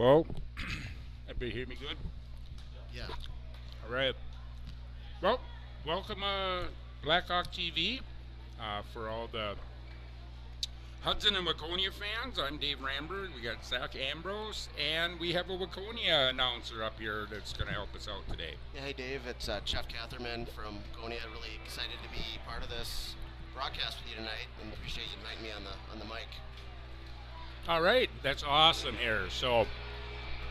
Hello? Everybody hear me good? Yeah. All right. Well, welcome Blackhawk TV for all the Hudson and Waconia fans. I'm Dave Ramberg. We got Zach Ambrose, and we have a Waconia announcer up here that's going to help us out today. Yeah, hey Dave, it's Chef Ctherman from Waconia. Really excited to be part of this broadcast with you tonight, and appreciate you inviting me on the mic. All right, that's awesome here. So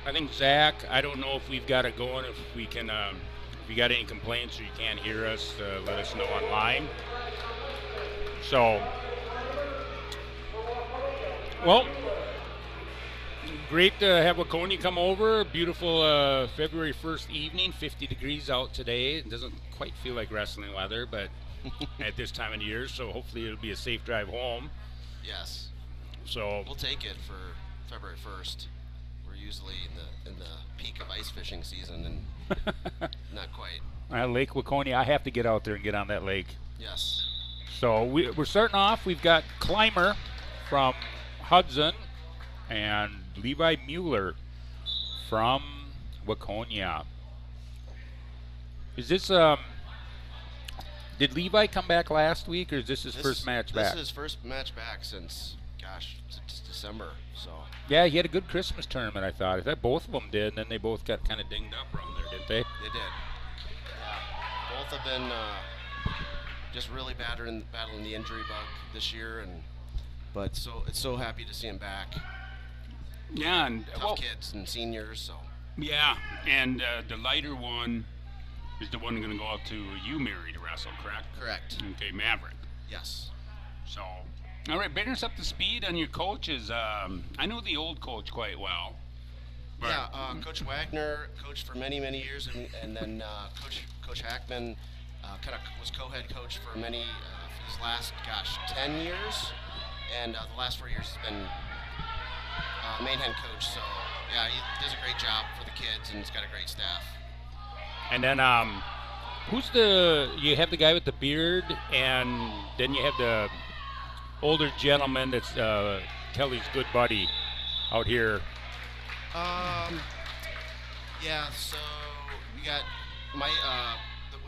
I think Zach, I don't know if we've got it going, if we can, if you got any complaints or you can't hear us, let us know online. So, well, great to have Waconia come over. Beautiful February 1st evening, 50 degrees out today. It doesn't quite feel like wrestling weather, but at this time of the year, so hopefully it'll be a safe drive home. Yes. So we'll take it for February 1st. We're usually in the peak of ice fishing season, and not quite. Lake Waconia, I have to get out there and get on that lake. Yes. So we're starting off. We've got Climer from Hudson and Levi Mueller from Waconia. Is this did Levi come back last week, or is this his first match back? This is his first match back since, gosh, since December. So. Yeah, he had a good Christmas tournament, I thought. I thought both of them did, and then they both got kind of dinged up around there, didn't they? They did. Yeah. Both have been just really battling the injury bug this year, but it's so happy to see him back. Yeah, and tough kids and seniors. So. Yeah, and the lighter one is the one going to go out to you, Mary, to wrestle, correct? Correct. Okay, Maverick. Yes. So, all right, bring us up to speed on your coaches. I know the old coach quite well. Yeah, Coach Wagner coached for many years, and then Coach Hackman kind of was co-head coach for for his last 10 years, and the last 4 years has been main head coach. So yeah, he does a great job for the kids, and he's got a great staff. And then you have the guy with the beard, and then you have the older gentleman that's Kelly's good buddy out here. Yeah, so we got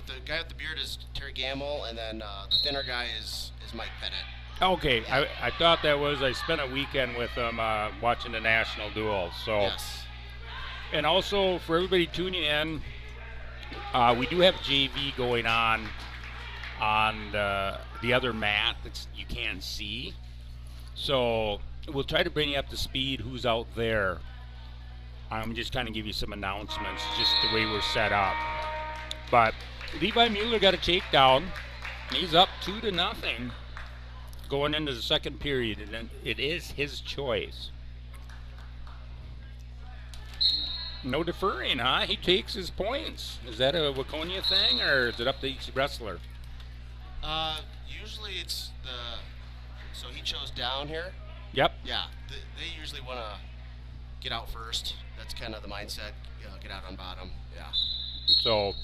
the guy with the beard is Terry Gamwell, and then the thinner guy is Mike Pettit. Okay, yeah. I thought that was, I spent a weekend with them watching the national duel. So. Yes. And also for everybody tuning in, we do have JV going on the other mat that you can't see. So we'll try to bring you up to speed who's out there. I'm just kind of give you some announcements, just the way we're set up. But Levi Mueller got a takedown. He's up 2-0 going into the second period, and it is his choice. No deferring, huh? He takes his points. Is that a Waconia thing, or is it up to each wrestler? Usually it's so he chose down here. Yep. Yeah, they usually want to get out first. That's kind of the mindset. Get out on bottom. Yeah. So,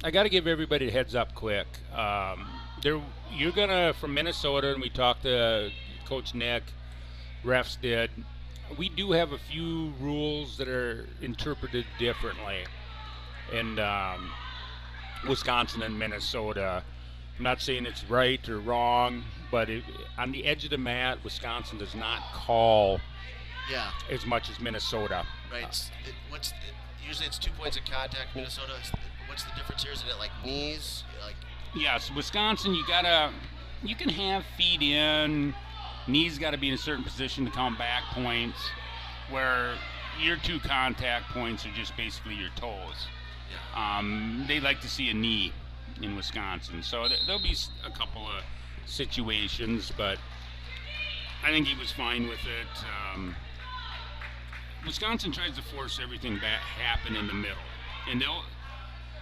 I got to give everybody a heads up quick. You're gonna from Minnesota, and we talked to Coach Nick. Refs did. We do have a few rules that are interpreted differently in Wisconsin and Minnesota. I'm not saying it's right or wrong, but on the edge of the mat, Wisconsin does not call as much as Minnesota. Right. Usually it's 2 points of contact. Minnesota, what's the difference here? Is it like knees? Yes, Wisconsin, you can have feet in. Knees got to be in a certain position to count back points, where your 2 contact points are just basically your toes. Yeah. They like to see a knee in Wisconsin, so there'll be a couple of situations, but I think he was fine with it. Wisconsin tries to force everything back happen in the middle, and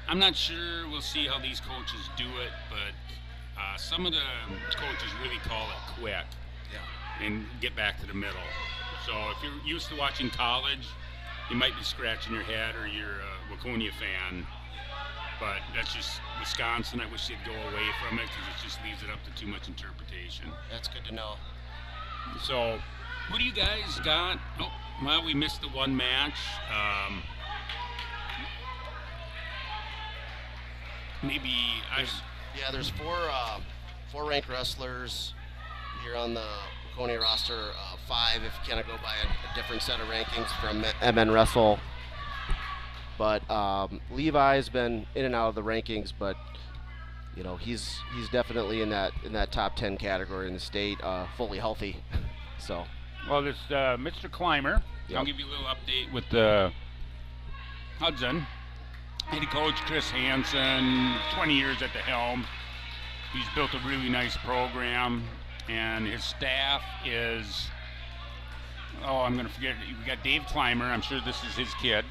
I'm not sure. We'll see how these coaches do it, but some of the coaches really call it quick. Yeah. And get back to the middle. So if you're used to watching college, you might be scratching your head, or you're a Waconia fan. But that's just Wisconsin. I wish they'd go away from it, because it just leaves it up to too much interpretation. That's good to know. So, who do you guys got? Oh, Well, we missed the one match. There's four ranked wrestlers here on the Waconia roster. 5 if you kind of go by a different set of rankings from MN Wrestle. But Levi's been in and out of the rankings, but he's definitely in that top 10 category in the state, fully healthy. So. Well, this Mr. Climer. Yep. I'll give you a little update with Hudson. Head coach Chris Hansen, 20 years at the helm. He's built a really nice program, and his staff is, I'm going to forget it. We got Dave Climer. I'm sure this is his kid.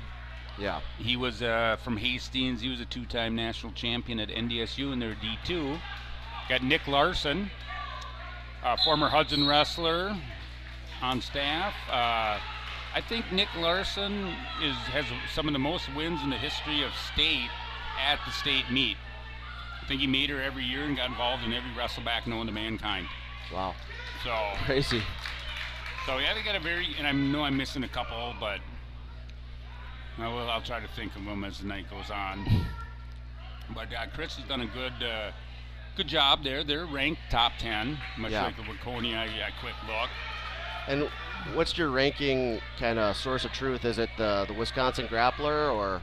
Yeah. He was from Hastings. He was a 2-time national champion at NDSU in their D2. Got Nick Larson, former Hudson wrestler, on staff. I think Nick Larson has some of the most wins in the history of state at the state meet. I think he made her every year and got involved in every wrestleback known to mankind. Wow. So crazy. So yeah, they got and I know I'm missing a couple, but I'll try to think of them as the night goes on. But Chris has done a good job there. They're ranked top 10, much like the Waconia. Quick look. And what's your ranking kind of source of truth? Is it the Wisconsin Grappler, or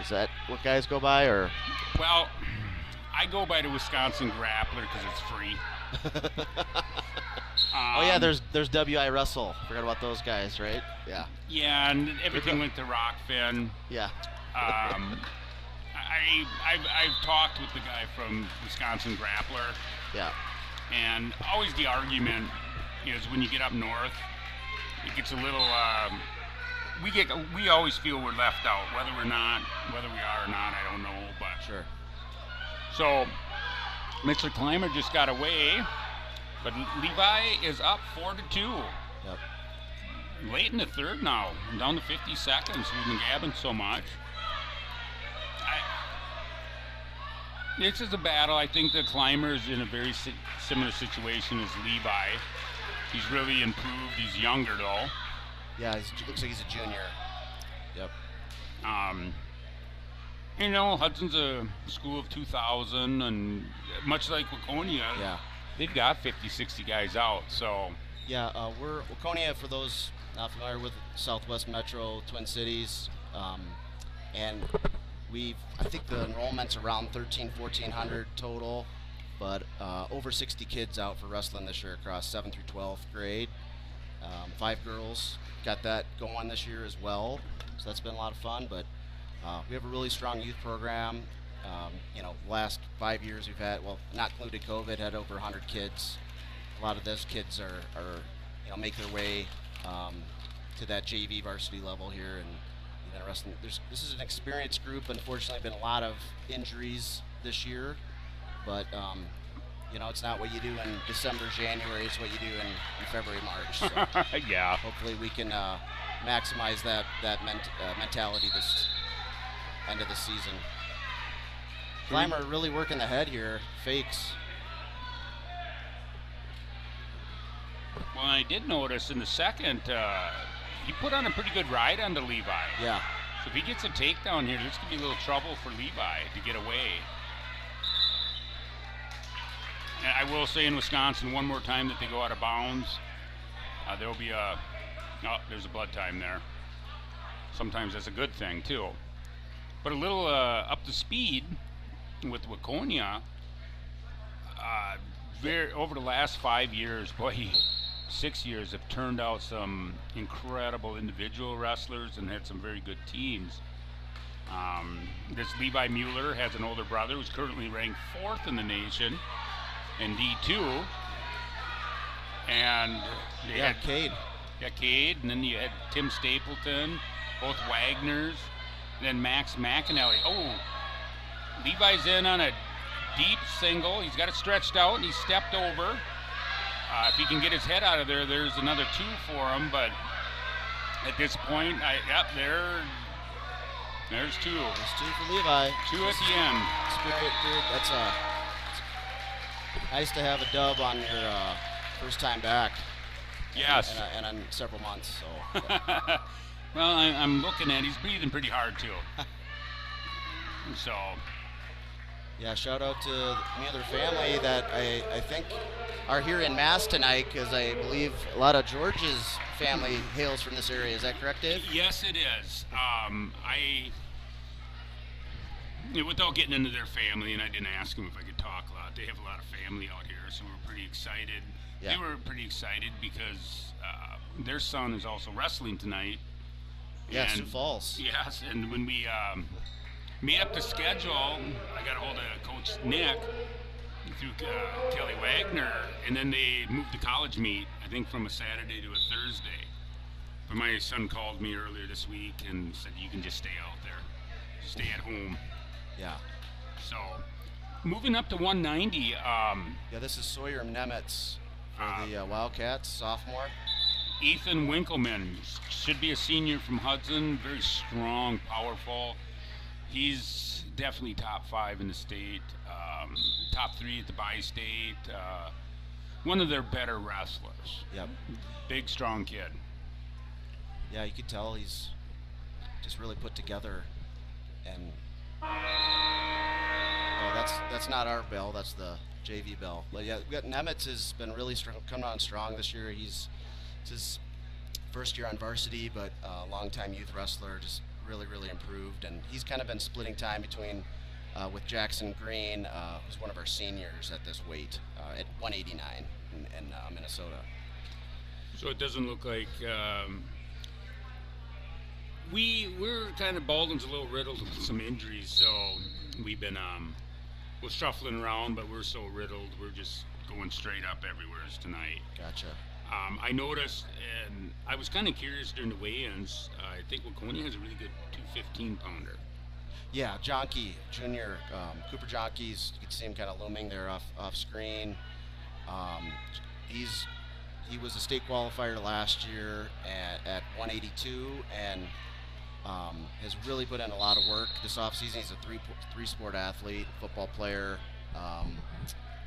is that what guys go by? Or well, I go by the Wisconsin Grappler because it's free. Oh yeah, there's WI Wrestle. Forgot about those guys, right? Yeah. Yeah, and everything went to Rockfin. Yeah. I've talked with the guy from Wisconsin Grappler. Yeah. And always the argument is when you get up north, it gets a little. We always feel we're left out, whether we are or not, I don't know, but sure. So, Mr. Climer just got away, but Levi is up 4-2. Yep. Late in the third now, down to 50 seconds. We've been gabbing so much. This is a battle. I think the Climer is in a very similar situation as Levi. He's really improved. He's younger though. Yeah, looks like he's a junior. Yep. Hudson's a school of 2,000, and much like Waconia, they've got 50, 60 guys out. So yeah, we're Waconia, for those not familiar with Southwest Metro Twin Cities, and I think the enrollment's around 1,400 total, but over 60 kids out for wrestling this year across 7th through 12th grade. 5 girls got that going this year as well, so that's been a lot of fun. But we have a really strong youth program. Last 5 years we've had, well, not including COVID, had over 100 kids. A lot of those kids are make their way to that JV varsity level here, and this is an experienced group. Unfortunately, been a lot of injuries this year, but it's not what you do in December, January. It's what you do in February, March. So yeah. Hopefully, we can maximize that mentality this end of the season. Climer really working the head here. Fakes. Well, I did notice in the second, he put on a pretty good ride on the Levi. Yeah. So if he gets a takedown here, this could be a little trouble for Levi to get away. And I will say in Wisconsin, one more time that they go out of bounds, there'll be there's a blood time there. Sometimes that's a good thing too. But a little up to speed with Waconia, over the last 5 years, 6 years have turned out some incredible individual wrestlers and had some very good teams. This Levi Mueller has an older brother who's currently ranked 4th in the nation in D2. And they had Cade. Yeah, Cade, and then you had Tim Stapleton, both Wagners, and then Max McAnally. Oh, Levi's in on a deep single. He's got it stretched out, and he stepped over. If he can get his head out of there, there's another 2 for him. But at this point, there's 2. There's 2 for Levi. 2 at the end. Spirit, dude. That's nice to have a dub on your first time back. Yes. And on several months. So. Yeah. Well, I'm looking at. He's breathing pretty hard too. So. Yeah, shout out to the Mueller family that I think are here in Mass tonight, because I believe a lot of George's family hails from this area. Is that correct, Dave? Yes, it is. Without getting into their family, and I didn't ask them if I could talk a lot, they have a lot of family out here, so we're pretty excited. Yeah. They were pretty excited because their son is also wrestling tonight. Yeah, Sioux Falls. Yes, and when we made up the schedule, I got a hold of Coach Nick through Kelly Wagner, and then they moved the college meet, I think, from a Saturday to a Thursday. But my son called me earlier this week and said, you can just stay out there. Stay at home. Yeah. So, moving up to 190. Yeah, this is Sawyer Nemits for the Wildcats, sophomore. Ethan Winkleman should be a senior from Hudson. Very strong, powerful. He's definitely top 5 in the state. Top 3 at the bi-state. One of their better wrestlers. Yep. Big, strong kid. Yeah, you could tell he's just really put together. And that's not our bell, that's the JV bell. But yeah, we got Nemits has been really coming on strong this year. It's his first year on varsity, but longtime youth wrestler, just really improved. And he's kind of been splitting time between with Jackson Green, who's one of our seniors at this weight, at 189 in Minnesota. So it doesn't look like we're kind of, Baldwin's a little riddled with some injuries, so we've been we're shuffling around, but we're so riddled, we're just going straight up everywhere tonight. Gotcha. I noticed, and I was kind of curious during the weigh-ins, I think Waconia has a really good 215-pounder. Yeah, Jonke Jr., Cooper Jonke's, you can see him kind of looming there off screen. He was a state qualifier last year at 182, and has really put in a lot of work this offseason. He's a three-sport athlete, football player,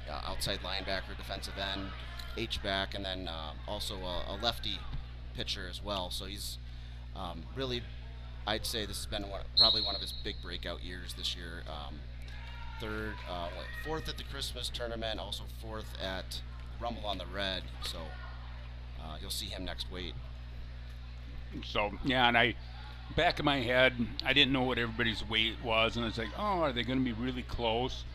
outside linebacker, defensive end, H-back, and then also a lefty pitcher as well. So he's really, I'd say this has been probably one of his big breakout years this year. Fourth at the Christmas tournament, also fourth at Rumble on the Red. So you'll see him next weight. So, yeah, and back in my head, I didn't know what everybody's weight was, and I was like, oh, are they going to be really close?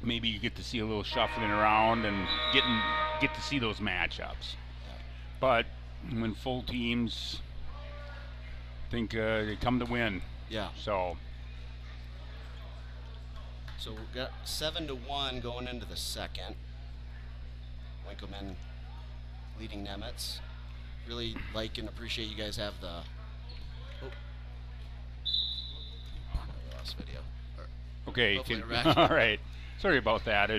Maybe you get to see a little shuffling around and get to see those matchups. But when full teams think they come to win. Yeah. So we've got 7-1 going into the second. Winkleman leading Nemits. Really like and appreciate you guys have the. I lost video. Okay. Hopefully All right. Sorry about that.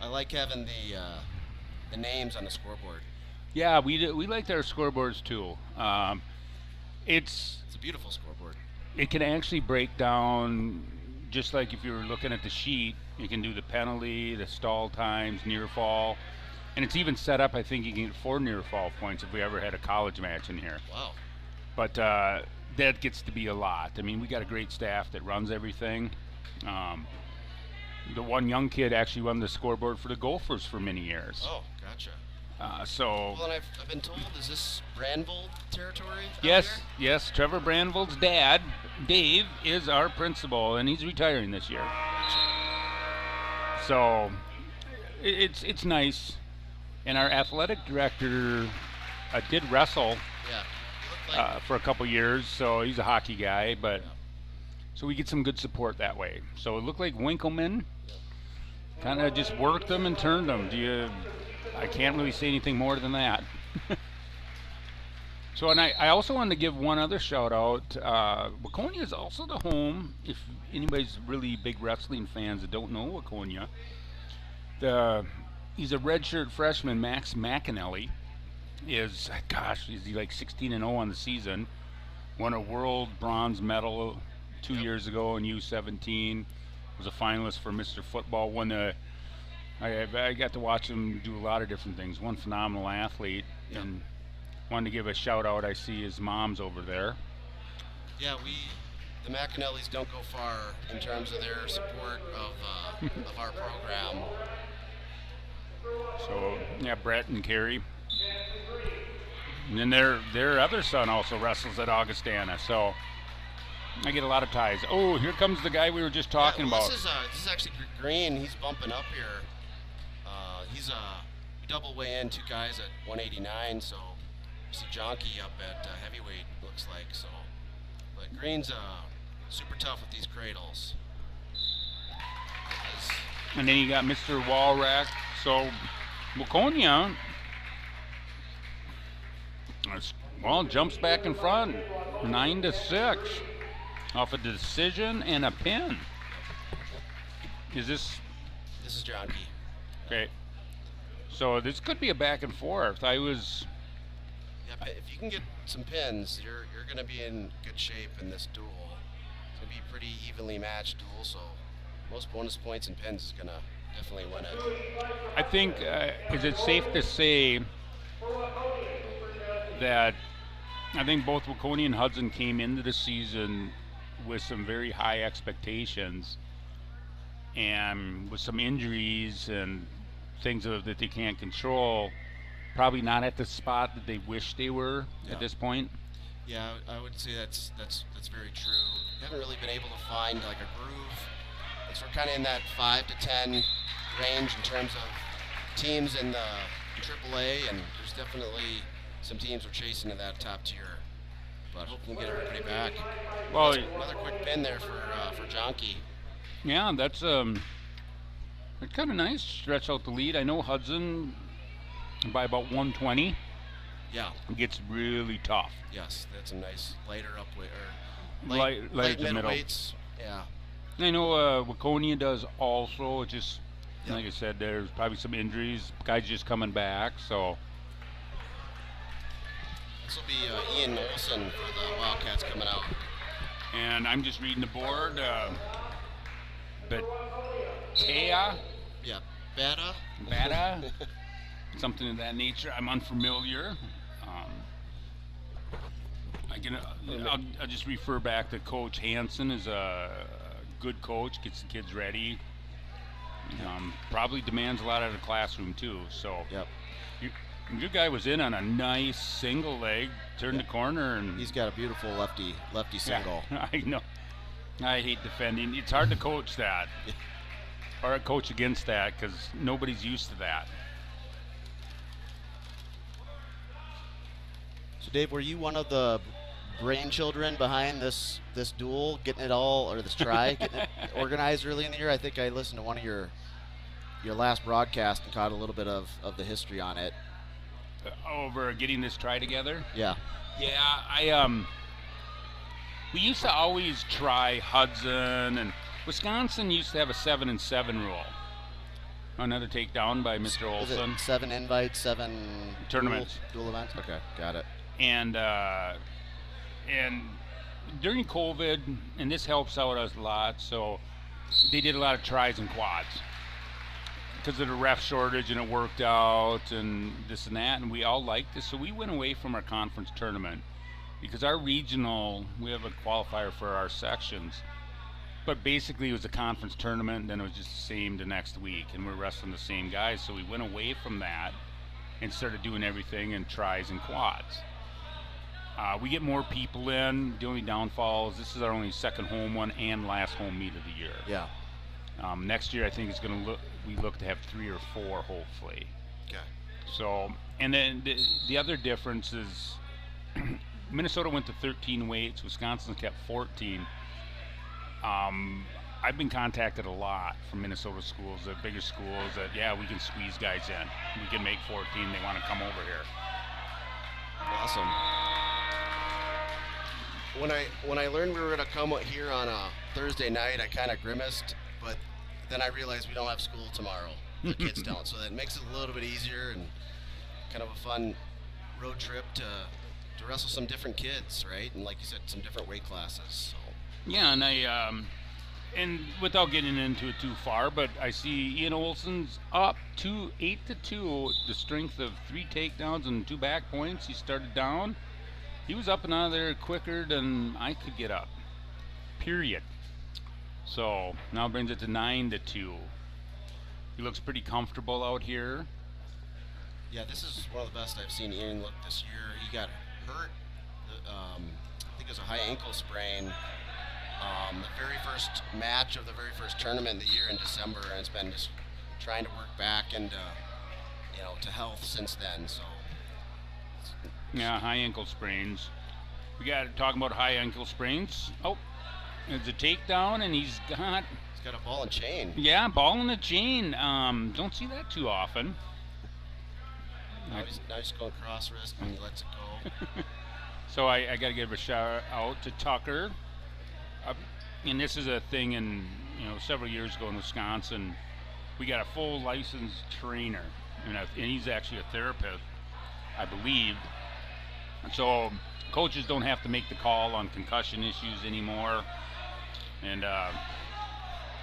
I like having the names on the scoreboard. Yeah, we like our scoreboards too. It's a beautiful scoreboard. It can actually break down, just like if you were looking at the sheet, you can do the penalty, the stall times, near fall, and it's even set up. I think you can get 4 near fall points if we ever had a college match in here. Wow. But that gets to be a lot. I mean, we got a great staff that runs everything. The one young kid actually run the scoreboard for the Gophers for many years. Oh, gotcha. Well, and I've been told, is this Brandvold territory? Yes. Trevor Brandvold's dad, Dave, is our principal, and he's retiring this year. Gotcha. So it's nice. And our athletic director did wrestle for a couple years, so he's a hockey guy, but so we get some good support that way. So it looked like Winkleman kind of just worked them and turned them. I can't really say anything more than that. So, and I also wanted to give one other shout out. Waconia is also the home, if anybody's really big wrestling fans that don't know Waconia, he's a redshirt freshman, Max McAnally, is he like 16-0 on the season, won a world bronze medal 2 years ago in U17, was a finalist for Mr. Football, won the I got to watch him do a lot of different things. One phenomenal athlete, and wanted to give a shout out. I see his mom's over there. Yeah, the McAnellys don't go far in terms of their support of our program. So yeah, Brett and Carrie, and then their other son also wrestles at Augustana. So I get a lot of ties. Oh, here comes the guy we were just talking about. This is actually Green. He's bumping up here. He's double weigh in, 2 guys at 189. So see Jonky up at heavyweight, looks like. So, but Green's super tough with these cradles. And then you got Mr. Walrack. So Waconia, jumps back in front, 9-6, off a decision and a pin. Is this? This is Jonky. Okay. So this could be a back and forth. Yeah, but if you can get some pins, you're going to be in good shape in this duel. It's going to be a pretty evenly matched duel, so most bonus points and pins is going to definitely win it. I think, is it safe to say that I think both Waconia and Hudson came into the season with some very high expectations, and with some injuries and things that they can't control, probably not at the spot that they wish they were at this point. Yeah, I would say that's very true. We haven't really been able to find like a groove. We're kind of in that 5 to 10 range in terms of teams in the AAA, and there's definitely some teams we're chasing in that top tier. But hopefully we get everybody back. Well, another quick pin there for Jonky. Yeah, that's kind of nice. Stretch out the lead. I know Hudson by about 120. Yeah, it gets really tough. Yes, that's a nice lighter upweight or light middleweights. Yeah. I know Waconia does also. It's just like I said, there's probably some injuries. Guys just coming back, so. This will be Ian Olson for the Wildcats coming out. And I'm just reading the board. But Taya. Yeah, Bata. Bata. Something of that nature. I'm unfamiliar. I'll just refer back to Coach Hansen is a good coach, gets the kids ready. Probably demands a lot out of the classroom too. So your guy was in on a nice single leg, turned the corner, and he's got a beautiful lefty single. Yeah, I know. I hate defending. It's hard to coach that, or coach against that, because nobody's used to that. So Dave, were you one of the brainchildren behind this duel, getting it all, or this try, getting it organized early in the year? I think I listened to one of your last broadcast and caught a little bit of the history on it. Over getting this try together? Yeah. Yeah, we used to always try Hudson, and Wisconsin used to have a 7-7 rule. Another takedown by Mr. Olson. 7 invites, 7 tournaments, dual events. Okay, got it. And during COVID, and this helps out us a lot, so they did a lot of tries and quads because of the ref shortage, and it worked out, and this and that, and we all liked this, so we went away from our conference tournament because our regional, we have a qualifier for our sections, but basically it was a conference tournament, and then it was just the same the next week, and we're wrestling the same guys, so we went away from that and started doing everything in tries and quads. We get more people in. The only downfall is this is our only second home one and last home meet of the year. Yeah. Next year I think it's going to look to have 3 or 4 hopefully. Okay. So, and then the other difference is Minnesota went to 13 weights. Wisconsin kept 14. I've been contacted a lot from Minnesota schools, the bigger schools, that we can squeeze guys in. We can make 14. They want to come over here. Awesome. When I learned we were going to come here on a Thursday night, I kind of grimaced, but then I realized we don't have school tomorrow. The kids don't, so that makes it a little bit easier and kind of a fun road trip to wrestle some different kids, right? And like you said, some different weight classes. So. Yeah, and And without getting into it too far, but I see Ian Olson's up 8-2, the strength of 3 takedowns and 2 back points. He started down. He was up and out of there quicker than I could get up. Period. So now brings it to 9-2. He looks pretty comfortable out here. Yeah, this is one of the best I've seen Ian look this year. He got hurt. I think it was a high ankle sprain. The very first match of the very first tournament of the year in December, and it's been just trying to work back into, to health since then. So. Yeah, high ankle sprains. We got to talk about high ankle sprains. Oh, it's a takedown, and he's got a ball and chain. Yeah, ball and a chain. Don't see that too often. Now he's going cross wrist and he lets it go. So I got to give a shout out to Tucker. And this is a thing in, several years ago in Wisconsin. We got a full licensed trainer, and he's actually a therapist, I believe. So coaches don't have to make the call on concussion issues anymore. And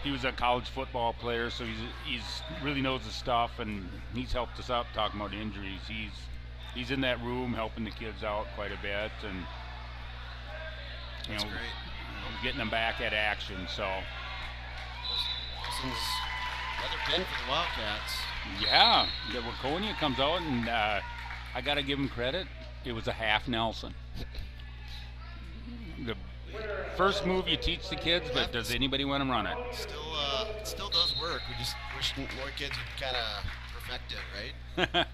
he was a college football player, so he's really knows the stuff, and he's helped us out talking about injuries. He's in that room helping the kids out quite a bit, and That's great. Getting them back at action. So Wilson's another pin for the Wildcats. Yeah, the Waconia comes out, and I got to give him credit. It was a half Nelson. The first move you teach the kids, but does anybody want to run it? It still does work. We just wish more kids would kind of perfect it,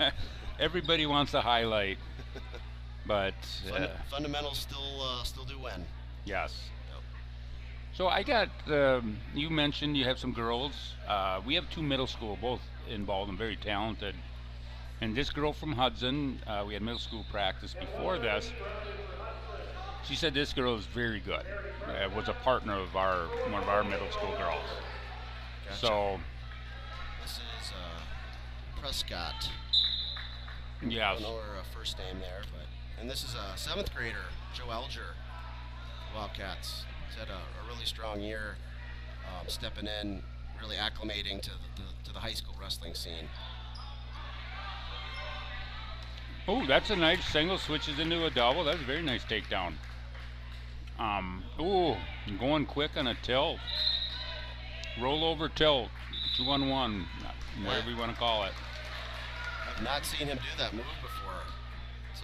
right? Everybody wants a highlight, but fundamentals still do win. Yes. Yep. So I got. You mentioned you have some girls. We have 2 middle school, both in Baldwin, very talented. And this girl from Hudson, we had middle school practice before this. She said this girl is very good. Was a partner of one of our middle school girls. Gotcha. So this is Prescott. Yeah. I don't know her first name there, and this is a 7th grader, Joe Alger, Wildcats. He's had a really strong year, stepping in, really acclimating to the high school wrestling scene. Oh, that's a nice single, switches into a double. That's a very nice takedown. Going quick on a tilt. Roll over tilt, 2-on-1, whatever you want to call it. I've not seen him do that move before. It's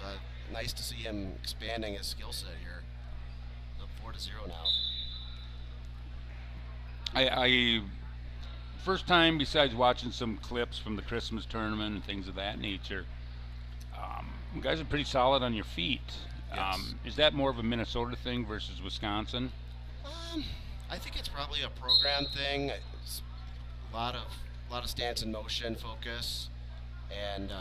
nice to see him expanding his skill set here. Up 4-0 now. I first time, besides watching some clips from the Christmas tournament and things of that nature, you guys are pretty solid on your feet. Yes. Is that more of a Minnesota thing versus Wisconsin? I think it's probably a program thing. It's a lot of stance and motion focus, and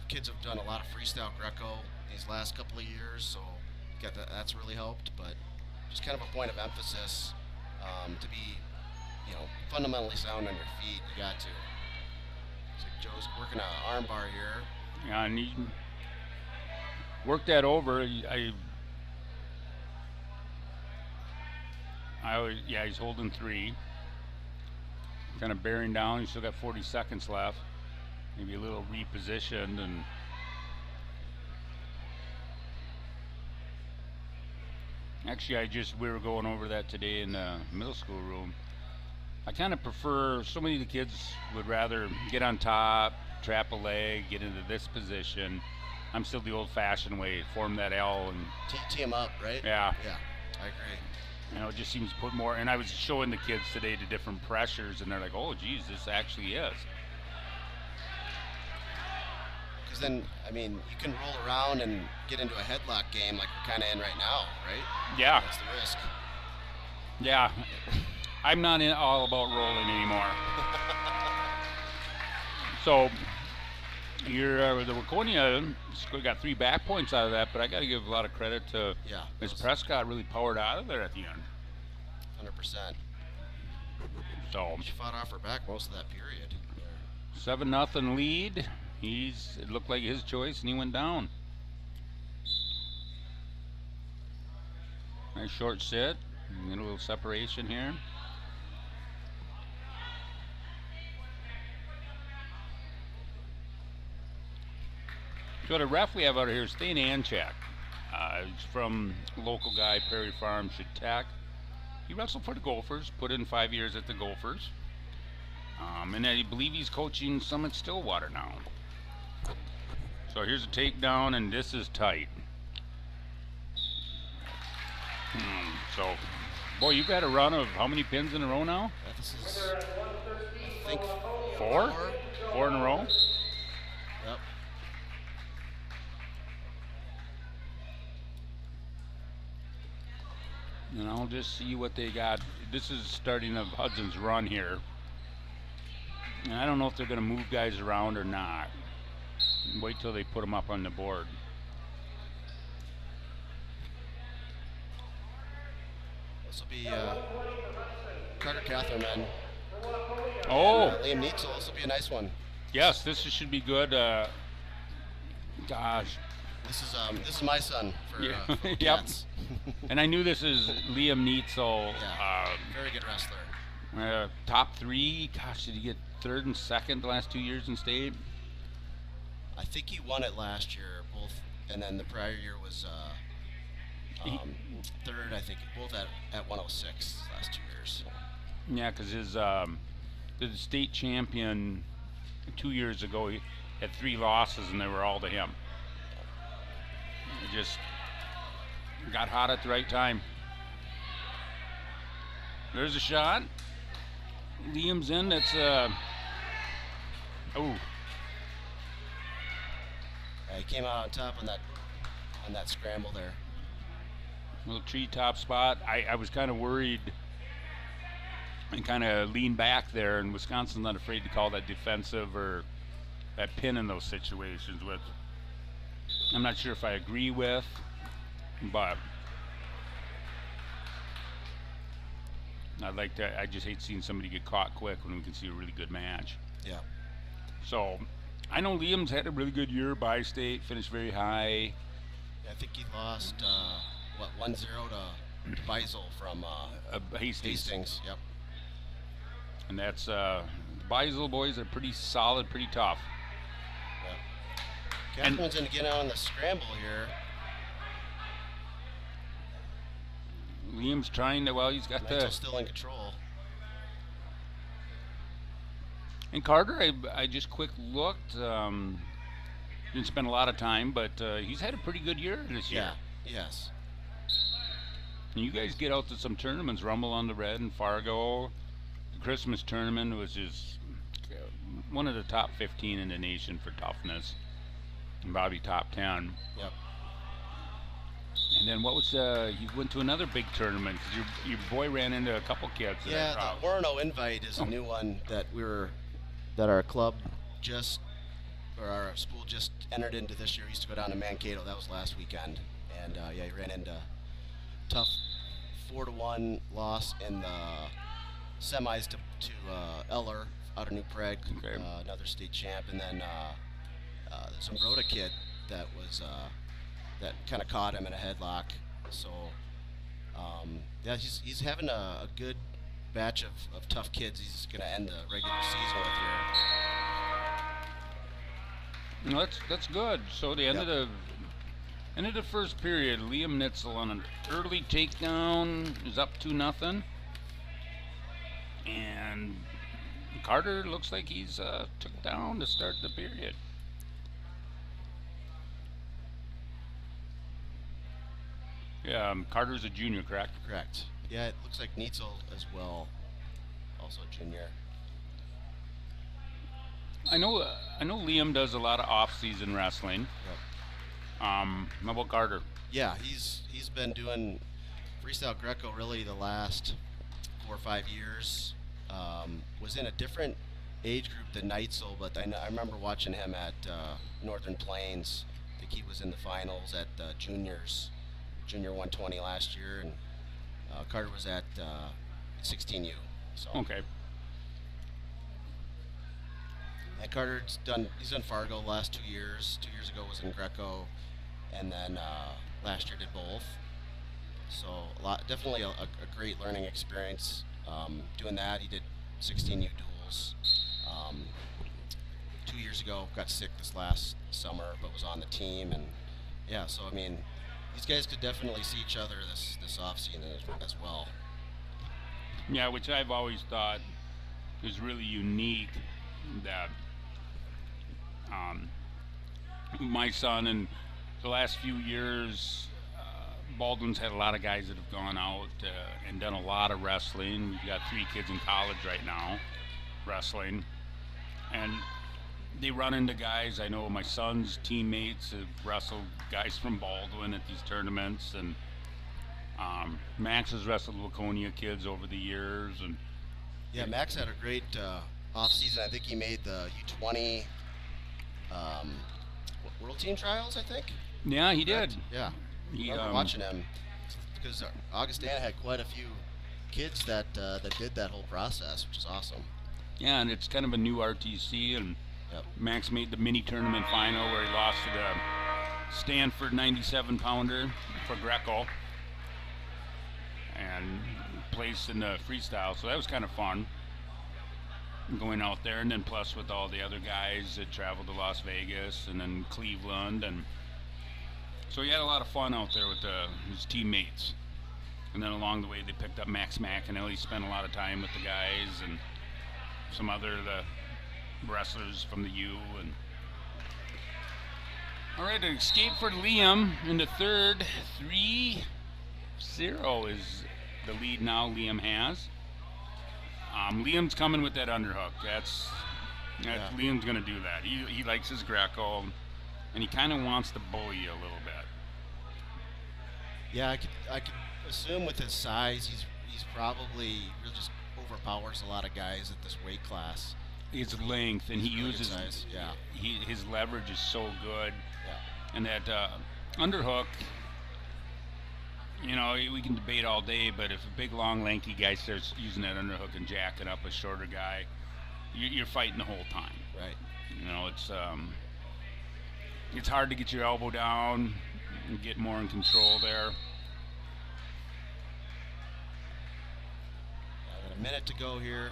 kids have done a lot of freestyle Greco these last couple of years, so that's really helped. But just kind of a point of emphasis to be, fundamentally sound on your feet. You got to. So Joe's working an arm bar here. Yeah, and he worked that over. He's holding 3. Kind of bearing down. He's still got 40 seconds left. Maybe a little repositioned, and actually we were going over that today in the middle school room. I kind of prefer, so many of the kids would rather get on top, trap a leg, get into this position. I'm still the old-fashioned way, form that L and tee him up, right? Yeah. Yeah, I agree. It just seems to put more. And I was showing the kids today the different pressures, and they're like, "Oh, geez, this actually is." Because then, you can roll around and get into a headlock game like we're kind of in right now, right? Yeah. That's the risk. Yeah. I'm not all about rolling anymore. So the Waconia got 3 back points out of that, but I got to give a lot of credit to Miss Prescott. Really powered out of there at the end. 100%. So she fought off her back most of that period. 7-0 lead. It looked like his choice, and he went down. Nice short sit. Get a little separation here. So the ref we have out here is Stan Anchak. He's from local guy, Prairie Farm, Tech. He wrestled for the Gophers, put in 5 years at the Gophers. And I believe he's coaching some at Stillwater now. So here's a takedown, and this is tight. So, boy, you've had a run of how many pins in a row now? This is, I think, Four? Four in a row? Yep. And I'll just see what they got. This is starting of Hudson's run here. And I don't know if they're going to move guys around or not. Wait till they put them up on the board. This will be Carter Ctherman. Oh! Liam Neitzel. This will be a nice one. Yes, this should be good. Gosh. This is my son for Yep. cats. And I knew this is Liam Neitzel. Yeah, very good wrestler. Top 3. Gosh, did he get 3rd and 2nd the last 2 years in state? I think he won it last year, both, and then the prior year was 3rd. I think both at 106 last 2 years. Yeah, because his the state champion 2 years ago, he had 3 losses, and they were all to him. He just got hot at the right time. There's a shot. Liam's in. That's oh. He came out on top on that scramble there. Little treetop spot. I was kind of worried and kind of leaned back there, and Wisconsin's not afraid to call that defensive or that pin in those situations, which I'm not sure if I agree with, but I just hate seeing somebody get caught quick when we can see a really good match. Yeah. So I know Liam's had a really good year by state, finished very high. Yeah, I think he lost 1-0 to Beisel from Hastings. Yep. And that's Beisel boys are pretty solid, pretty tough. Yep. Ctherman's going to get on the scramble here. Liam's trying to, well, he's got Neitzel's still in control. And Carter, I just quick looked. Didn't spend a lot of time, but he's had a pretty good year this year. Yeah. Yes. And you guys get out to some tournaments, Rumble on the Red and Fargo. The Christmas tournament was just one of the top 15 in the nation for toughness, and probably top 10. Yep. And then what was you went to another big tournament because your boy ran into a couple kids. Yeah, the Orono Invite is a new one that our club our school just entered into this year. We used to go down to Mankato. That was last weekend, and he ran into tough 4-1 loss in the semis to Eller out of New Prague, okay. Another state champ, and then some Rhoda kid that was that kind of caught him in a headlock. So yeah, he's having a good batch of tough kids. He's going to end the regular season with here. No, that's good. So the end of the first period, Liam Neitzel on an early takedown is up 2-0, and Carter looks like he's took down to start the period. Yeah, Carter's a junior, correct? Correct. Yeah, it looks like Neitzel as well, also a junior. I know Liam does a lot of off-season wrestling. Yep. How about Carter? Yeah, he's been doing freestyle Greco really the last 4 or 5 years. Was in a different age group than Neitzel, but I remember watching him at Northern Plains. I think he was in the finals at Junior 120 last year, and Carter was at 16U. So. Okay. And Carter's he's done Fargo the last 2 years. 2 years ago was in Greco, and then last year did both. So definitely a great learning experience. Doing that, he did 16 U duels. 2 years ago, got sick this last summer, but was on the team, and yeah. So I mean, these guys could definitely see each other this off season as well. Yeah, which I've always thought is really unique. That my son in the last few years, Baldwin's had a lot of guys that have gone out and done a lot of wrestling. We've got 3 kids in college right now wrestling, and they run into guys. I know my son's teammates have wrestled guys from Baldwin at these tournaments, and Max has wrestled Waconia kids over the years. And yeah, Max had a great off season. I think he made the U20 World Team Trials, I think. Yeah, he did. Yeah, I remember watching him because Augustana had quite a few kids that did that whole process, which is awesome. Yeah, and it's kind of a new RTC, and Yep. Max made the mini tournament final where he lost to the Stanford 97 pounder for Greco and placed in the freestyle, so that was kind of fun going out there. And then plus with all the other guys that traveled to Las Vegas and then Cleveland, and so he had a lot of fun out there with his teammates. And then along the way they picked up Max McAnally, spent a lot of time with the guys, and some other the wrestlers from the U. And all right, an escape for Liam in the third. 3-0 is the lead now Liam has. Liam's coming with that underhook. That's Yeah. Liam's gonna do that. He likes his Greco, and he kind of wants to bully you a little bit. Yeah, I could assume with his size, he's probably really just overpowers a lot of guys at this weight class. His length, and he He's really good uses size, yeah. his leverage is so good, Yeah. and that underhook. You know, we can debate all day, but if a big, long, lanky guy starts using that underhook and jacking up a shorter guy, you're fighting the whole time. Right. You know, it's hard to get your elbow down and get more in control there. Got a minute to go here.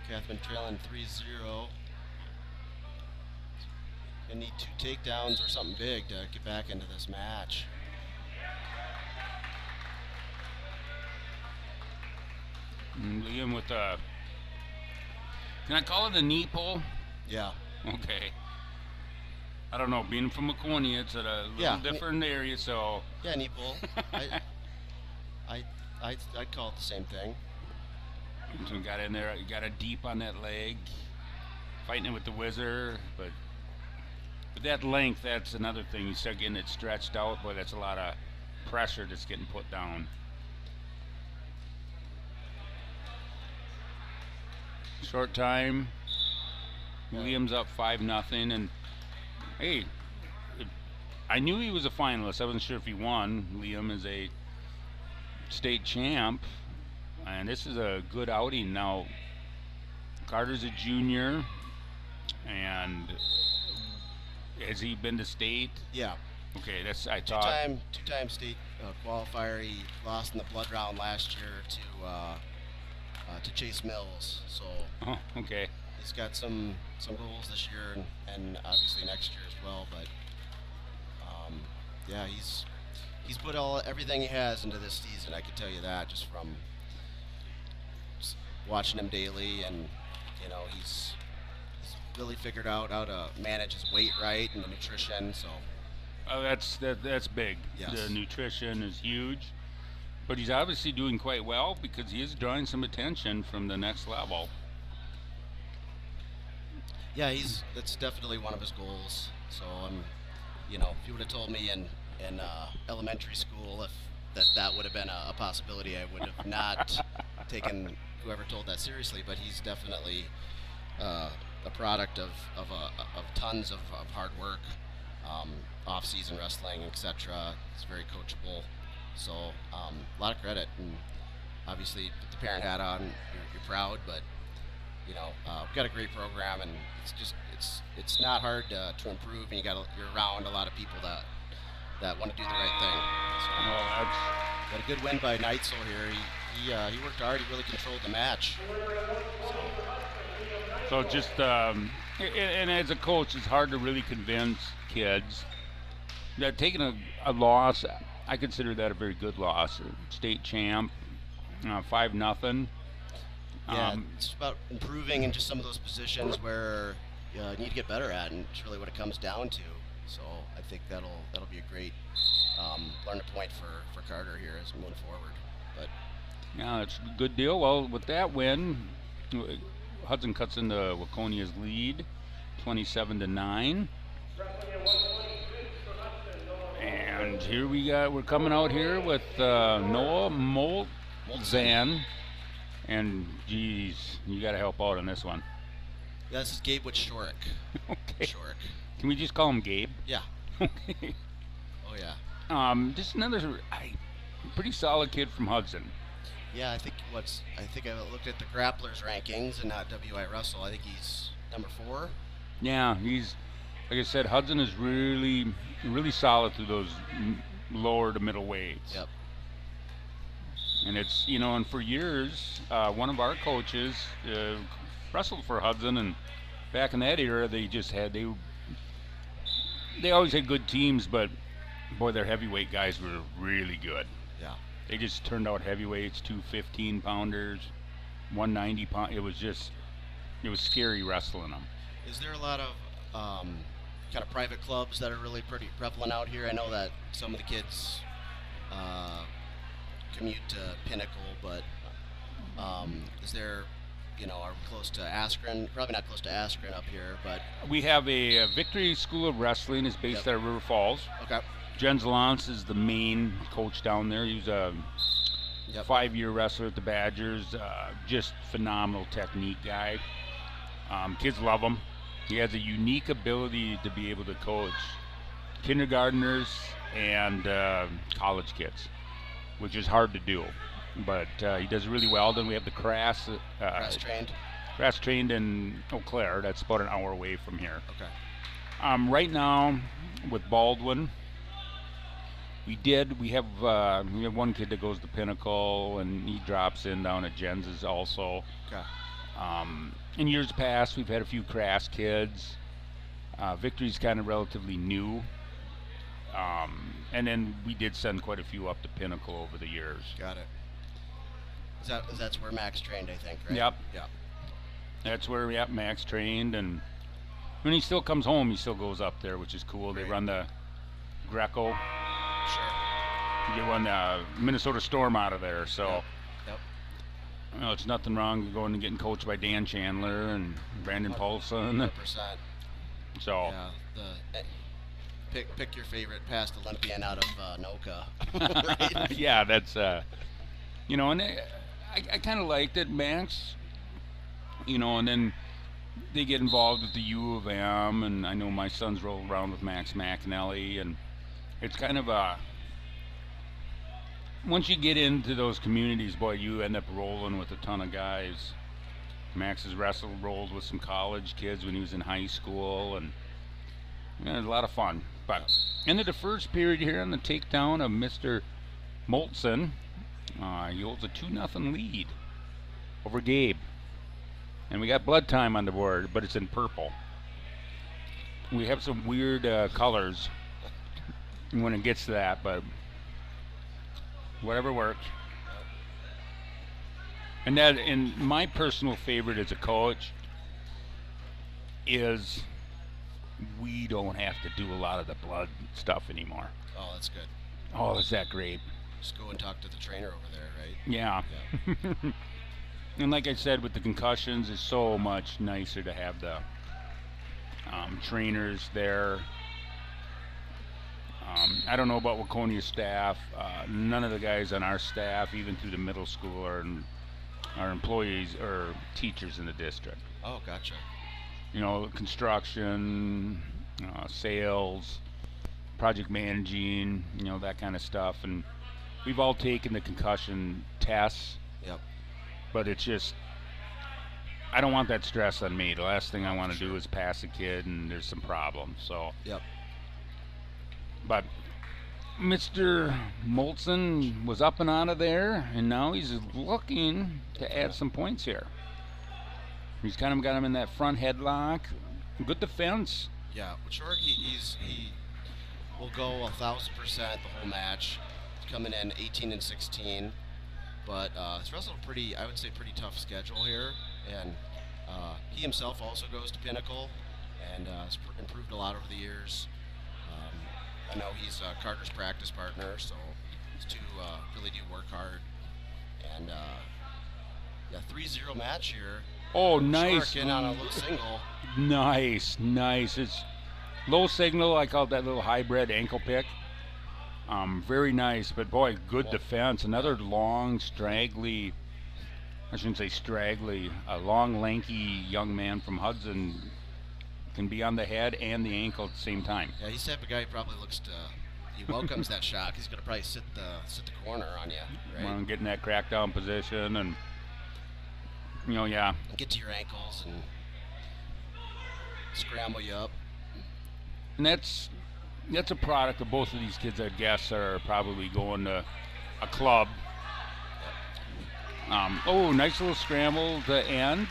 Ctherman trailing 3-0. Gonna need 2 takedowns or something big to get back into this match. And Liam with a, can I call it a knee pull? Yeah. Okay. I don't know. Being from Waconia, it's at a little different area, so. Yeah, knee pull. I'd call it the same thing. So got in there, got a deep on that leg, fighting it with the whizzer, but that length, that's another thing. You start getting it stretched out, boy, that's a lot of pressure that's getting put down. Short time. Williams up 5-0, and hey, I knew he was a finalist. I wasn't sure if he won. Liam is a state champ, and this is a good outing. Now, Carter's a junior, and has he been to state? Yeah. Okay, that's I thought. Two-time state qualifier. He lost in the blood round last year to Chase Mills. So. Oh, okay. He's got some goals this year and obviously next year as well. But yeah, he's put everything he has into this season. I can tell you that just from watching him daily, and you know he's really figured out how to manage his weight right and the nutrition. So. Oh, that's big. Yes. The nutrition is huge, but he's obviously doing quite well because he is drawing some attention from the next level. Yeah, that's definitely one of his goals. So you know, if you would have told me in elementary school if that would have been a possibility, I would have not taken whoever told that seriously. But he's definitely a product of tons of hard work, off-season wrestling, etc. He's very coachable, so a lot of credit. And obviously, put the parent hat on. You're proud, but we've got a great program, and it's not hard to improve, and you're around a lot of people that want to do the right thing. So, got a good win by Neitzel here. He worked hard. He really controlled the match. So just and as a coach, it's hard to really convince kids that taking a loss, I consider that a very good loss. State champ, 5-0. Yeah, it's about improving in just some of those positions where you need to get better at, and it's really what it comes down to. So I think that'll be a great learning point for Carter here as we move forward. But yeah, it's a good deal. Well, with that win, Hudson cuts into Waconia's lead, 27-9. And here we're coming out here with Noah Molson. And geez, you got to help out on this one. Yeah, this is Gabe with Shorick. Okay. Shorick. Can we just call him Gabe? Yeah. Okay. Oh yeah. Just another pretty solid kid from Hudson. Yeah, I think I looked at the grapplers rankings and not W.I. Russell. I think he's number 4. Yeah, he's, like I said, Hudson is really, really solid through those lower to middle weights. Yep. And it's, and for years, one of our coaches wrestled for Hudson, and back in that era, they always had good teams, but boy, their heavyweight guys were really good. Yeah. They just turned out heavyweights, 2 15-pounders, 190 pound. It was scary wrestling them. Is there a lot of kind of private clubs that are really pretty prevalent out here? I know that some of the kids commute to Pinnacle, but is there, are we close to Askren? Probably not close to Askren up here, but we have a Victory School of Wrestling. It's based out of River Falls. Okay. Jens Lance is the main coach down there. He was a 5-year wrestler at the Badgers. Just phenomenal technique guy. Kids love him. He has a unique ability to be able to coach kindergartners and college kids, which is hard to do. But he does really well. Then we have the Crass trained in Eau Claire. That's about an hour away from here. Okay. Right now, with Baldwin, we have one kid that goes to Pinnacle, and he drops in down at Jens's also. Okay. In years past, we've had a few Crass kids. Victory's kind of relatively new. And then we did send quite a few up to Pinnacle over the years. Got it. That's where Max trained, I think, right? Yep. Yep. That's where Max trained, and when he still comes home, he still goes up there, which is cool. Great. They run the Greco. Sure. They run the Minnesota Storm out of there, so Yep. It's nothing wrong going and getting coached by Dan Chandler and Brandon Paulson. 100%. So yeah, pick your favorite past Olympian out of Noka. Right? Yeah, that's and I kind of liked it, Max. And then they get involved with the U of M, and I know my son's rolled around with Max McAnally, and it's kind of once you get into those communities, boy, you end up rolling with a ton of guys. Max has rolled with some college kids when he was in high school, and it was a lot of fun. But into the first period here on the takedown of Mr. Molson, he holds a 2-0 lead over Gabe. And we got blood time on the board, but it's in purple. We have some weird colors when it gets to that, but whatever works. And my personal favorite as a coach is we don't have to do a lot of the blood stuff anymore. Oh, that's good. Oh, is that great? Just go and talk to the trainer over there, right? Yeah. And like I said, with the concussions, it's so much nicer to have the trainers there. I don't know about Waconia's staff. None of the guys on our staff, even through the middle school, are employees or teachers in the district. Oh, gotcha. Construction, sales, project managing, that kind of stuff. And we've all taken the concussion tests. Yep. But it's just, I don't want that stress on me. The last thing I want to do is pass a kid and there's some problems. So. Yep. But Mr. Molson was up and out of there, and now he's looking to add some points here. He's kind of got him in that front headlock. Good defense. Yeah, with Shorg, he will go 1,000% the whole match. He's coming in 18 and 16, but he's wrestled a pretty, I would say, pretty tough schedule here, and he himself also goes to Pinnacle, and has improved a lot over the years. I know he's Carter's practice partner, so these two really do work hard. And yeah, 3-0 match here. Oh, nice. Shork in on a low single. Nice. It's low signal. I call it that little hybrid ankle pick. Very nice, but boy, good defense. Another long, straggly, I shouldn't say straggly, a long, lanky young man from Hudson can be on the head and the ankle at the same time. Yeah, he's the type of guy who probably looks to, he welcomes that shot. He's going to probably sit the corner on you, right? Well, get in that crackdown position and, yeah. Get to your ankles and scramble you up. And that's a product of both of these kids, I guess, are probably going to a club. Nice little scramble to end.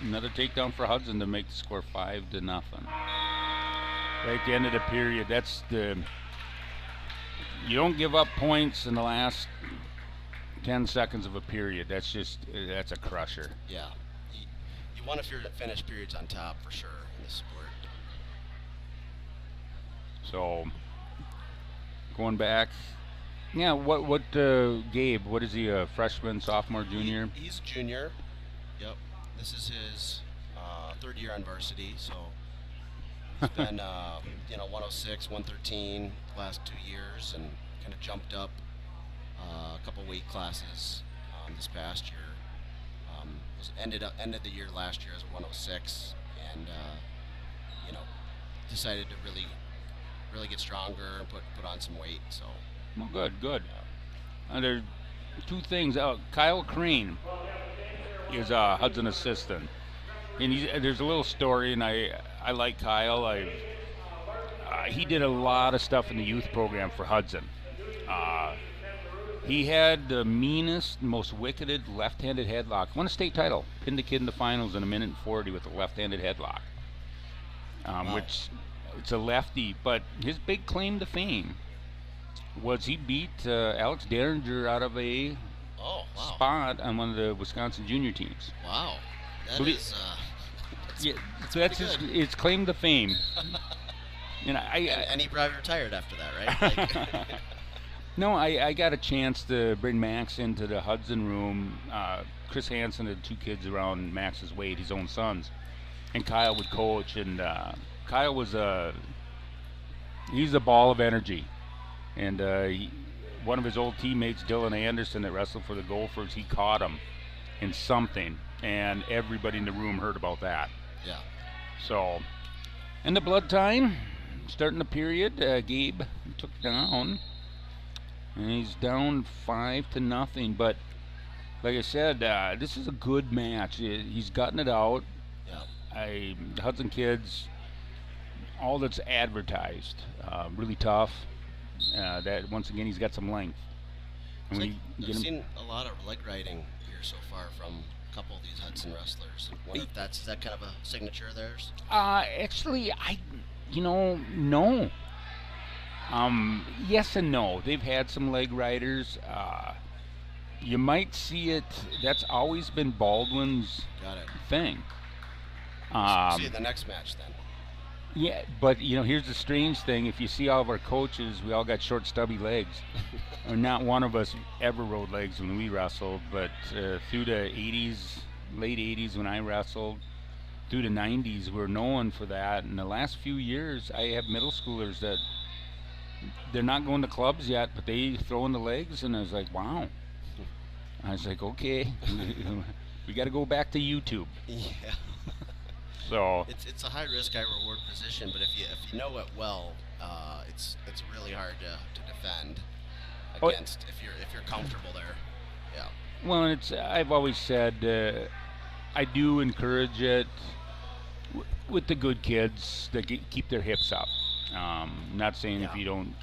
Another takedown for Hudson to make the score 5-0. Right at the end of the period, you don't give up points in the last 10 seconds of a period. That's a crusher. Yeah. You want to finish periods on top for sure in this sport. So, going back, yeah, what Gabe, what is he, a freshman, sophomore, junior? He's a junior. Yep. This is his third year on varsity, so he's been 106, 113 the last 2 years, and kind of jumped up a couple weight classes this past year. Ended the year last year as a 106, and decided to really get stronger and put on some weight. So. Well, good. There are two things. Kyle Crane is a Hudson assistant, and there's a little story, and I like Kyle. He did a lot of stuff in the youth program for Hudson. He had the meanest, most wicked left-handed headlock. Won a state title. Pinned the kid in the finals in 1:40 with a left-handed headlock. Wow. Which it's a lefty, but his big claim to fame was he beat Alex Derringer out of a spot on one of the Wisconsin junior teams. Wow. That's his claim to fame. And he probably retired after that, right? No, I got a chance to bring Max into the Hudson room. Chris Hansen had two kids around Max's weight, his own sons, and Kyle would coach. And Kyle was he's a ball of energy. And one of his old teammates, Dylan Anderson, that wrestled for the Gophers, he caught him in something, and everybody in the room heard about that. Yeah. So, in the blood time, starting the period, Gabe took down, and he's down 5-0. But like I said, this is a good match. He's gotten it out. Yeah. The Hudson kids, all that's advertised, really tough. That once again, he's got some length. And I've seen a lot of leg riding here so far from a couple of these Hudson wrestlers. I wonder if is that kind of a signature of theirs? Actually, no. Yes and no. They've had some leg riders. You might see it. That's always been Baldwin's thing. See the next match then. Yeah, but here's the strange thing. If you see all of our coaches, we all got short, stubby legs. Or not one of us ever rode legs when we wrestled, but through the 80s, late 80s when I wrestled, through the 90s, we're known for that. In the last few years, I have middle schoolers that they're not going to clubs yet, but they throw in the legs, and I was like, wow. I was like, okay, we got to go back to YouTube. Yeah. So it's a high risk, high reward position, but if you know it well, it's really hard to defend against if you're comfortable there. Yeah. Well, I've always said I do encourage it with the good kids that keep their hips up. Not saying if you don't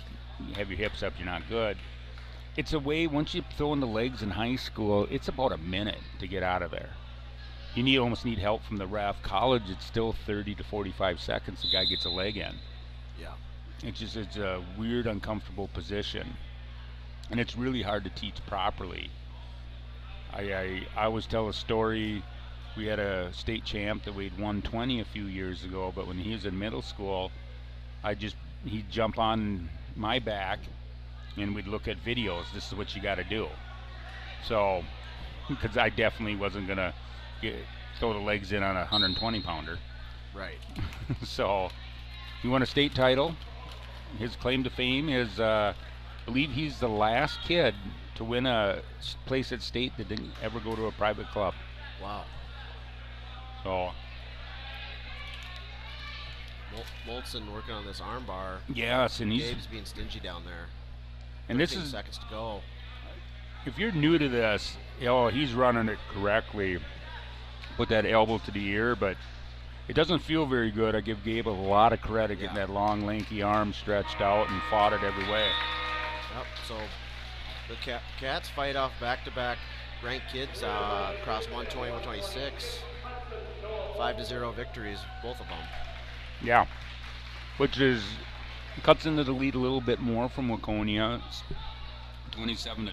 have your hips up, you're not good. It's a way, once you throw in the legs in high school, it's about a minute to get out of there. You almost need help from the ref. College, it's still 30 to 45 seconds the guy gets a leg in. Yeah. It's a weird, uncomfortable position. And it's really hard to teach properly. I always tell a story. We had a state champ that weighed 120 a few years ago, but when he was in middle school, he'd jump on my back and we'd look at videos. This is what you got to do. So, because I definitely wasn't going to throw the legs in on a 120 pounder. Right. So, he won a state title. His claim to fame is, I believe he's the last kid to win a place at state that didn't ever go to a private club. Wow. So, Molson working on this arm bar. yes, and Gabe's being stingy down there. And this is, seconds to go. if you're new to this, he's running it correctly. Put that elbow to the ear, but it doesn't feel very good. I give Gabe a lot of credit getting that long, lanky arm stretched out and fought it every way. Yep. So the Cats fight off back-to-back ranked kids across 120, 126. 5-0 victories, both of them. Yeah, which cuts into the lead a little bit more from Waconia. It's 27-12.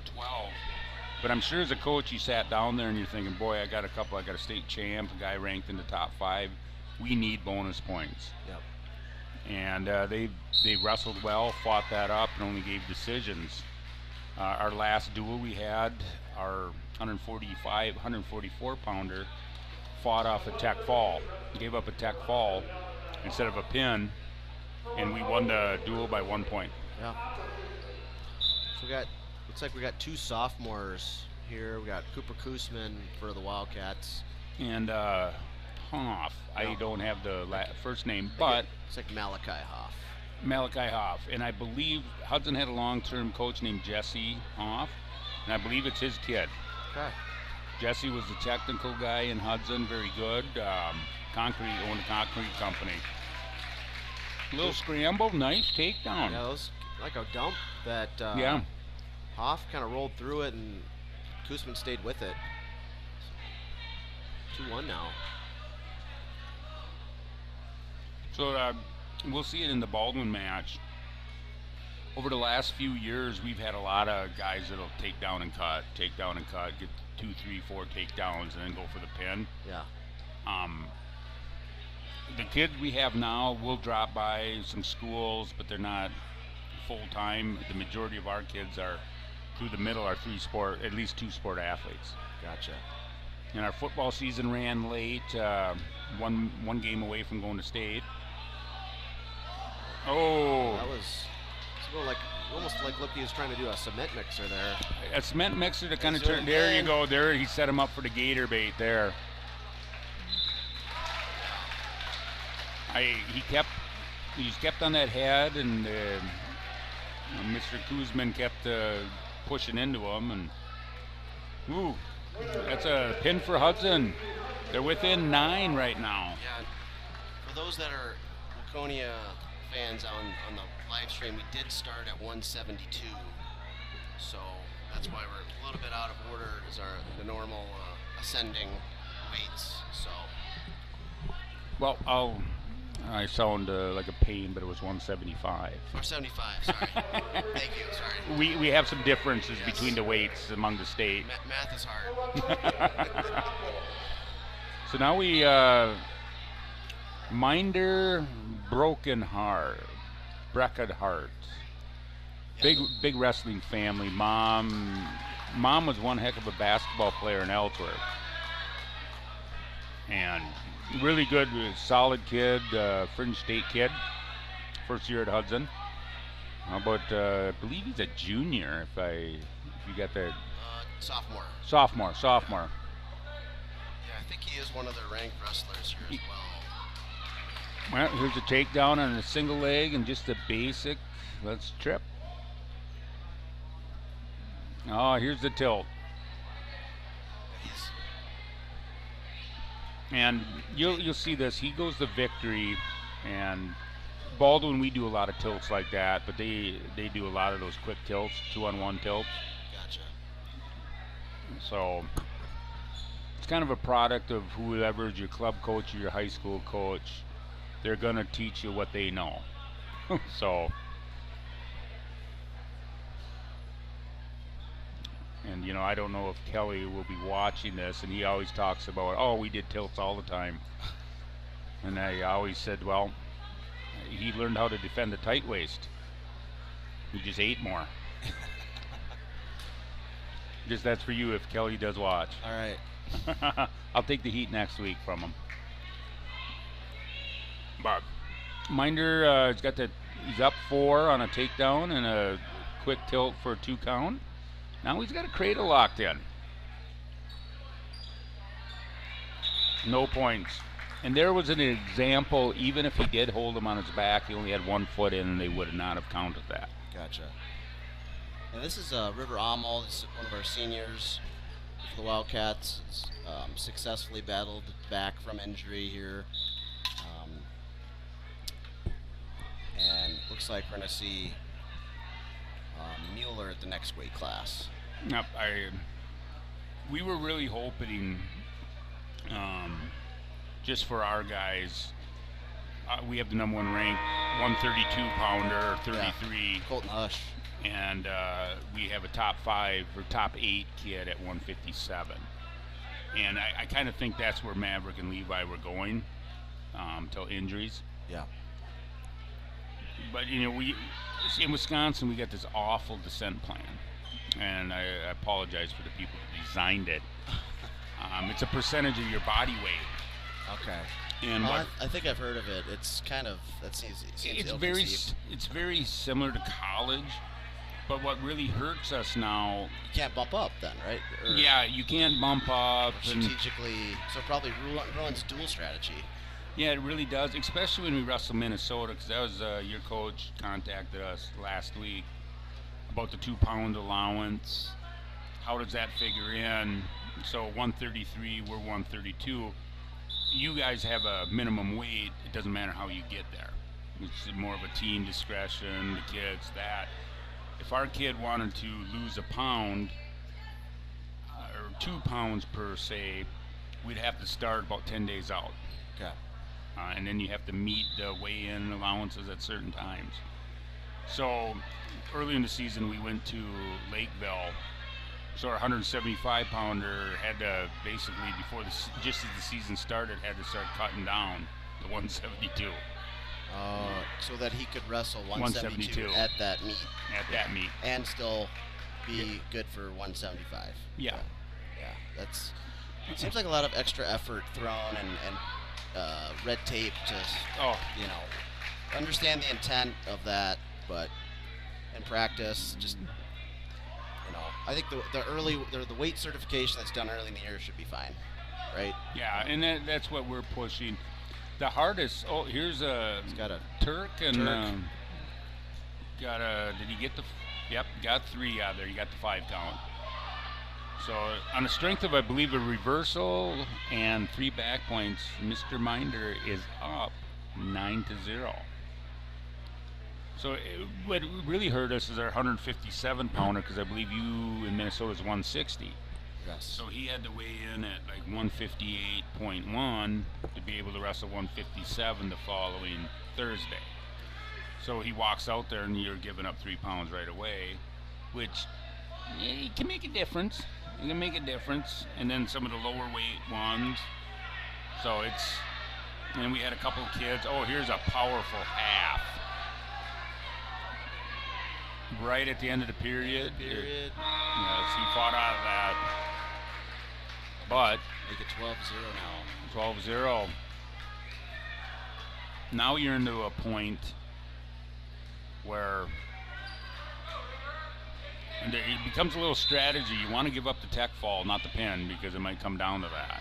But I'm sure as a coach, you sat down there and you're thinking, boy, I got a state champ, a guy ranked in the top 5. We need bonus points. Yep. And they wrestled well, fought that up, and only gave decisions. Our last duel we had, our 144 pounder, fought off a tech fall, gave up a tech fall instead of a pin, and we won the duel by 1 point. Yeah. So looks like we got 2 sophomores here. We got Cooper Kusman for the Wildcats. And Hoff, I don't have the first name, but it's like Malachi Hoff. Malachi Hoff, and I believe Hudson had a long-term coach named Jesse Hoff, and I believe it's his kid. Okay. Jesse was the technical guy in Hudson, very good. Owned a concrete company. Little scramble, nice takedown. Yeah, it was like a dump that Hoff kind of rolled through it and Kusman stayed with it. 2-1 now. So we'll see it in the Baldwin match. Over the last few years, we've had a lot of guys that'll take down and cut, get 2, 3, 4 takedowns, and then go for the pin. Yeah. The kids we have now will drop by some schools, but they're not full-time. The majority of our kids are through the middle are at least 2 sport athletes. Gotcha. And our football season ran late, one game away from going to state. Oh. That was almost like he was trying to do a cement mixer there. A cement mixer to kind of turn. There you go. There he set him up for the gator bait there. He just kept on that head, and Mr. Kusman kept pushing into him, and ooh, that's a pin for Hudson. They're within 9 right now. Yeah. For those that are Waconia fans on the live stream, we did start at 172, so that's why we're a little bit out of order as the normal ascending weights. So. Well, I sound like a pain, but it was 175. Or 75, sorry. Thank you, sorry. We have some differences between the weights among the state. Math is hard. So now we Minder Broken Heart, Bracket Heart. Big wrestling family. Mom was one heck of a basketball player in Ellsworth. And really good, solid kid, fringe state kid. First year at Hudson. But I believe he's a junior. If you got that. Sophomore. Sophomore. Yeah, I think he is one of the ranked wrestlers here as well. Well, here's a takedown on a single leg and just a basic. Let's trip. Oh, here's the tilt. And you'll see this. He goes to victory, and Baldwin, we do a lot of tilts like that, but they do a lot of those quick tilts, 2-on-1 tilts. Gotcha. So it's kind of a product of whoever is your club coach or your high school coach. They're gonna teach you what they know. So, and I don't know if Kelly will be watching this, and he always talks about, oh, we did tilts all the time. And I always said, well, he learned how to defend the tight waist. He just ate more. Just that's for you if Kelly does watch. All right. I'll take the heat next week from him. But Minder, he's up 4 on a takedown and a quick tilt for a 2 count. Now he's got a cradle locked in. No points. And there was an example, even if he did hold him on his back, he only had 1 foot in, and they would not have counted that. Gotcha. And this is River Amal. This is one of our seniors for the Wildcats. He's successfully battled back from injury here. And looks like we're going to see Mueller at the next weight class. Yep, we were really hoping, just for our guys, we have the number 1 ranked 132-pounder, 33. Yeah. Colton Hush. And we have a top 5 or top 8 kid at 157. And I kind of think that's where Maverick and Levi were going till injuries. Yeah. But, we in Wisconsin, we got this awful descent plan. And I apologize for the people who designed it. It's a percentage of your body weight. Okay. And I think I've heard of it. It's kind of, that seems it's very similar to college. But what really hurts us now... You can't bump up then, right? Yeah, you can't bump up. Strategically, so probably ruins dual strategy. Yeah, it really does, especially when we wrestle Minnesota, because that was your coach contacted us last week about the 2-pound allowance. How does that figure in? So 133, we're 132. You guys have a minimum weight. It doesn't matter how you get there. It's more of a team discretion, the kids, that. If our kid wanted to lose a pound, or 2 pounds per se, we'd have to start about 10 days out. Okay. And then you have to meet the weigh-in allowances at certain times. So early in the season, we went to Lakeville. So our 175-pounder had to basically, just as the season started, had to start cutting down to 172. So that he could wrestle 172 at that meet. And still be good for 175. Yeah. Yeah. It seems like a lot of extra effort thrown and red tape to, understand the intent of that, but in practice, just, I think the weight certification that's done early in the year should be fine, right? Yeah, and that's what we're pushing. The hardest. Oh, here's He's got a Turk and did he get the? Yep, got 3 out there. He got the 5 count. So on the strength of, I believe, a reversal and 3 back points, Mr. Minder is up 9-0. So what really hurt us is our 157-pounder, because I believe you in Minnesota is 160. Yes. So he had to weigh in at like 158.1 to be able to wrestle 157 the following Thursday. So he walks out there and you're giving up 3 pounds right away, which can make a difference. It can make a difference. And then some of the lower weight ones. So and we had a couple of kids. Oh, here's a powerful half. Right at the end of the period. Yes, he fought out of that. But make it 12-0 now. 12-0. Now you're into a point where it becomes a little strategy. You want to give up the tech fall, not the pin, because it might come down to that.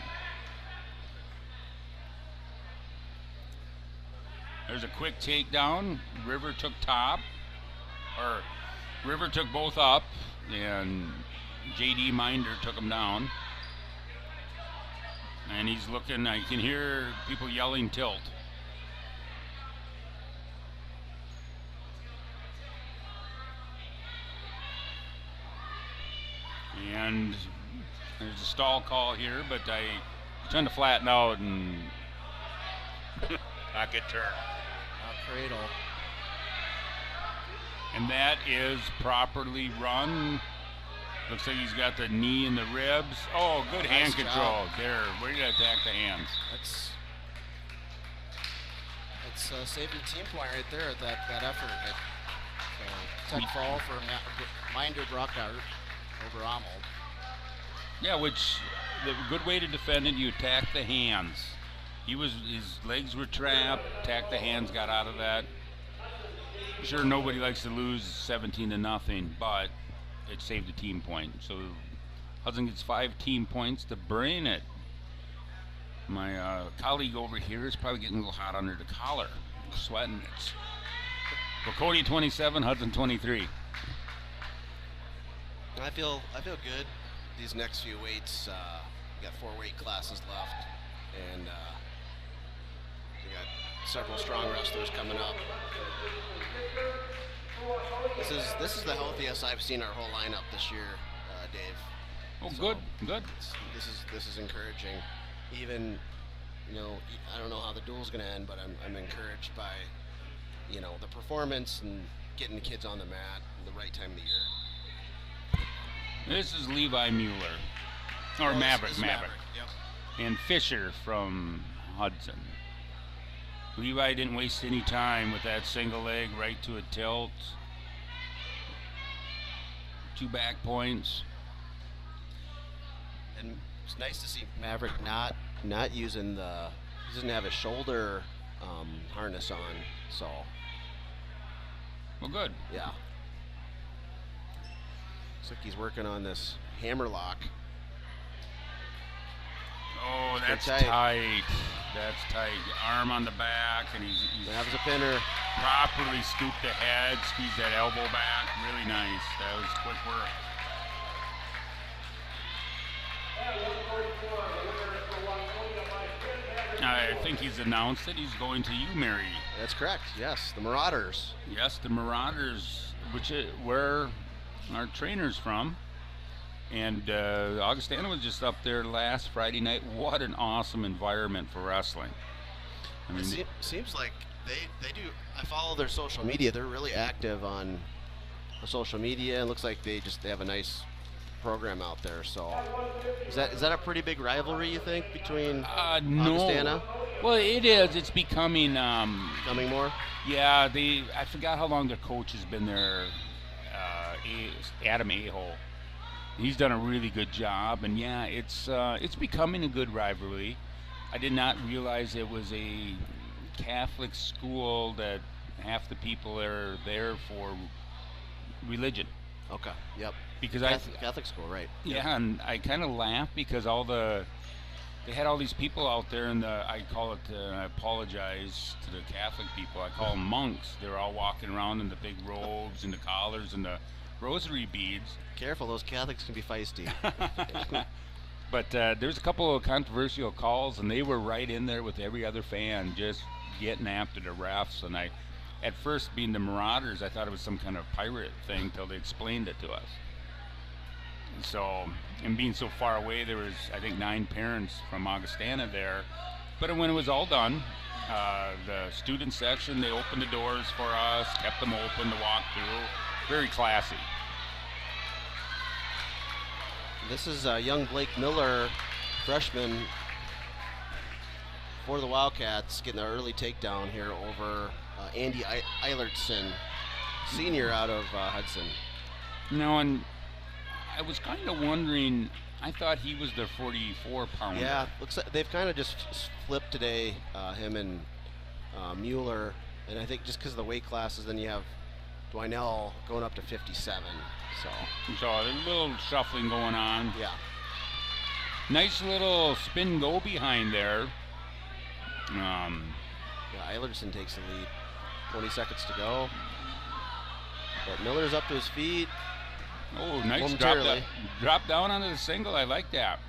There's a quick takedown. River took both up, and J.D. Minder took them down. And he's looking, I can hear people yelling tilt. And there's a stall call here, but I'm trying to flatten out and pocket turn. Cradle. And that is properly run. Looks like he's got the knee in the ribs. Oh, good hand control there. Where did I attack the hands? That's saving the team point right there at that effort. So, tech fall for Minder Brockart over Amal. Yeah, which the good way to defend it, you attack the hands. His legs were trapped, attacked the hands, got out of that. Sure, nobody likes to lose 17-0, but it saved a team point. So Hudson gets 5 team points to bring it. My colleague over here is probably getting a little hot under the collar, sweating. It's Waconia 27, Hudson 23. I feel good. These next few weights, we got 4 weight classes left, and we got several strong wrestlers coming up. This is the healthiest I've seen our whole lineup this year, Dave. Oh, so good. This is encouraging. Even, I don't know how the duel's going to end, but I'm encouraged by, the performance and getting the kids on the mat at the right time of the year. This is Levi Mueller, or Maverick. Yep. And Fisher from Hudson. Levi didn't waste any time with that single leg right to a tilt. 2 back points. And it's nice to see Maverick not using he doesn't have his shoulder harness on, so. Well, good. Yeah. Looks like he's working on this hammer lock. Oh, that's tight. That's tight. Arm on the back, and he's that was a pinner. Properly scooped the head, squeezed that elbow back. Really nice. That was quick work. I think he's announced that he's going to UMary. That's correct. Yes, the Marauders. Yes, the Marauders, which is where our trainer's from. And Augustana was just up there last Friday night. What an awesome environment for wrestling. I mean, it seems like they do. I follow their social media. They're really active on social media. It looks like they have a nice program out there. So is that a pretty big rivalry, you think, between Augustana? No. Well, it is. It's becoming more. Yeah, I forgot how long their coach has been there. Adam Aho. He's done a really good job, and yeah, it's becoming a good rivalry. I did not realize it was a Catholic school that half the people are there for religion. Okay. Yep. Because Catholic school, right? Yeah, yep. And I kind of laugh because they had all these people out there, and I call it. I apologize to the Catholic people. I call them monks. They're all walking around in the big robes and the collars and the rosary beads. Careful, those Catholics can be feisty. But there's a couple of controversial calls, and they were right in there with every other fan, just getting after the refs. And at first, being the Marauders, I thought it was some kind of pirate thing until they explained it to us. So, and being so far away, there was, I think, 9 parents from Augustana there. But when it was all done, the student section, they opened the doors for us, kept them open to walk through. Very classy. This is young Blake Miller, freshman for the Wildcats, getting an early takedown here over Andy Iverson, senior out of Hudson. No, and I was kind of wondering, I thought he was the 44-pounder. Yeah, looks like they've kind of just flipped today, him and Mueller, and I think just because of the weight classes, then you have Dwindell going up to 57. So there's a little shuffling going on. Yeah. Nice little spin go behind there. Yeah, Iverson takes the lead. 20 seconds to go. But Miller's up to his feet. Oh, nice drop down onto the single. I like that.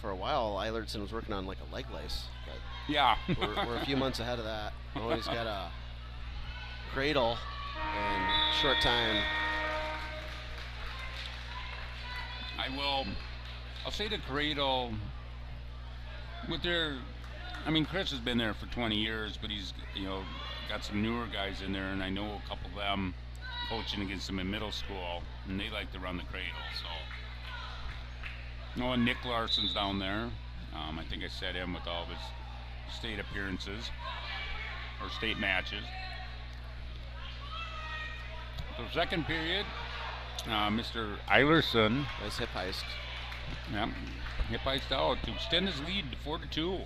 for a while, Iverson was working on like a leg lace. But Yeah. we're a few months ahead of that. Oh, he's got a cradle and short time. I'll say the cradle with Chris has been there for 20 years, but he's, got some newer guys in there, and I know a couple of them coaching against them in middle school, and they like to run the cradle, so. And Nick Larson's down there. I think I set him with all of his state appearances, or state matches. So second period, Mr. Iverson. Nice hip heist. Yep, hip heist out to extend his lead to 4-2.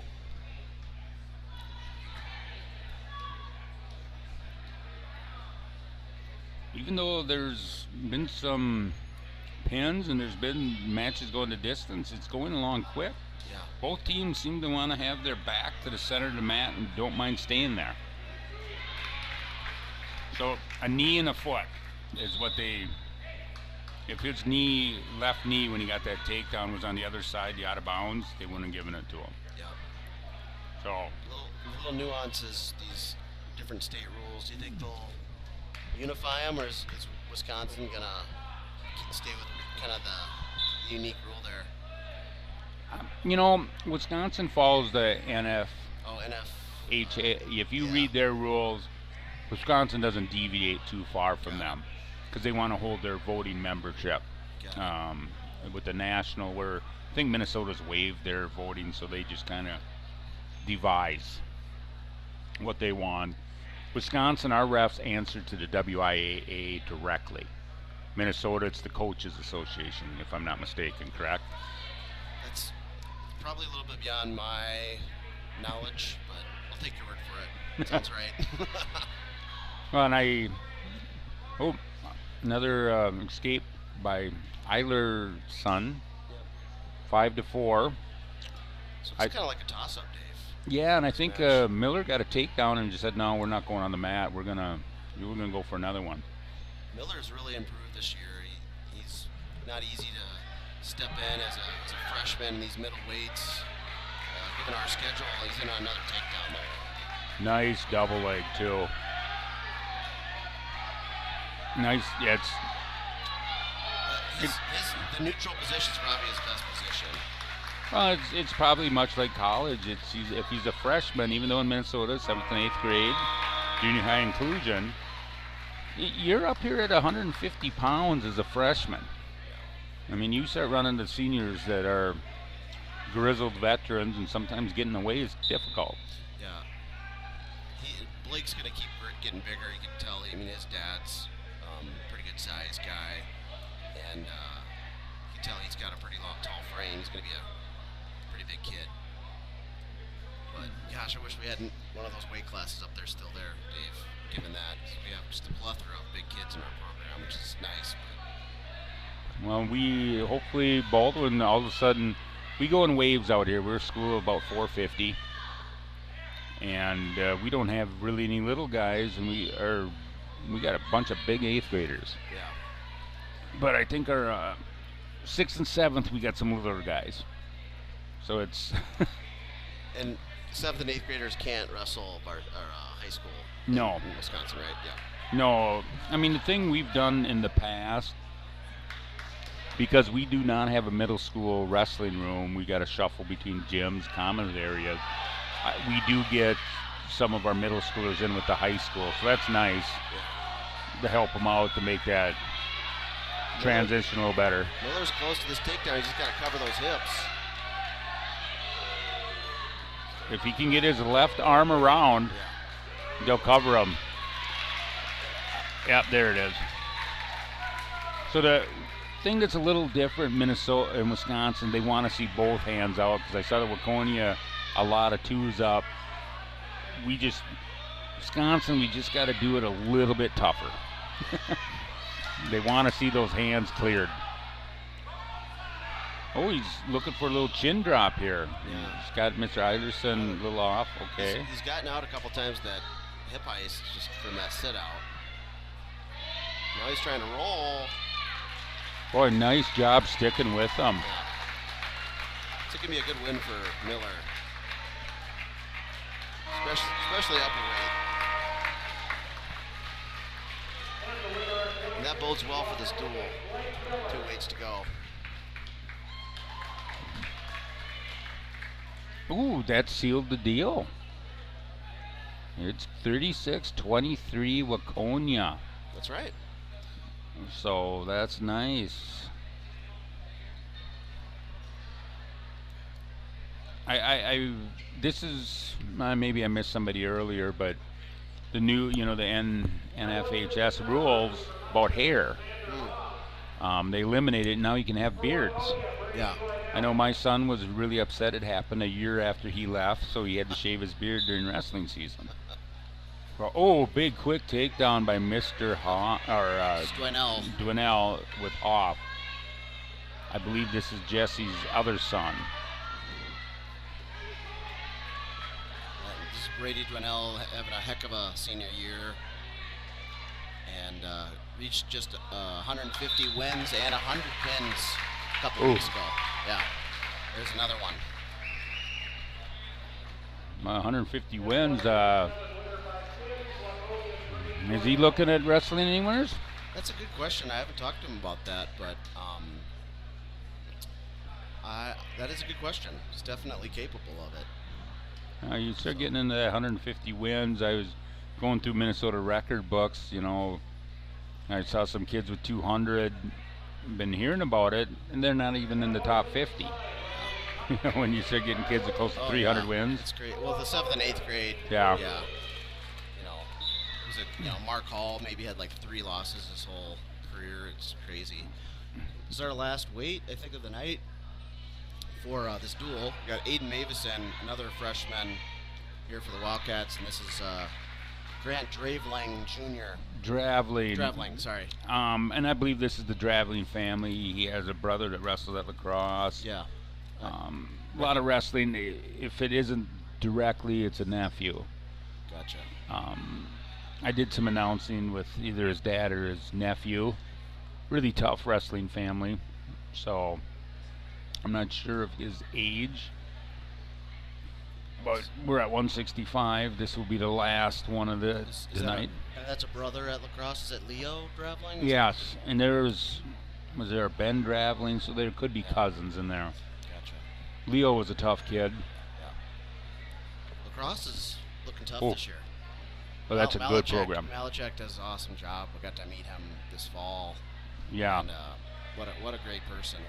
Even though there's been some pins and there's been matches going the distance, it's going along quick. Yeah. Both teams seem to want to have their back to the center of the mat and don't mind staying there. So a knee and a foot is what they. If his left knee when he got that takedown was on the other side, the out of bounds, they wouldn't have given it to him. Yeah. So. Little nuances, these different state rules. Do you think they'll unify them, or is Wisconsin gonna stay with kind of the unique rule there? Wisconsin follows the NF. Oh, NF. If you read their rules, Wisconsin doesn't deviate too far from them because they want to hold their voting membership. With the national, where I think Minnesota's waived their voting, so they just kind of devise what they want. Wisconsin, our refs answer to the WIAA directly. Minnesota, it's the Coaches Association, if I'm not mistaken, correct? That's probably a little bit beyond my knowledge, but I'll take your word for it. Sounds right. Well, and another escape by Eler's son, 5-4. So it's kind of like a toss-up, Dave. Yeah, and I think Mueller got a takedown and just said, "No, we're not going on the mat. We're gonna go for another one." Miller's really improved this year. He's not easy to step in as a freshman in these middle weights. Given our schedule, he's in on another takedown there. Nice double leg too. Nice, yeah. The neutral position is probably his best position. Well, it's probably much like college. If he's a freshman, even though in Minnesota, 7th and 8th grade, junior high inclusion, you're up here at 150 pounds as a freshman. I mean, you start running to seniors that are grizzled veterans, and sometimes getting away is difficult. Yeah. Blake's going to keep getting bigger. You can tell. I mean, his dad's a pretty good sized guy, and you can tell he's got a pretty long, tall frame. He's going to be a pretty big kid. But gosh, I wish we had one of those weight classes up there still there, Dave. Given that we have just a plethora of big kids in our program, which is nice. But. Well, we hopefully Baldwin all of a sudden we go in waves out here. We're a school of about 450, and we don't have really any little guys, and we got a bunch of big 8th graders. Yeah. But I think our 6th and 7th we got some little guys. So it's. And 7th and 8th graders can't wrestle high school. No. In Wisconsin, right? Yeah. No. I mean, the thing we've done in the past, because we do not have a middle school wrestling room, we got to shuffle between gyms, common areas. We do get some of our middle schoolers in with the high school, so that's nice to help them out to make that transition a little better. Miller's close to this takedown. He's just got to cover those hips. If he can get his left arm around, they'll cover him. Yep, there it is. So the thing that's a little different in Minnesota and Wisconsin, they want to see both hands out, because I saw the Waconia a lot of twos up. Wisconsin, we just got to do it a little bit tougher. They want to see those hands cleared. Oh, he's looking for a little chin drop here. Yeah. He's got Mr. Iverson a little off. Okay. He's gotten out a couple times that hip heist just from that sit out. Now he's trying to roll. Boy, nice job sticking with him. It's going to be a good win for Mueller, especially upper weight. And that bodes well for this duel. 2 weights to go. Ooh, that sealed the deal. It's 36-23 Waconia. That's right. So that's nice. This is, maybe I missed somebody earlier, but the new, the NFHS rules about hair. They eliminated it. Now you can have beards. Yeah. I know my son was really upset. It happened a year after he left, so he had to shave his beard during wrestling season. Oh, big quick takedown by Mr. Dwindell with Hoff. I believe this is Jesse's other son. This is Brady Dwindell having a heck of a senior year, and reached just 150 wins and 100 pins a couple weeks ago. Yeah, there's another one. 150 wins. Is he looking at wrestling anywhere? That's a good question. I haven't talked to him about that, but that is a good question. He's definitely capable of it. You start getting into that 150 wins. I was going through Minnesota record books, I saw some kids with 200, been hearing about it, and they're not even in the top 50. When you start getting kids that close to 300 wins. That's great. Well, the 7th and 8th grade. Yeah. Mark Hall maybe had like 3 losses his whole career. It's crazy. This is our last weight, I think, of the night for this duel. We got Aiden Mavison, another freshman here for the Wildcats, and this is Grant Draveling Jr. Draveling, sorry. And I believe this is the Draveling family. He has a brother that wrestled at lacrosse. Yeah. A lot of wrestling. If it isn't directly, it's a nephew. Gotcha. I did some announcing with either his dad or his nephew. Really tough wrestling family. So I'm not sure of his age. But we're at 165. This will be the last one of the night. That's a brother at lacrosse. Is it Leo Draveling? Yes. And was there a Ben Draveling? So there could be cousins in there. Gotcha. Leo was a tough kid. Yeah. Lacrosse is looking tough this year. Well, that's a good program. Malachek does an awesome job. We got to meet him this fall. Yeah. And what a great person.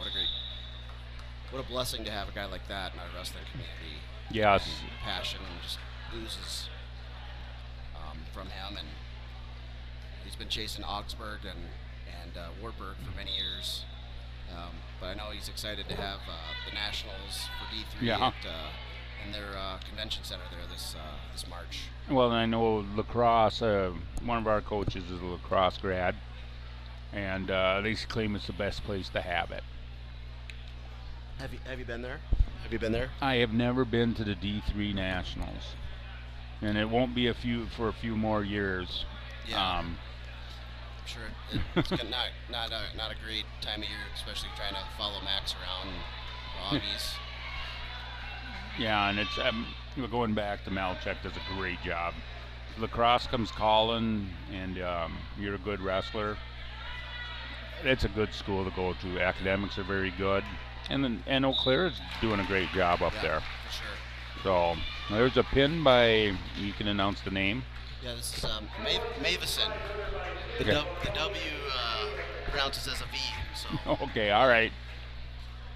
What a blessing to have a guy like that in our wrestling community. Yes. And passion and just oozes from him, and he's been chasing Augsburg and Wartburg for many years. But I know he's excited to have the Nationals for D3 in their convention center there this March. Well, I know lacrosse. One of our coaches is a lacrosse grad, and they claim it's the best place to have it. Have you been there? Have you been there? I have never been to the D3 Nationals, and it won't be for a few more years. Yeah. I'm sure it's not a great time of year, especially trying to follow Max around Augies. Yeah, and it's going back to Malachek does a great job. Lacrosse comes calling, and you're a good wrestler. It's a good school to go to. Academics are very good. And Eau Claire is doing a great job up there. For sure. So there's a pin by, you can announce the name. Yeah, this is Mavison. The W pronounces as a V. So. Okay, all right.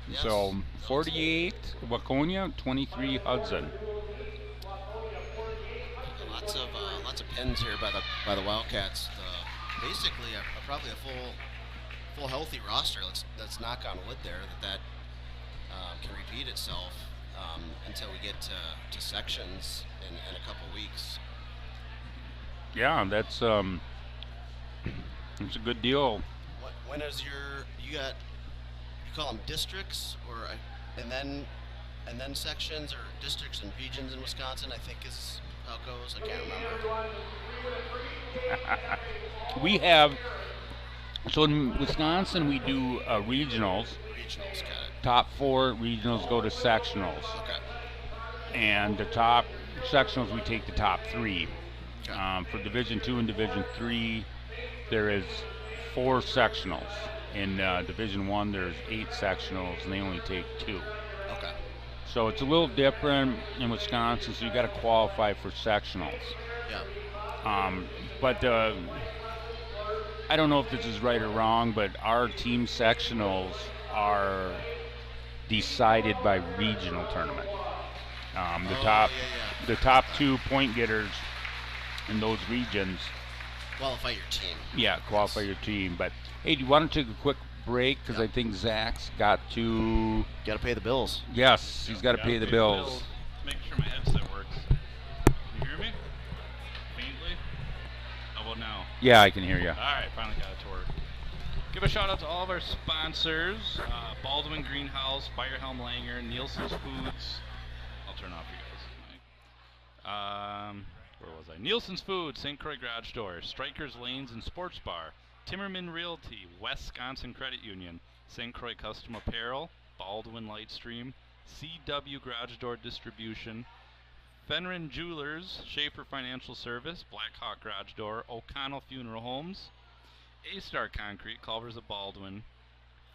Yes. So 48 Waconia, 23 Hudson. Lots of pins here by the Wildcats. Basically, probably a full healthy roster. Let's knock on wood there that can repeat itself until we get to sections in a couple weeks. Yeah, that's a good deal. When is you call them districts and then sections, or districts and regions in Wisconsin, I think is how it goes. I can't remember. We have, so in Wisconsin we do regionals. Regionals, got it. top 4 regionals go to sectionals. Okay. And the top sectionals, we take the top 3. Okay. For Division 2 and Division 3, there is 4 sectionals. In Division 1, there's 8 sectionals, and they only take 2. Okay. So it's a little different in Wisconsin, so you got to qualify for sectionals. Yeah. But I don't know if this is right or wrong, but our team sectionals are decided by regional tournament. The top 2 point getters in those regions Qualify your team. Yeah, qualify your team. But hey, do you want to take a quick break? Because I think Zach's got to pay the bills. Yes, he's got to pay the bills. Make sure my headset works. Can you hear me? Faintly? How about now? Yeah, I can hear you. All right, finally got it to work. Give a shout out to all of our sponsors: Baldwin Greenhouse, Firehelm Langer, Nielsen's Foods. I'll turn off for you guys. Where was I? Nielsen's Foods, St. Croix Garage Door, Strikers Lanes and Sports Bar, Timmerman Realty, Wisconsin Credit Union, St. Croix Custom Apparel, Baldwin Lightstream, CW Garage Door Distribution, Fenrin Jewelers, Schaefer Financial Service, Blackhawk Garage Door, O'Connell Funeral Homes, A-Star Concrete, Culvers of Baldwin,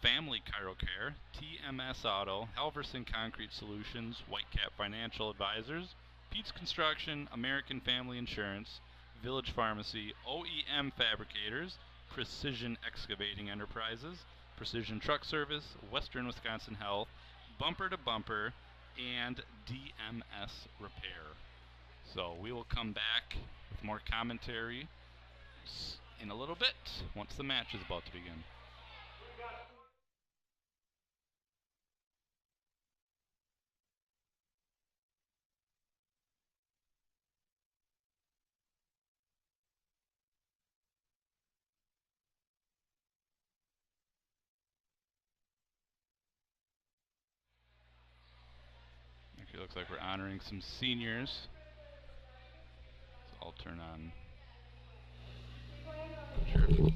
Family Chirocare, TMS Auto, Halverson Concrete Solutions, Whitecap Financial Advisors, Pete's Construction, American Family Insurance, Village Pharmacy, OEM Fabricators, Precision Excavating Enterprises, Precision Truck Service, Western Wisconsin Health, Bumper to Bumper, and DMS Repair. So we will come back with more commentary in a little bit once the match is about to begin. Actually, looks like we're honoring some seniors. So I'll turn on. Sure.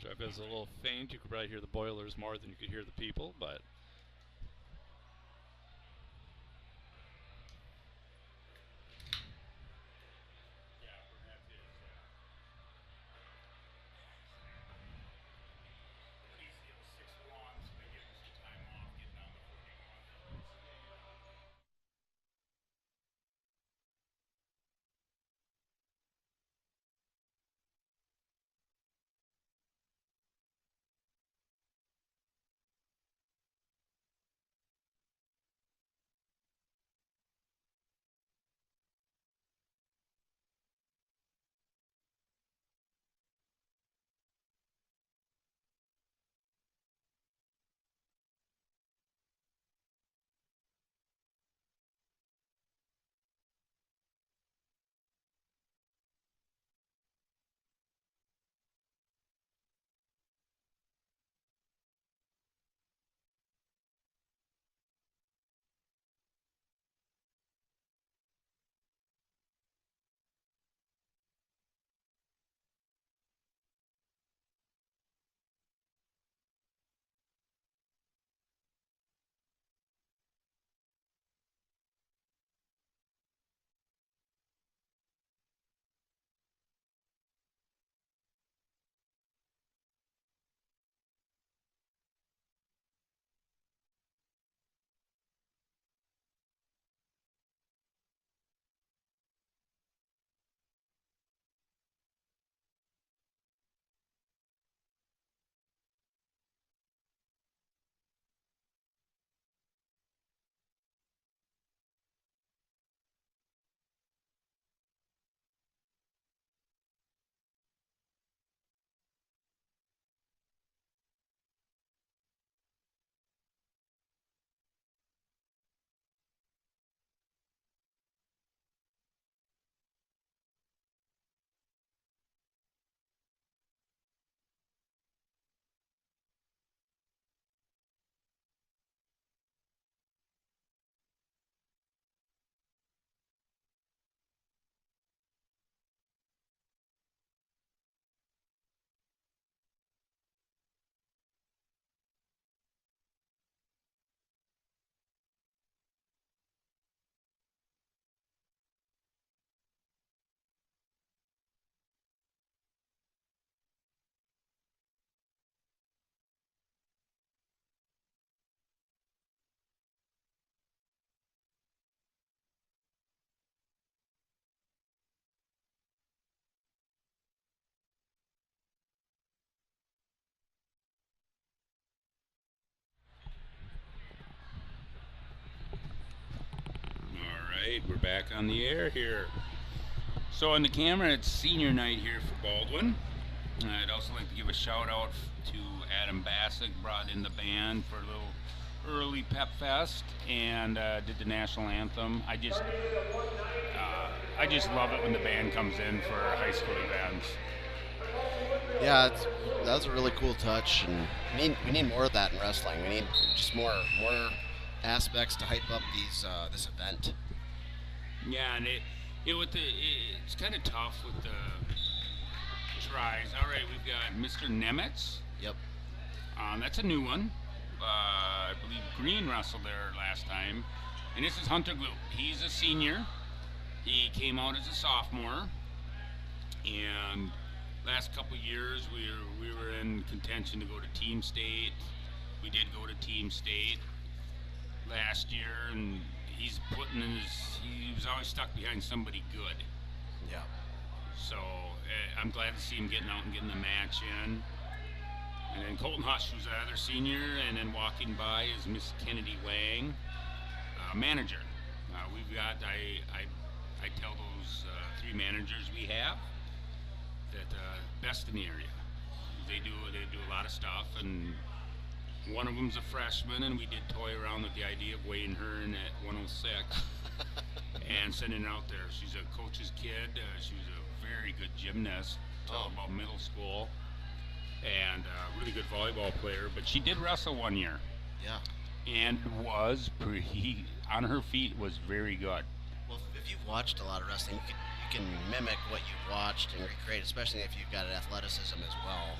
apologize. If it's a little faint, you could probably hear the boilers more than you could hear the people, but We're back on the air here. So on the camera, it's senior night here for Baldwin. I'd also like to give a shout out to Adam Bassick, brought in the band for a little early pep fest and did the national anthem. I just love it when the band comes in for high school events. Yeah, that was a really cool touch, and we need more of that in wrestling. We need just more aspects to hype up this event. Yeah, and it's kind of tough with the tries. All right, we've got Mr. Nemits. Yep. That's a new one. I believe Green wrestled there last time. And this is Hunter Gloop. He's a senior. He came out as a sophomore. And last couple years we were in contention to go to Team State. We did go to Team State last year, and he was always stuck behind somebody good. Yeah. So I'm glad to see him getting out and getting the match in. And then Colton Hush, who's the other senior, and then walking by is Miss Kennedy Wang, manager. We've got, I tell those three managers we have that best in the area. They do a lot of stuff, and one of them's a freshman, and we did toy around with the idea of weighing her in at 106 and sending her out there. She's a coach's kid. She was a very good gymnast till about middle school, and a really good volleyball player. But she did wrestle one year. Yeah. And was pretty on her feet. Was very good. Well, if you've watched a lot of wrestling, you can mimic what you've watched and recreate, especially if you've got athleticism as well.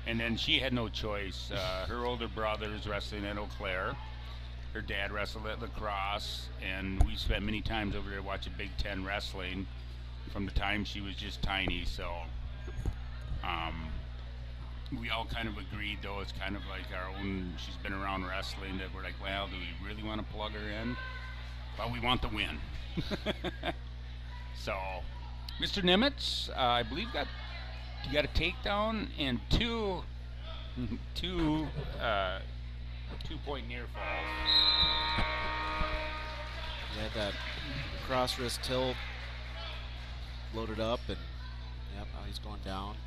And then she had no choice. Her older brother is wrestling at Eau Claire. Her dad wrestled at lacrosse, and we spent many times over there watching Big Ten wrestling from the time she was just tiny. So we all kind of agreed, though, it's kind of like our own, she's been around wrestling, that we're like, well, do we really want to plug her in? Well, we want the win. So, Mr. Nemits, I believe you got a takedown and two 2-point near falls. He had that cross wrist tilt loaded up, and yep, now he's going down.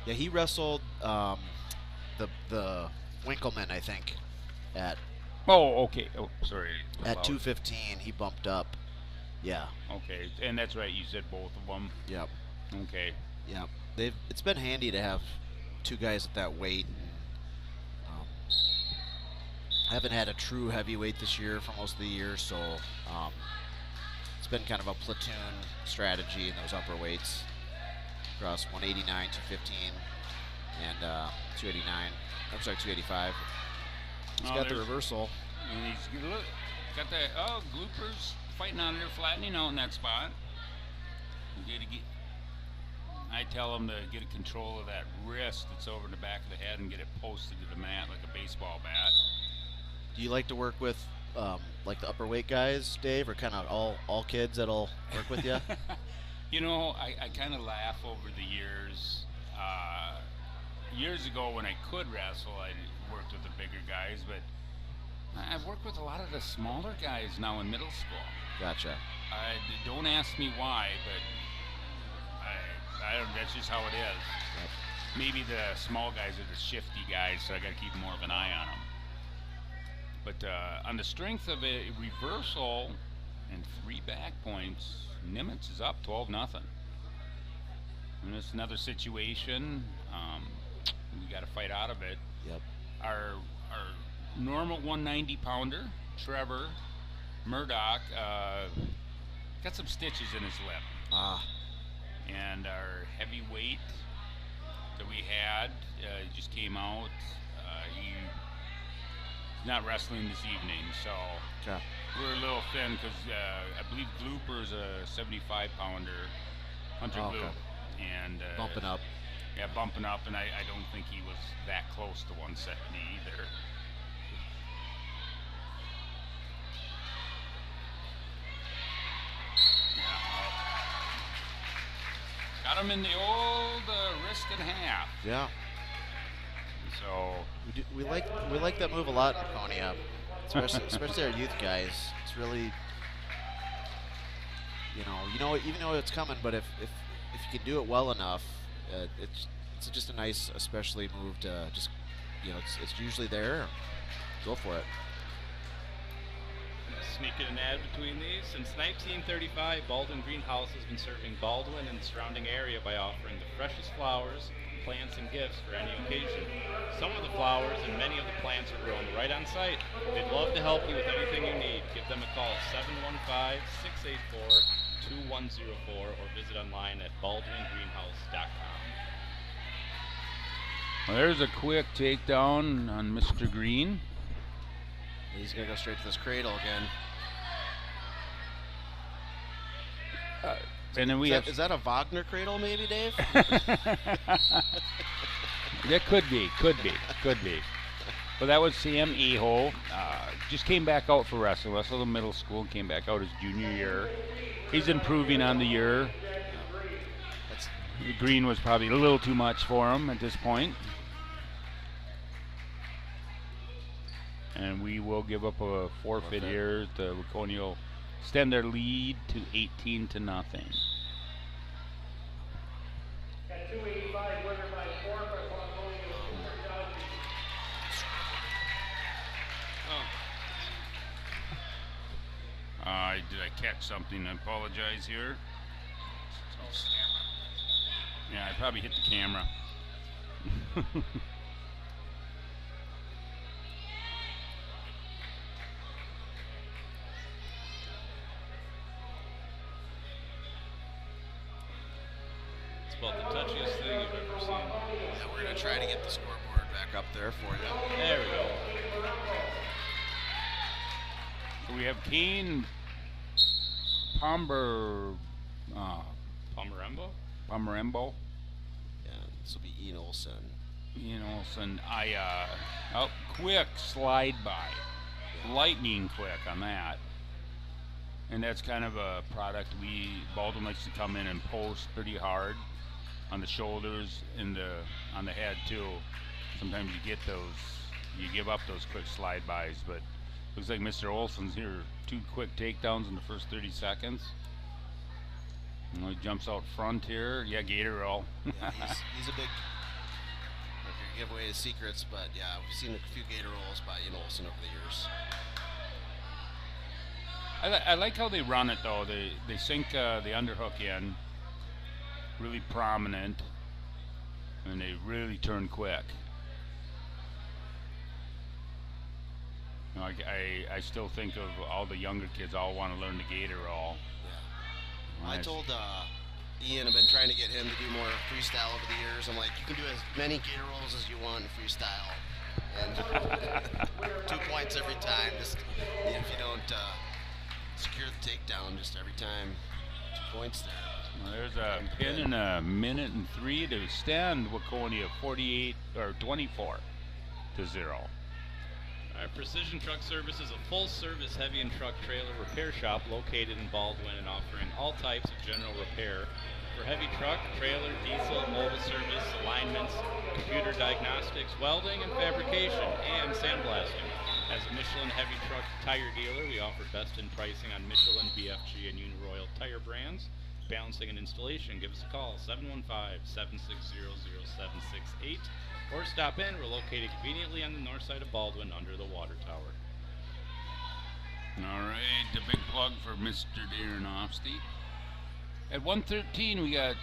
Yeah, he wrestled the Winkleman, I think, at Oh, okay. Oh, sorry. at 215. He bumped up. Yeah. Okay, and that's right. You said both of them. Yep. Okay. Yep. It's been handy to have two guys at that weight. I haven't had a true heavyweight this year for most of the year, so it's been kind of a platoon strategy in those upper weights across 189, 215, and 289. I'm sorry, 285. He's got the reversal. And he's got the Gloopers fighting on there, flattening out in that spot. I tell him to get a control of that wrist that's over the back of the head and get it posted to the mat like a baseball bat. Do you like to work with like the upper weight guys, Dave, or kind of all kids that'll work with you? You know, I kind of laugh over the years. Years ago when I could wrestle, I worked with the bigger guys, but I've worked with a lot of the smaller guys now in middle school. Gotcha. Don't ask me why, but I don't, that's just how it is. Yep. Maybe the small guys are the shifty guys, so I got to keep more of an eye on them. But on the strength of a reversal and 3 back points, Nemits is up 12-0. And it's another situation. We got to fight out of it. Yep. Our normal 190 pounder, Trevor Murdoch, got some stitches in his lip. And our heavyweight that we had just came out. He's not wrestling this evening, so we're a little thin because I believe Glooper is a 75 pounder, Hunter Gloop, and bumping up. Yeah, bumping up, and I don't think he was that close to 170 either. Got him in the old wrist and half. Yeah. So we like that move a lot in Waconia, especially our youth guys. It's really, even though it's coming, but if you can do it well enough, it's just a nice, especially move to just, it's usually there. Go for it. Sneaking an ad between these. Since 1935, Baldwin Greenhouse has been serving Baldwin and the surrounding area by offering the freshest flowers, plants, and gifts for any occasion. Some of the flowers and many of the plants are grown right on site. They'd love to help you with anything you need. Give them a call, 715-684-2104, or visit online at baldwingreenhouse.com. well, there's a quick takedown on Mr. Green. He's going to go straight to this cradle again. And then Is that a Wagner cradle, maybe, Dave? That could be. But that was Sam Aho. Just came back out for wrestling. Wrestled in middle school and came back out his junior year. He's improving on the year. The green was probably a little too much for him at this point. And we will give up a forfeit here. The Waconia will extend their lead to 18-0. At 285, winner by 4 by Waconia, Did I catch something? I apologize here. Yeah, I probably hit the camera. It's about the touchiest thing you've ever seen. Yeah, we're going to try to get the scoreboard back up there for you. There we go. So we have Kane, Pomerembo. Pomerembo? Yeah, this will be Ian Olson. Quick slide by. Lightning quick on that. And that's kind of a product Baldwin likes to come in and post pretty hard on the shoulders and on the head too. Sometimes you give up those quick slide bys, but looks like Mr. Olson's here. 2 quick takedowns in the first 30 seconds. He jumps out front here. Yeah, gator roll. Yeah, he's a big. Not gonna give away his secrets, but yeah, we've seen a few gator rolls by Ian Olson over the years. I like how they run it though. They sink the underhook in, really prominent, and they really turn quick. I still think of all the younger kids all want to learn the gator roll. Yeah. I told Ian, I've been trying to get him to do more freestyle over the years. I'm like, you can do as many gator rolls as you want in freestyle, and 2 points every time. Just if you don't secure the takedown, just every time 2 points there. Well, there's a pin in a minute and 3 to stand Waconia 24-0. Our Precision Truck Service is a full-service heavy and truck trailer repair shop located in Baldwin and offering all types of general repair for heavy truck, trailer, diesel, mobile service, alignments, computer diagnostics, welding and fabrication, and sandblasting. As a Michelin heavy truck tire dealer, we offer best in pricing on Michelin, BFG, and Uniroyal tire brands. Balancing and installation, give us a call, 715-760-0768. Or stop in. We're located conveniently on the north side of Baldwin under the water tower. All right, the big plug for Mr. Daronofsky. At 113, we got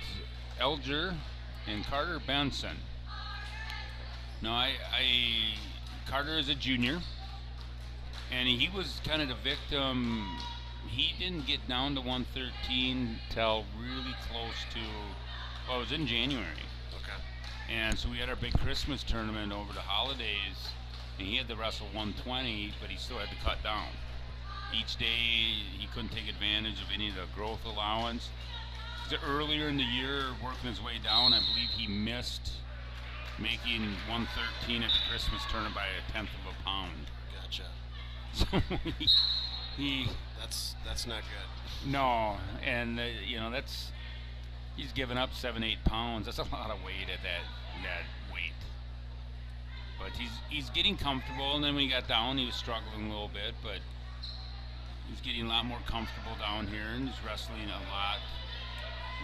Elger and Carter Benson. Now, Carter is a junior, and he was kind of the victim. He didn't get down to 113 till really close to, well, it was in January. And so we had our big Christmas tournament over the holidays, and he had to wrestle 120, but he still had to cut down. Each day, he couldn't take advantage of any of the growth allowance. So earlier in the year, working his way down, I believe he missed making 113 at the Christmas tournament by 1/10 of a pound. Gotcha. So that's not good. No, and he's given up 7-8 pounds. That's a lot of weight at that weight. But he's getting comfortable, and then when he got down, he was struggling a little bit, but he's getting a lot more comfortable down here, and he's wrestling a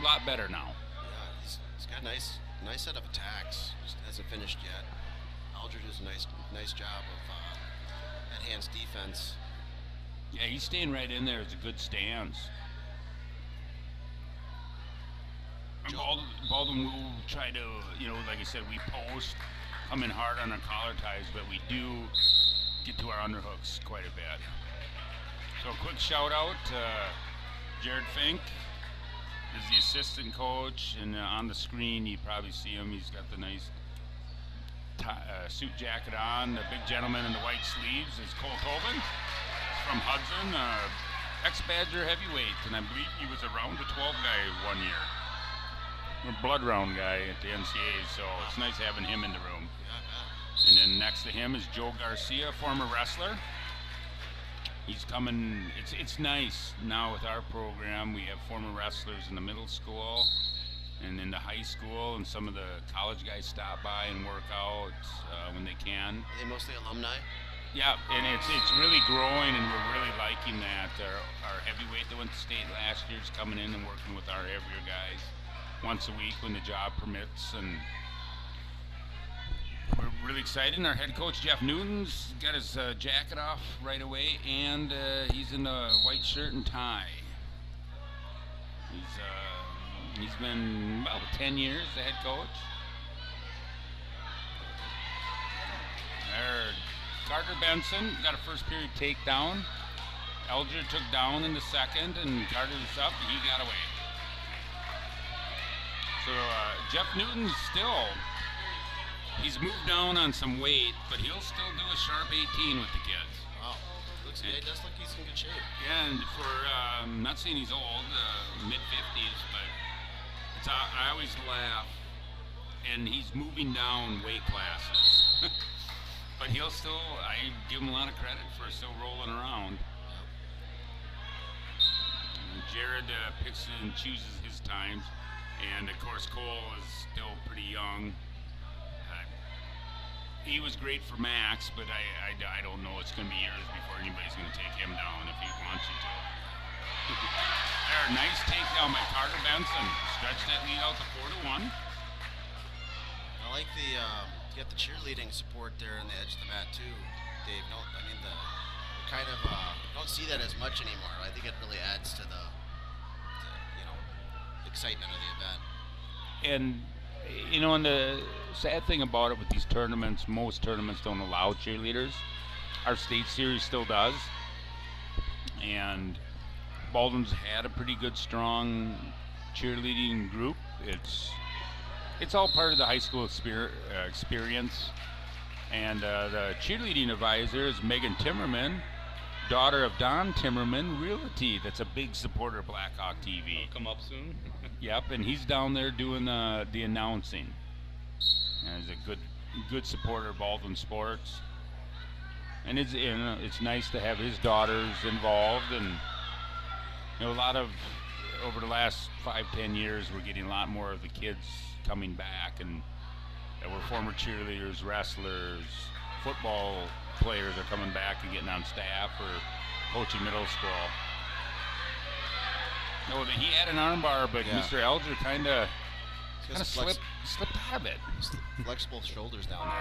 lot better now. Yeah, he's got a nice set of attacks. Just hasn't finished yet. Aldridge does a nice job of enhanced defense. Yeah, he's staying right in there. It's a good stance. Baldwin will try to, like I said, we post, come in hard on our collar ties, but we do get to our underhooks quite a bit. So a quick shout out to Jared Fink is the assistant coach, and on the screen you probably see him. He's got the nice suit jacket on. The big gentleman in the white sleeves is Cole Tobin. He's from Hudson, ex-Badger heavyweight, and I believe he was a round to 12 guy one year. A blood round guy at the NCAA, so it's nice having him in the room. And then next to him is Joe Garcia, former wrestler. He's coming. It's nice now with our program. We have former wrestlers in the middle school and in the high school, and some of the college guys stop by and work out when they can. Are they mostly alumni? Yeah, and it's really growing, and we're really liking that. Our heavyweight that went to state last year is coming in and working with our heavier guys once a week when the job permits, and we're really excited. And our head coach Jeff Newton's got his jacket off right away, and he's in a white shirt and tie. He's been about 10 years the head coach. There, Carter Benson got a first period takedown. Elger took down in the second, and Carter was up, and he got away. So Jeff Newton's still, he's moved down on some weight, but he'll still do a sharp 18 with the kids. Wow. It does look he's in good shape. Yeah, and for, I'm not saying he's old, mid-50s, but I always laugh, and he's moving down weight classes. But he'll still, I give him a lot of credit for still rolling around. And Jared picks and chooses his times, and of course Cole is still pretty young. He was great for Max, but I don't know. It's going to be years before anybody's going to take him down if he wants you to. There, nice takedown by Carter Benson. Stretch that lead out to 4-1. I like the you got the cheerleading support there on the edge of the mat too, Dave. No, I mean the kind of don't see that as much anymore. I think it really adds to the excitement of the event. And and the sad thing about it with these tournaments, most tournaments don't allow cheerleaders. Our state series still does. And Baldwin's had a pretty good, strong cheerleading group. It's all part of the high school experience. And the cheerleading advisor is Megan Timmerman, daughter of Don Timmerman Realty. That's a big supporter of Blackhawk TV. It'll come up soon. Yep, and he's down there doing the announcing. And he's a good supporter of Baldwin sports. And it's nice to have his daughters involved. And a lot of over the last 5-10 years, we're getting a lot more of the kids coming back, and that were former cheerleaders, wrestlers, football players are coming back and getting on staff or coaching middle school. No, he had an armbar, but Mr. Elger kind of slipped out of it. Flexible shoulders down there.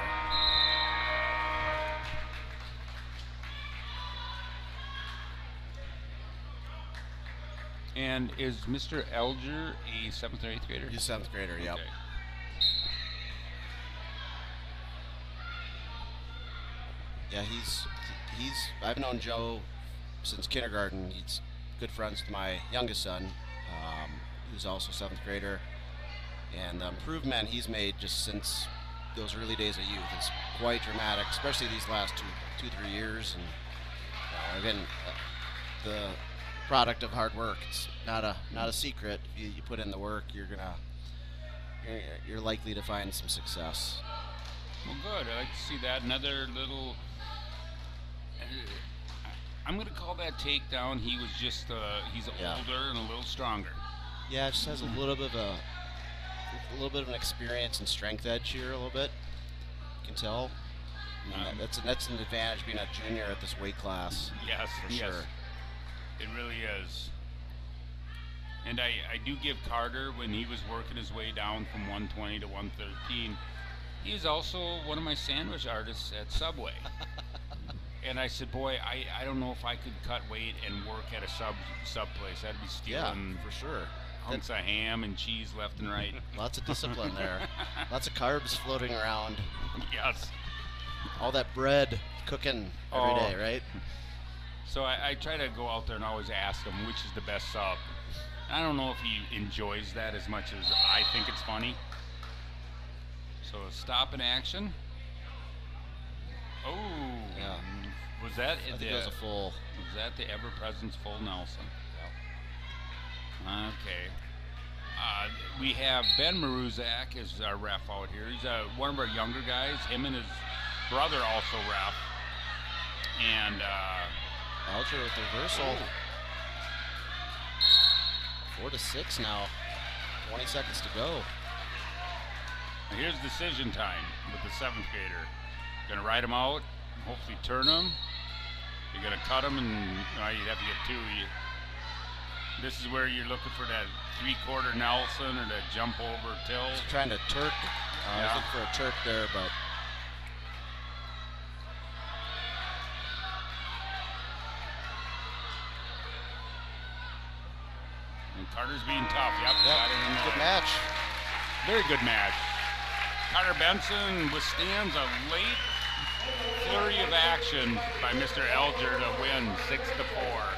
And is Mr. Elger a 7th or 8th grader? He's a 7th grader, yep. Okay. Yeah, I've known Joe since kindergarten. He's good friends with my youngest son, who's also 7th grader. And the improvement he's made just since those early days of youth is quite dramatic, especially these last 2-3 years. And again, the product of hard work. It's not a secret. If you put in the work, you're likely to find some success. Well, good. I like to see that. Another little. I'm going to call that takedown. He was just he's older and a little stronger. Yeah, it just has a little bit of an experience and strength edge here, a little bit. You can tell. That's an advantage being a junior at this weight class. Yes, for sure. It really is. And I do give Carter, when he was working his way down from 120 to 113, he was also one of my sandwich artists at Subway. And I said, boy, I don't know if I could cut weight and work at a sub place. I'd be stealing for sure. hunks of ham and cheese left and right. Lots of discipline there. Lots of carbs floating around. Yes. All that bread cooking every day, right? So I try to go out there and always ask him which is the best sub. I don't know if he enjoys that as much as I think it's funny. So stop in action. Oh, yeah. Was that I think it was a full? Was that the ever-present full Nelson? Yep. Okay. We have Ben Maruzak as our ref out here. He's one of our younger guys. Him and his brother also ref. And Alger with the reversal. 4-6 now. 20 seconds to go. Here's decision time with the 7th grader. Gonna ride him out, hopefully turn him. You're gonna cut him, and you'd have to get 2. This is where you're looking for that 3/4 Nelson or that jump over tilt. He's trying to Turk. I was looking for a Turk there, but. And Carter's being tough. Yep. Got it in there. Good match. Very good match. Carter Benson withstands a late flurry of action by Mr. Elger to win 6-4.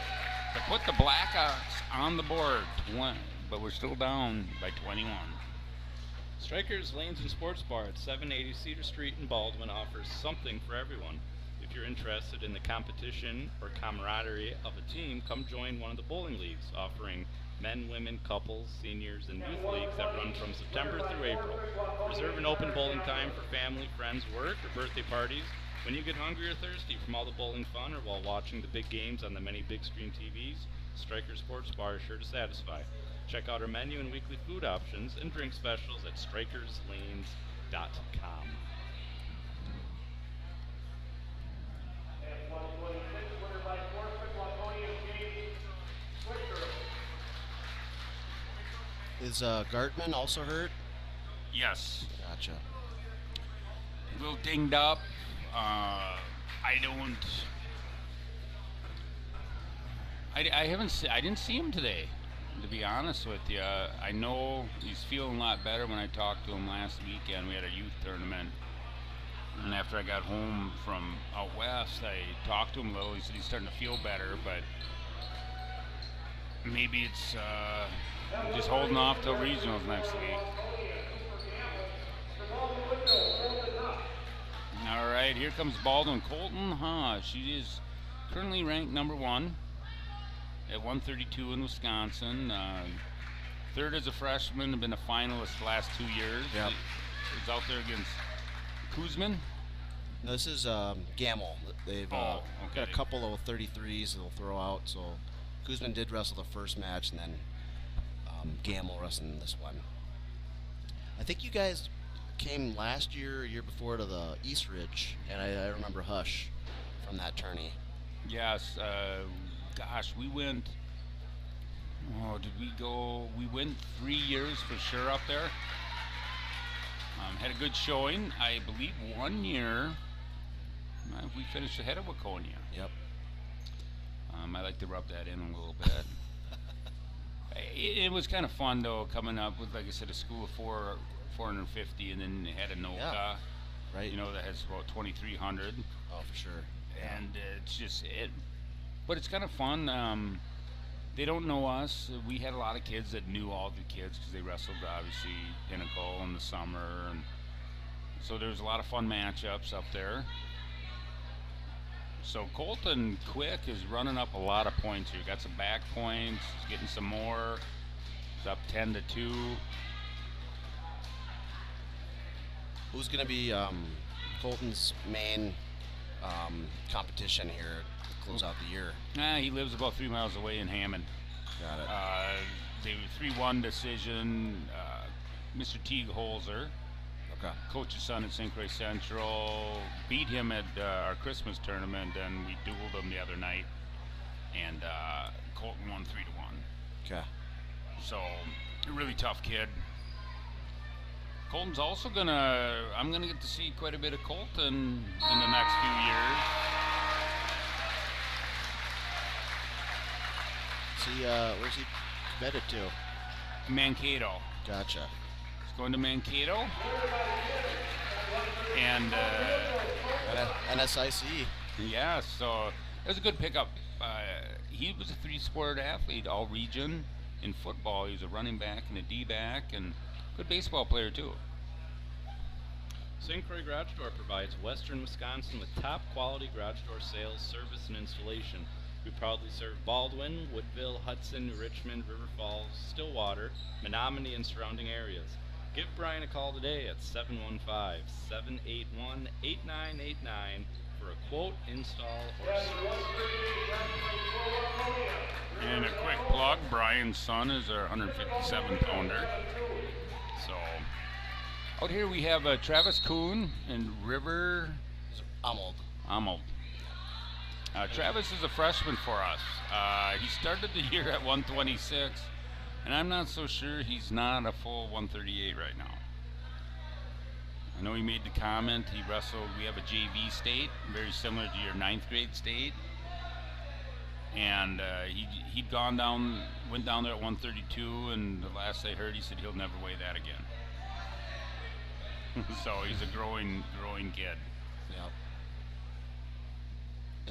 To put the Blackhawks on the board, but we're still down by 21. Strikers Lanes and Sports Bar at 780 Cedar Street in Baldwin offers something for everyone. If you're interested in the competition or camaraderie of a team, come join one of the bowling leagues offering men, women, couples, seniors, and youth leagues that run from September through April. Reserve an open bowling time for family, friends, work, or birthday parties. When you get hungry or thirsty from all the bowling fun or while watching the big games on the many big screen TVs, Striker Sports Bar is sure to satisfy. Check out our menu and weekly food options and drink specials at strikerslanes.com. Is Gartman also hurt? Yes. Gotcha. A little dinged up. I didn't see him today, to be honest with you. I know he's feeling a lot better. When I talked to him last weekend, we had a youth tournament. And after I got home from out west, I talked to him a little. He said he's starting to feel better, but maybe it's just holding off till regionals next week. All right, here comes Baldwin. Colton she is currently ranked number 1 at 132 in Wisconsin. Third as a freshman, been a finalist the last 2 years. Yep. He's out there against Kusman. No, this is Gamwell. They've got a couple of 33s they'll throw out. So Kusman did wrestle the first match, and then Gamwell wrestled in this one. I think you guys came last year, year before, to the East Ridge, and I remember Hush from that tourney. Yes. Gosh, we went. Oh, did we go? We went 3 years for sure up there. Had a good showing. I believe 1 year we finished ahead of Waconia. Yep. I like to rub that in a little bit. It was kind of fun though, coming up with, like I said, a school of 450, and then had a NOCA, Yeah. Right. you know, that has about 2,300, Oh, for sure. and it's just it. But it's kind of fun. They don't know us. We had a lot of kids that knew all the kids because they wrestled obviously Pinnacle in the summer, and so there's a lot of fun matchups up there. So Colton Quick is running up a lot of points here. Got some back points. He's getting some more. He's up 10-2. Who's going to be Colton's main competition here to close out the year? He lives about 3 miles away in Hammond. Got it. They were 3-1 decision. Mr. Teague Holzer, Okay. coach's son at St. Croix Central, beat him at our Christmas tournament, and we dueled him the other night, and Colton won 3-1. Okay. So, a really tough kid. Colton's also I'm gonna get to see quite a bit of Colton in the next few years. Where's he committed to? Mankato. Gotcha. He's going to Mankato. And NSIC. yeah, so it was a good pickup. He was a 3-sport athlete, all region in football. He was a running back and a D-back, and good baseball player too. St. Croix Garage Door provides Western Wisconsin with top quality garage door sales, service, and installation. We proudly serve Baldwin, Woodville, Hudson, Richmond, River Falls, Stillwater, Menominee, and surrounding areas. Give Brian a call today at 715-781-8989 for a quote, install, or service. And a quick plug, Brian's son is our 157-pounder. So, out here we have Travis Coon and River Amal. Travis is a freshman for us. He started the year at 126, and I'm not so sure he's not a full 138 right now. I know he made the comment, he wrestled, we have a JV state, very similar to your 9th grade state. And he'd went down there at 132, and the last I heard, he said he'll never weigh that again. So he's a growing kid. Yep.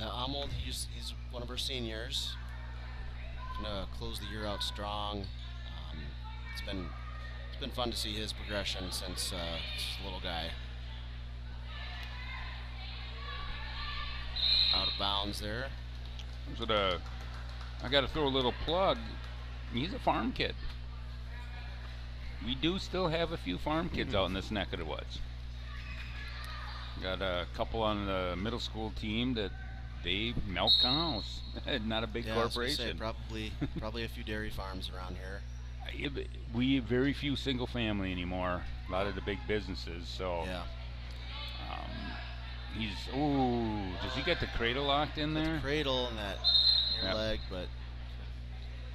Amal, he's one of our seniors. Gonna close the year out strong. It's been It's been fun to see his progression since just a little guy. Out of bounds there. So I got to throw a little plug. He's a farm kid. We do still have a few farm kids out in this neck of the woods. Got a couple on the middle school team that they milk cows. Not a big corporation. I was gonna say, probably a few dairy farms around here. We have very few single family anymore. A lot of the big businesses. So Yeah. Does he get the cradle locked in there? The cradle and that near Yep. leg, but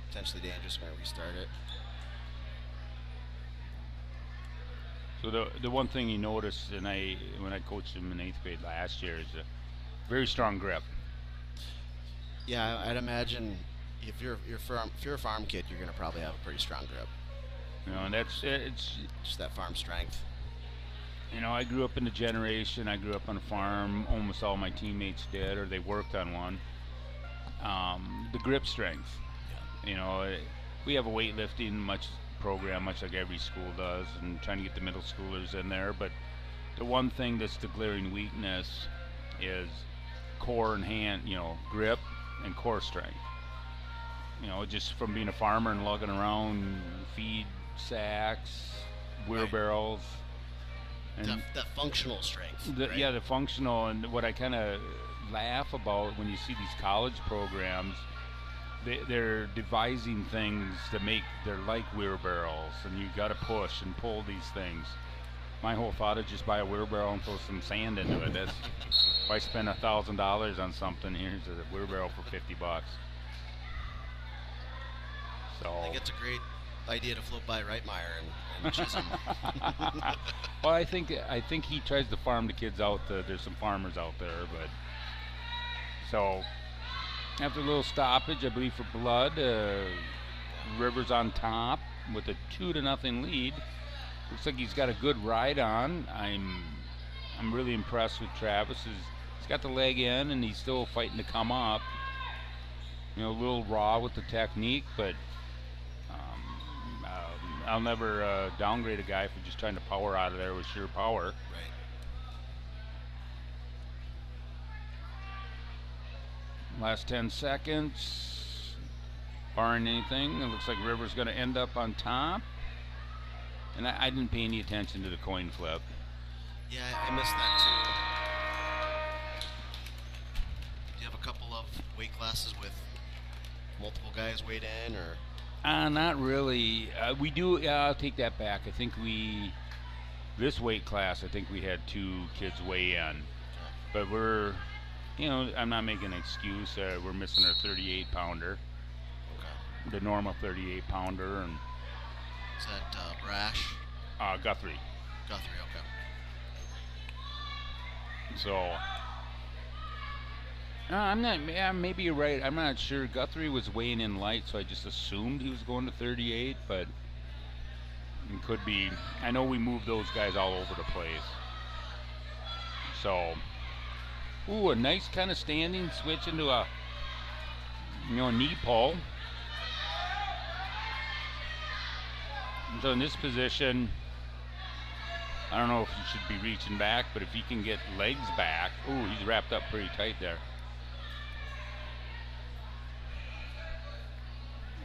potentially dangerous when we restart it. So the one thing you noticed, when I coached him in 8th grade last year, is a very strong grip. Yeah, I'd imagine if you're a farm kid, you're gonna probably have a pretty strong grip. You know, and it's Just that farm strength. you know, I grew up in the generation. I grew up on a farm. Almost all my teammates did, or they worked on one. The grip strength. You know, we have a weightlifting program, much like every school does, and trying to get the middle schoolers in there. But the one thing that's the glaring weakness is core and hand, grip and core strength. You know, just from being a farmer and lugging around feed sacks, wheelbarrows. And That functional strength. Right? Yeah, the functional, and what I kind of laugh about when you see these college programs, they're devising things that they're like wheelbarrows, and you got to push and pull these things. My whole thought is just buy a wheelbarrow and throw some sand into it. That's if I spend $1,000 on something, here's a wheelbarrow for $50. So I think it's a great idea to float by Reitmeyer and Chisholm. well, I think he tries to farm the kids out. There's some farmers out there, but so after a little stoppage, I believe for blood, Rivers on top with a 2-0 lead. Looks like he's got a good ride on. I'm really impressed with Travis. He's got the leg in and he's still fighting to come up. You know, a little raw with the technique, but I'll never downgrade a guy for just trying to power out of there with sheer power. Right. Last 10 seconds. Barring anything, it looks like Rivers going to end up on top. And I didn't pay any attention to the coin flip. Yeah, I missed that too. Do you have a couple of weight classes with multiple guys weighed in, or? Not really. We do. I'll take that back. I think this weight class, I think we had 2 kids weigh in, but I'm not making an excuse. We're missing our 38 pounder, Okay. the normal 38 pounder, and Is that Brash? Guthrie. Guthrie, okay. So I'm not. Yeah, maybe you're right. I'm not sure. Guthrie was weighing in light, so I just assumed he was going to 38, but it could be. I know we moved those guys all over the place. So, a nice kind of standing switch into a knee pull. So in this position, I don't know if he should be reaching back, but if he can get legs back, he's wrapped up pretty tight there.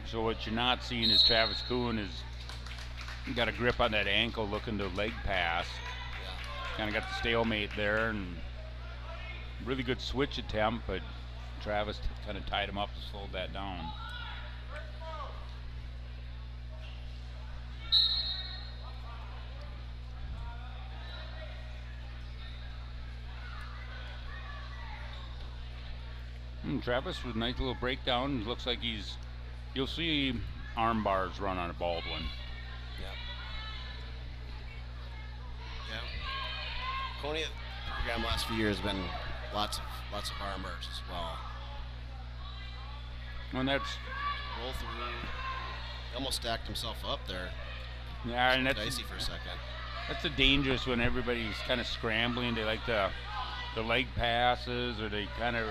So what you're not seeing is Travis Coon has got a grip on that ankle looking to leg pass. Kind of got the stalemate there, and really good switch attempt, but Travis kind of tied him up and slowed that down. Travis with a nice little breakdown. Looks like you'll see arm bars run on a Baldwin. Yeah. Waconia program last few years has been lots of arm bars as well. And that's Roll through. He almost stacked himself up there. yeah, and that's Dicey for a second. That's the dangerous when everybody's kind of scrambling. They like the leg passes, or they kind of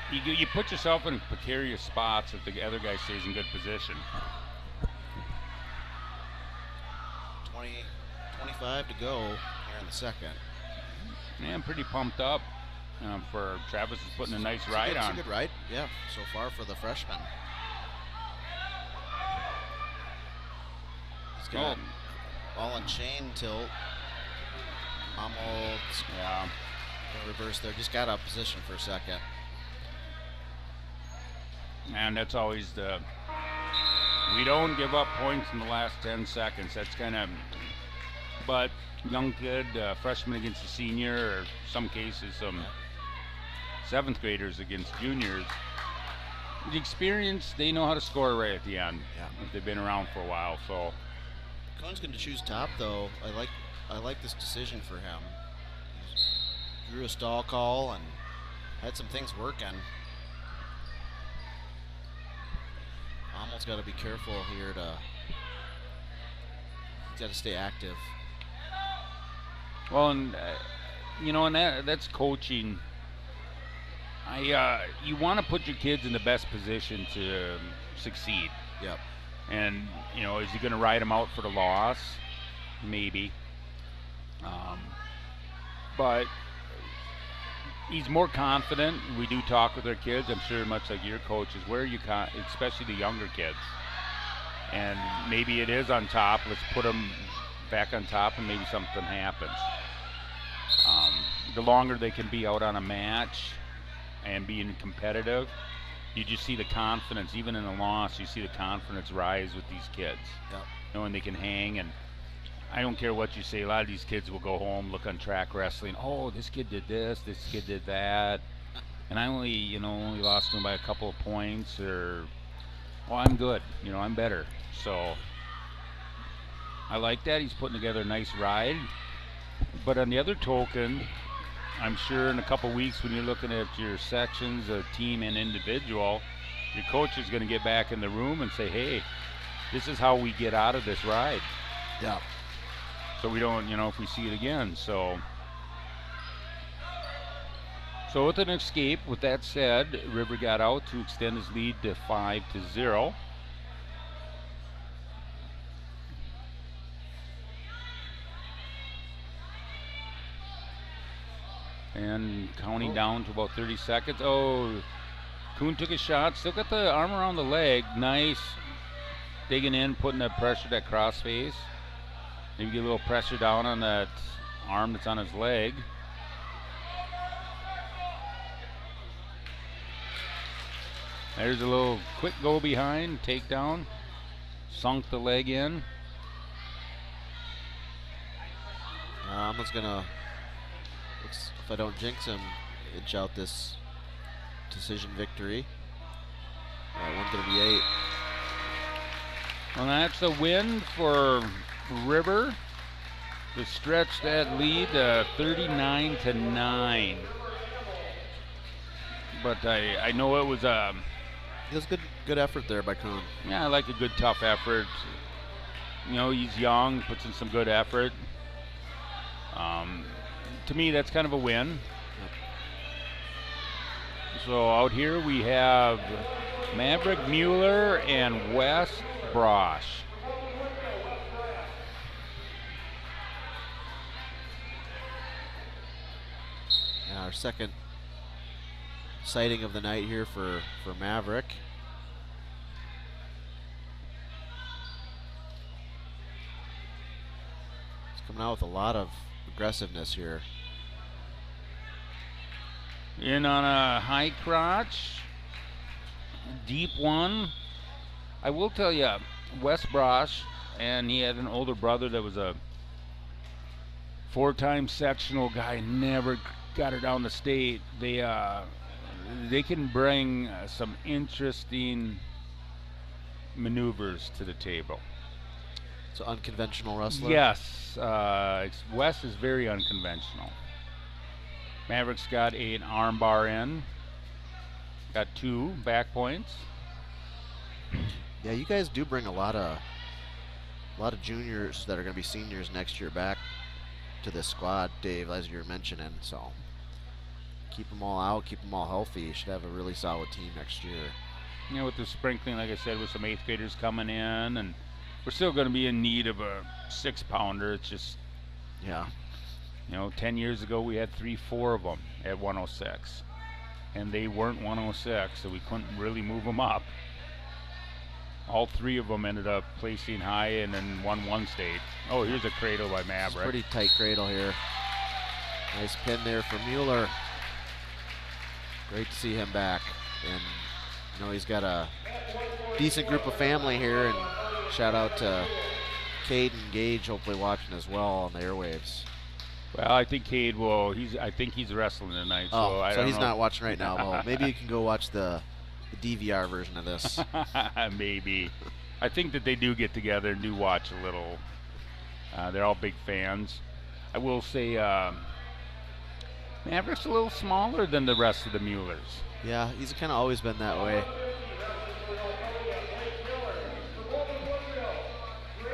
you put yourself in precarious spots if the other guy stays in good position. 25 to go here in the second. Man, pretty pumped up for Travis is putting a nice ride It's on. a good ride, yeah, so far for the freshman. He's got ball and chain tilt. Amal, Yeah. reverse there. Just got out of position for a second. And that's always we don't give up points in the last 10 seconds. That's kind of, but young kid, freshman against a senior, or some cases some 7th graders against juniors. The experience, they know how to score right at the end. Yeah. If they've been around for a while, so. Coon's going to choose top, though. I like this decision for him. He drew a stall call and had some things working. Amal's got to be careful here he's got to stay active. Well, and and that's coaching. You want to put your kids in the best position to succeed. Yep. And is he going to ride them out for the loss? Maybe. But he's more confident. We do talk with our kids. I'm sure, much like your coaches, where you especially the younger kids. And maybe it is on top. Let's put them back on top, and maybe something happens. The longer they can be out on a match and being competitive, you just see the confidence. Even in a loss, you see the confidence rise with these kids. Yep. Knowing they can hang. And I don't care what you say. A lot of these kids will go home, look on track wrestling. Oh, this kid did this kid did that, and I only lost them by a couple of points, or I'm good. I'm better. So I like that. He's putting together a nice ride. But on the other token, I'm sure in a couple weeks when you're looking at your sections, a team and individual, your coach is going to get back in the room and say, hey, this is how we get out of this ride. Yeah. So we don't, if we see it again. So with an escape, with that said, River got out to extend his lead to 5-0. And counting down to about 30 seconds. Oh, Coon took a shot. Still got the arm around the leg. Nice. Digging in, putting that pressure, that cross face. Maybe get a little pressure down on that arm that's on his leg. There's a little quick go behind, takedown. Sunk the leg in. Amal's going to, if I don't jinx him, inch out this decision victory at 138. Well, that's a win for River to stretch that lead 39-9. But I know it was good effort there by Coon. Yeah, I like a good tough effort. He's young, puts in some good effort. To me, that's kind of a win. Yep. So out here we have Maverick Mueller and Wes Brash. Yeah, our second sighting of the night here for Maverick. He's coming out with a lot of aggressiveness here. In on a high crotch, deep one. I will tell you, Wes Brash, and he had an older brother that was a 4-time sectional guy, never got her down the state. They can bring some interesting maneuvers to the table. So unconventional wrestler? Yes, Wes is very unconventional. Maverick's got an arm bar in, got 2 back points. Yeah, you guys do bring a lot of juniors that are going to be seniors next year back to this squad, Dave, as you were mentioning. So keep them all out, keep them all healthy. You should have a really solid team next year. With the sprinkling, like I said, with some 8th graders coming in, and we're still going to be in need of a 6-pounder. It's just, Yeah. 10 years ago we had 3-4 of them at 106, and they weren't 106, so we couldn't really move them up. All 3 of them ended up placing high and then won one state. Oh, here's a cradle by Maverick. Pretty tight cradle here. Nice pin there for Mueller. Great to see him back. And he's got a decent group of family here, and shout out to Cade and Gage, hopefully watching as well on the airwaves. Well, I think Cade will. I think he's wrestling tonight. So I so don't he's know. not watching right now. Well, maybe you can go watch the DVR version of this. Maybe. I think that they do get together and do watch a little. They're all big fans. I will say Maverick's a little smaller than the rest of the Muellers. Yeah, he's kind of always been that way.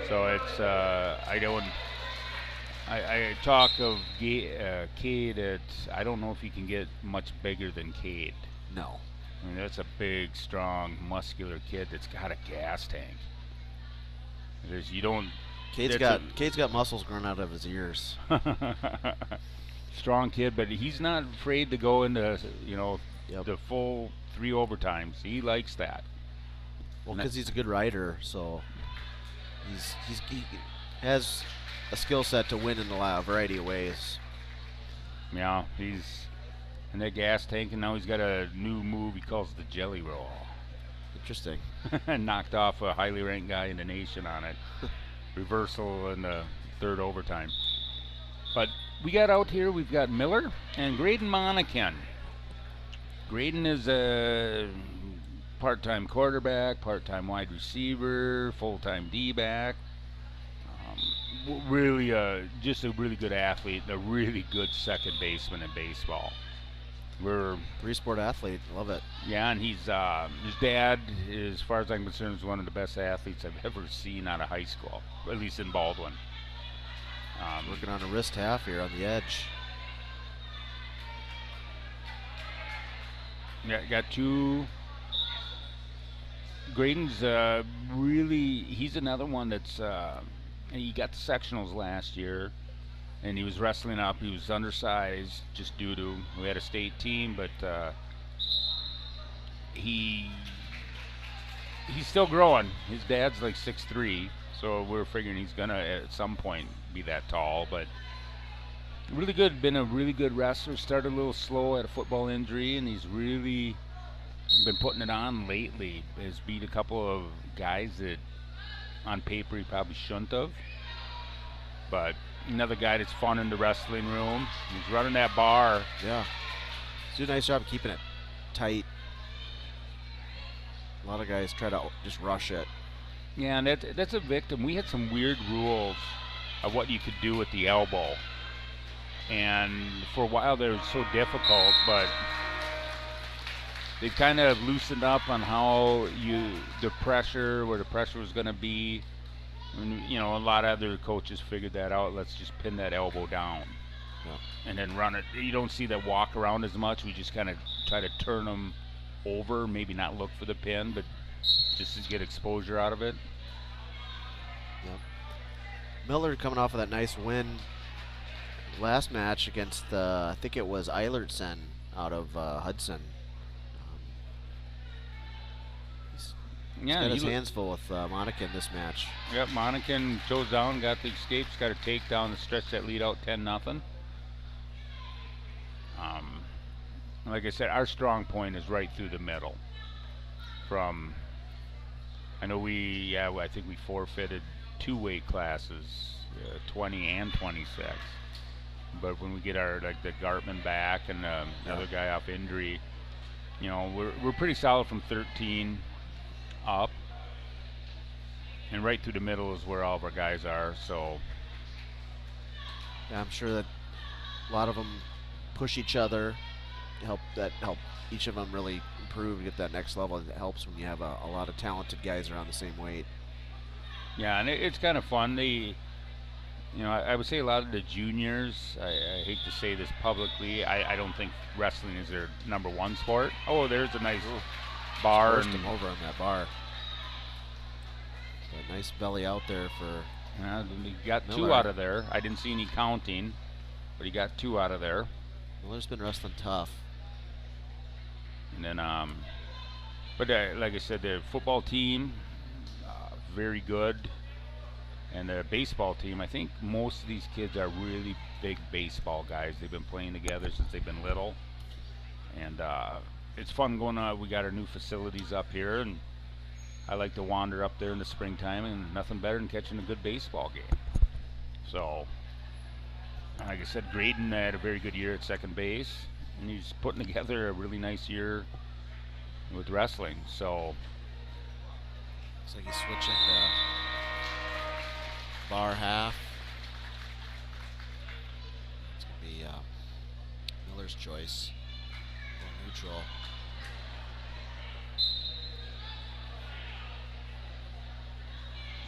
So it's I talk of Cade. I don't know if he can get much bigger than Cade. No. I mean, that's a big, strong, muscular kid that's got a gas tank. Cade's got muscles growing out of his ears. Strong kid, but he's not afraid to go into the full 3 overtimes. He likes that. Well, because he's a good rider, so he has a skill set to win in a variety of ways. Yeah, he's in that gas tank, and now he's got a new move he calls the jelly roll. Interesting. Knocked off a highly ranked guy in the nation on it. Reversal in the 3rd overtime. But we got out here, we've got Miller and Graydon Monikan. Graydon is a part-time quarterback, part-time wide receiver, full-time D-back. Really, just a really good athlete, a really good second baseman in baseball. We're 3-sport athlete, love it. Yeah, and he's his dad, as far as I'm concerned, is one of the best athletes I've ever seen out of high school, at least in Baldwin. Working on a wrist half here on the edge. Yeah, got 2. Graydon's he's another one that's, he got the sectionals last year, and he was wrestling up. He was undersized just due to, we had a state team, but he's still growing. His dad's like 6'3", so we're figuring he's gonna at some point be that tall, but really good, been a really good wrestler. Started a little slow, had a football injury, and he's really been putting it on lately. Has beat a couple of guys that on paper he probably shouldn't have, but another guy that's fun in the wrestling room. He's running that bar. Yeah, he's doing a nice job of keeping it tight. A lot of guys try to just rush it. Yeah, and that's a victim. We had some weird rules of what you could do with the elbow, and for a while they were so difficult, but they've kind of loosened up on how the pressure, where the pressure was going to be. And, a lot of other coaches figured that out. Let's just pin that elbow down, and then run it. You don't see that walk around as much. We just kind of try to turn them over, maybe not look for the pin, but just to get exposure out of it. Yep. Miller coming off of that nice win last match against I think it was Iverson out of Hudson. He's got his hands full with Monikan this match. Yep, Monikan chose down, got the escapes, got a takedown to stretch that lead out 10-0. Like I said, our strong point is right through the middle. I think we forfeited 2 weight classes, 20 and 26. But when we get the Gartman back and the other guy off injury, we're pretty solid from 13 up, and right through the middle is where all of our guys are. So yeah, I'm sure that a lot of them push each other, help each of them really improve and get that next level. It helps when you have a lot of talented guys around the same weight. Yeah, and it's kind of fun. I would say a lot of the juniors, I hate to say this publicly, I don't think wrestling is their #1 sport. Oh, there's a nice bar. Forced him over on that bar. A nice belly out there for he got Mueller. 2 out of there. I didn't see any counting, but he got 2 out of there. Miller's been wrestling tough. And then, but like I said, the football team, very good. And the baseball team, I think most of these kids are really big baseball guys. They've been playing together since they've been little. And it's fun going on. We got our new facilities up here, and I like to wander up there in the springtime, and nothing better than catching a good baseball game. So, like I said, Graydon had a very good year at second base, and he's putting together a really nice year with wrestling. So, looks like he's switching to bar half. It's going to be Miller's choice. Or neutral.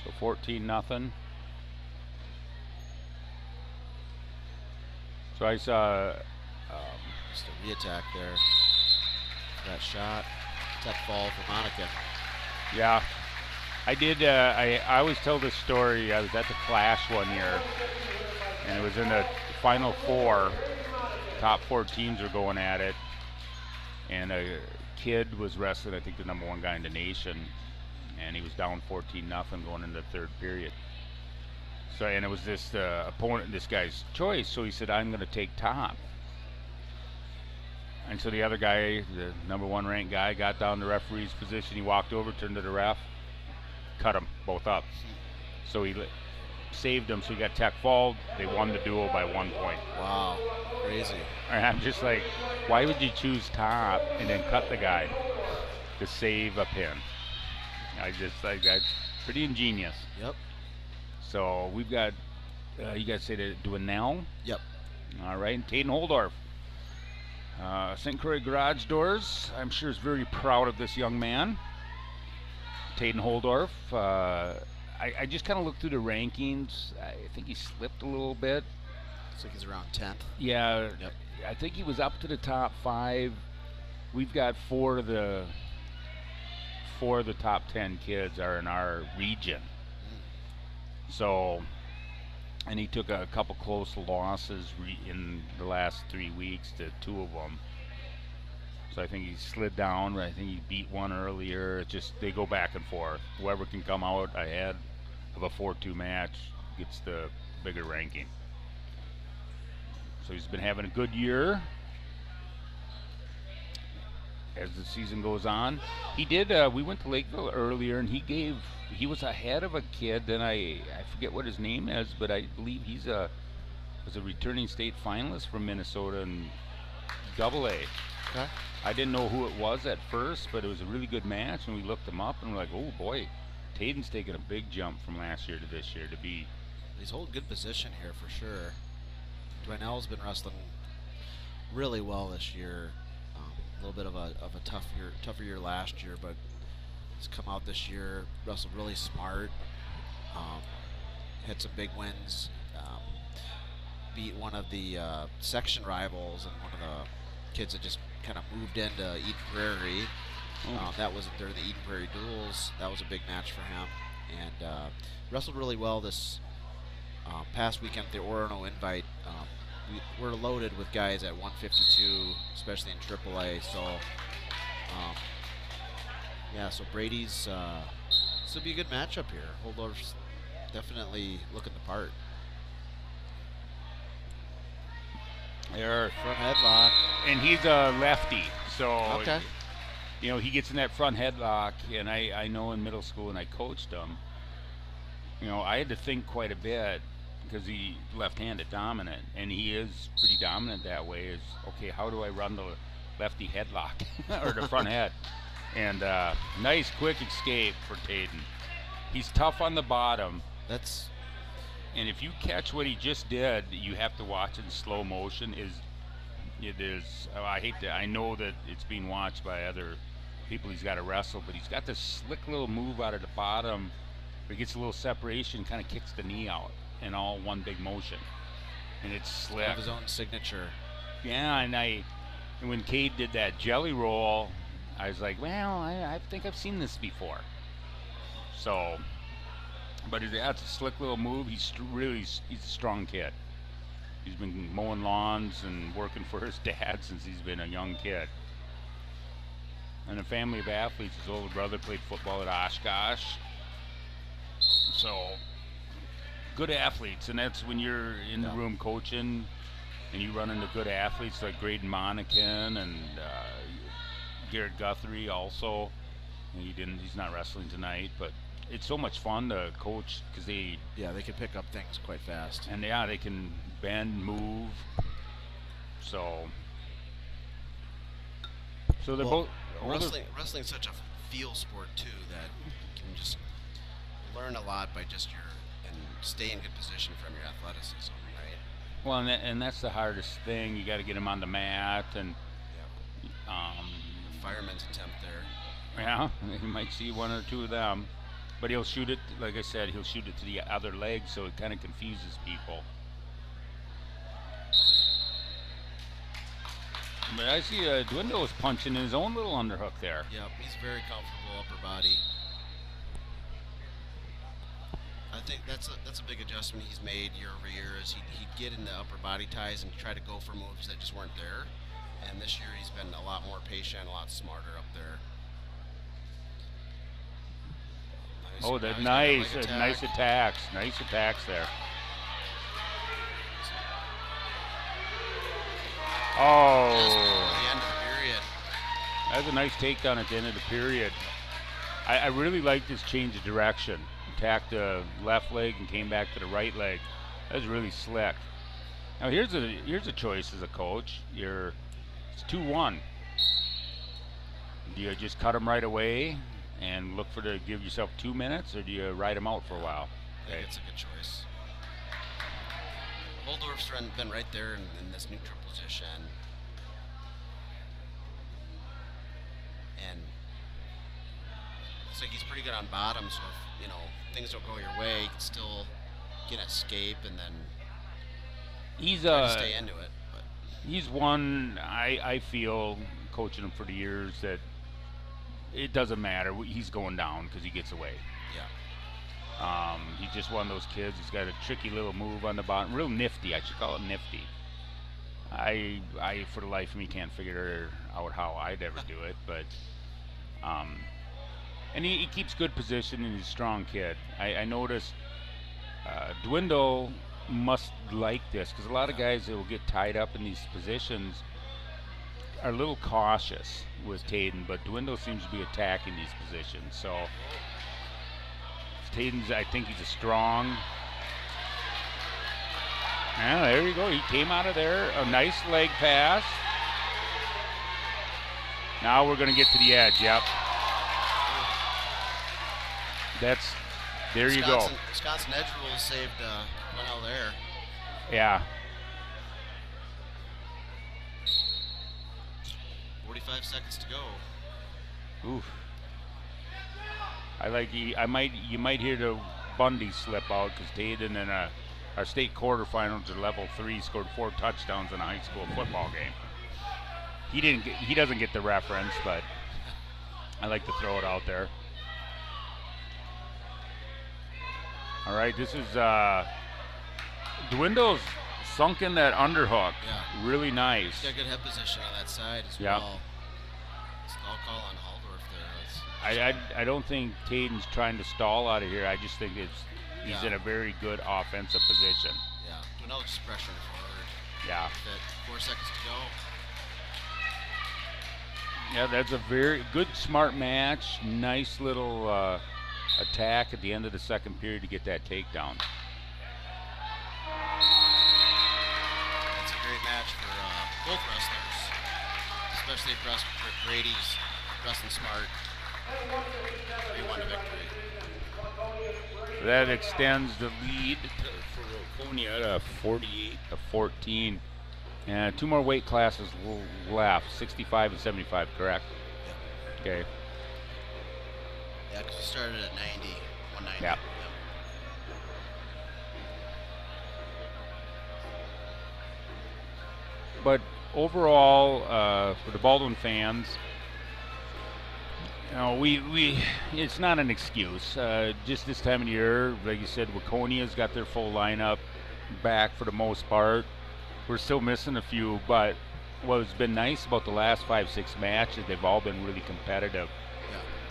So 14-0. So I saw just a re-attack there. That shot. Tech fall for Monikan. Yeah, I did. I always tell this story. I was at the Clash one year, and it was in the Final Four. Top 4 teams were going at it, and a kid was wrestling, I think the #1 guy in the nation, and he was down 14-0 going into the third period. So, and it was this opponent, this guy's choice. So he said, "I'm going to take top." And so the other guy, the #1 ranked guy, got down the referee's position. He walked over, turned to the ref, cut them both up. So he saved them. So he got tech fauled. They won the duel by 1 point. Wow, crazy. And I'm just like, why would you choose top and then cut the guy to save a pin? I just like that's pretty ingenious. Yep. So we've got, you guys say the Dwindell? Yep. All right, and Tate and Holdorf. St. Croix Garage Doors, I'm sure is very proud of this young man. Tate and Holdorf. I just kind of looked through the rankings. I think he slipped a little bit. Looks like he's around 10th. Yeah, Yep. I think he was up to the top 5. We've got 4 of the top 10 kids are in our region. So, and he took a couple close losses in the last 3 weeks to 2 of them. So I think he slid down. I think he beat one earlier. It's just they go back and forth. Whoever can come out ahead of a 4-2 match gets the bigger ranking. So he's been having a good year as the season goes on. He did, we went to Lakeville earlier, and he was ahead of a kid, and I forget what his name is, but I believe was a returning state finalist from Minnesota in AA. Okay. I didn't know who it was at first, but it was a really good match, and we looked him up, and we're like, oh boy, Taden's taken a big jump from last year to this year to be. He's holding good position here for sure. Dwindell's been wrestling really well this year. A little bit of a tougher year last year, but he's come out this year, wrestled really smart. Had some big wins. Beat one of the section rivals and one of the kids that just kind of moved into Eden Prairie. That was during the Eden Prairie duels. That was a big match for him, and wrestled really well this past weekend at the Orono Invite. We're loaded with guys at 152, especially in AAA. So, yeah. So Brady's this will be a good matchup here. Holdorf's definitely looking the part. There, Front headlock. and he's a lefty, so Okay. you know he gets in that front headlock. And I know in middle school, and I coached him. You know, I had to think quite a bit because he left-handed dominant, and he is pretty dominant that way. Is okay. How do I run the lefty headlock or the front head? And nice quick escape for Taden. He's tough on the bottom. And if you catch what he just did, you have to watch in slow motion. I know that it's being watched by other people he's got to wrestle, but he's got this slick little move out of the bottom where he gets a little separation, kind of kicks the knee out in all one big motion. And it's slick. Have his own signature. Yeah, and when Cade did that jelly roll, I was like, well, I think I've seen this before. So, But it's a slick little move. He's a strong kid. He's been mowing lawns and working for his dad since he's been a young kid. And a family of athletes. His older brother played football at Oshkosh. So, good athletes. And that's when you're in the room coaching and you run into good athletes like Graydon Monikan and Garrett Guthrie also. He's not wrestling tonight, but it's so much fun to coach because they can pick up things quite fast. And they can bend, move. So they're both wrestling's such a feel sport too that you can just learn a lot by and stay in good position from your athleticism, right? Well, and that's the hardest thing. You got to get them on the mat and fireman's attempt there. Yeah, you might see one or two of them. But he'll shoot it, like I said, he'll shoot it to the other leg, so it kind of confuses people. But I see Dwindell is punching his own little underhook there. Yep, he's very comfortable upper body. I think that's a big adjustment he's made year over year. Is he'd get in the upper body ties and try to go for moves that just weren't there. And this year he's been a lot more patient, a lot smarter up there. Oh, that nice attacks. Nice attacks there. Oh. The end of the period. That was a nice takedown at the end of the period. I really like this change of direction. Attacked the left leg and came back to the right leg. That was really slick. Now here's a choice as a coach. It's 2-1. Do you just cut them right away and look to give yourself 2 minutes, or do you ride them out for a while? I think it's a good choice. Holdorf's been right there in this neutral position. And looks like he's pretty good on bottom, so if things don't go your way, you can still get an escape and then stay into it. But he's one, I feel, coaching him for the years, that it doesn't matter. He's going down because he gets away. Yeah. He's just one of those kids. He's got a tricky little move on the bottom. Real nifty. I should call it nifty. I for the life of me, can't figure out how I'd ever do it. But, and he keeps good position, and he's a strong kid. I noticed Dwindell must like this, because a lot of guys that will get tied up in these positions are a little cautious with Taden, but Dwindell seems to be attacking these positions. So I think he's a strong. Yeah, there you go. He came out of there. A nice leg pass. Now we're going to get to the edge. Yep. There you go. Wisconsin edge rule saved Nell there. Yeah. 45 seconds to go. Oof. You might hear the Bundy slip out, because Taden in our state quarterfinals at level 3 scored 4 touchdowns in a high school football game. He doesn't get the reference, but I like to throw it out there. All right, this is Dwindell's sunk in that underhook. Yeah. Really nice. He's got good head position on that side as well. Stall call on Holdorf there. I don't think Taden's trying to stall out of here. I just think he's in a very good offensive position. Yeah, Dwindell just pressuring forward. Yeah. 4 seconds to go. Yeah, that's a very good, smart match. Nice little attack at the end of the second period to get that takedown. It's a great match for both wrestlers, especially if Brady's wrestling smart. 3-1 to victory. That extends the lead for Waconia to 48-14. And 2 more weight classes left, 65 and 75, correct? Yeah. Okay. Yeah, because we started at 90, 190. Yeah. But overall, for the Baldwin fans, No, it's not an excuse. Just this time of year, like you said, Waconia's got their full lineup back for the most part. We're still missing a few, but what's been nice about the last 5-6 matches, they've all been really competitive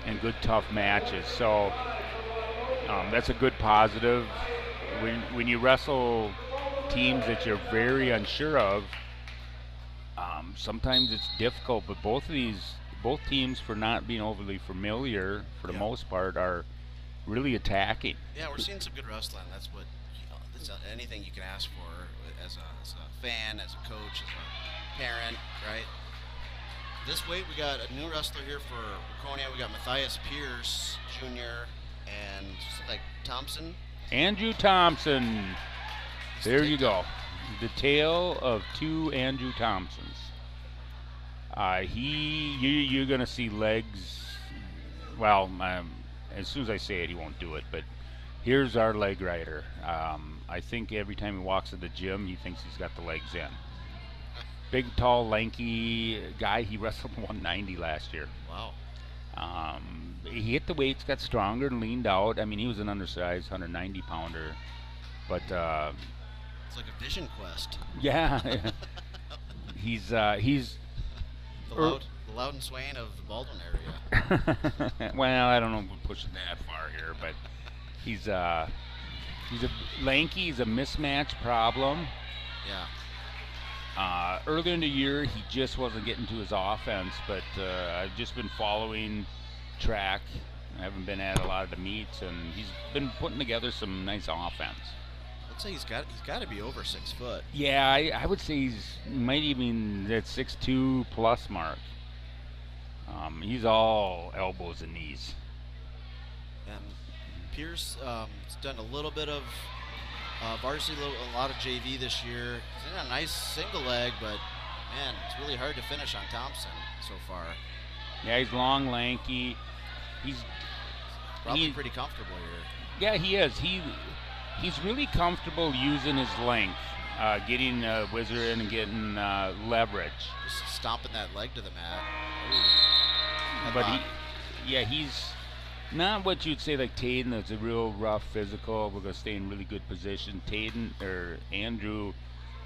and good, tough matches. So that's a good positive. When you wrestle teams that you're very unsure of, sometimes it's difficult. But both teams, for not being overly familiar for the most part, are really attacking. Yeah, we're seeing some good wrestling. That's what that's anything you can ask for as a fan, as a coach, as a parent, right? This week we got a new wrestler here for Waconia. We got Matthias Pierce Jr. and like Thompson. Andrew Thompson. There you go. The tale of two Andrew Thompsons. You're gonna see legs. Well, as soon as I say it, he won't do it. But here's our leg rider. I think every time he walks to the gym, he thinks he's got the legs in. Big, tall, lanky guy. He wrestled 190 last year. Wow. He hit the weights, got stronger, and leaned out. I mean, he was an undersized 190 pounder, but it's like a vision quest. Yeah, he's the Loudon Swain of the Baldwin area. Well, I don't know if we're pushing that far here, but he's a lanky. He's a mismatch problem. Yeah. Earlier in the year, he just wasn't getting to his offense, but I've just been following track. I haven't been at a lot of the meets, and he's been putting together some nice offense. Let's say he's got to be over 6 foot. Yeah, I would say he might even that 6'2" plus mark. He's all elbows and knees. And Pierce has done a little bit of varsity, a lot of JV this year. He's in a nice single leg, but man, it's really hard to finish on Thompson so far. Yeah, he's long, lanky. He's probably pretty comfortable here. Yeah, he is. He's really comfortable using his length, getting whizzer in and getting leverage. Just stomping that leg to the mat. Ooh. But he's not what you'd say like Taden. That's a real rough physical. We're gonna stay in really good position. Andrew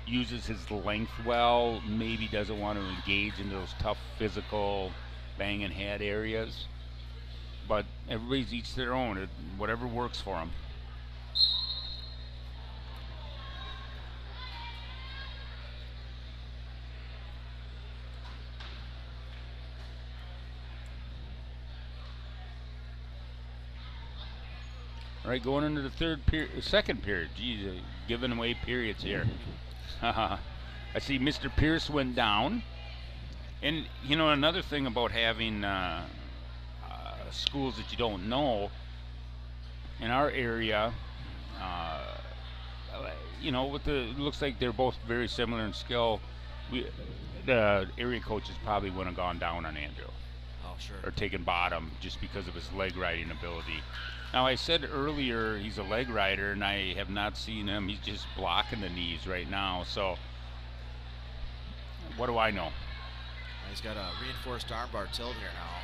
uses his length well. Maybe doesn't want to engage in those tough physical banging head areas. But everybody's each their own. Whatever works for them. All right, going into the second period. Geez, giving away periods here. I see Mr. Pierce went down. And, you know, another thing about having schools that you don't know, in our area, you know, it looks like they're both very similar in skill. The area coaches probably wouldn't have gone down on Andrew. Oh, sure. Or taken bottom just because of his leg riding ability. Now, I said earlier he's a leg rider, and I have not seen him. He's just blocking the knees right now. So, what do I know? He's got a reinforced armbar tilt here now.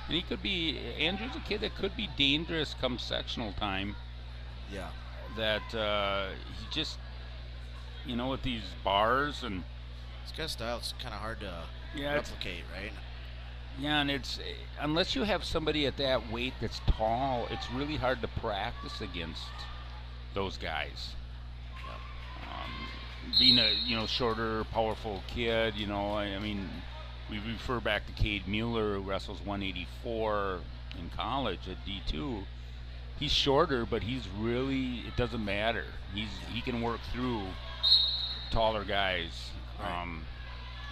And he could be, Andrew's a kid that could be dangerous come sectional time. Yeah. That he just, you know, with these bars and. He's got a style that's kind of hard to replicate, right? Yeah, and it's, unless you have somebody at that weight that's tall, it's really hard to practice against those guys. Being a, you know, shorter, powerful kid, you know, I mean, we refer back to Cade Mueller, who wrestles 184 in college at D2. He's shorter, but he's really, it doesn't matter. He can work through taller guys. Right.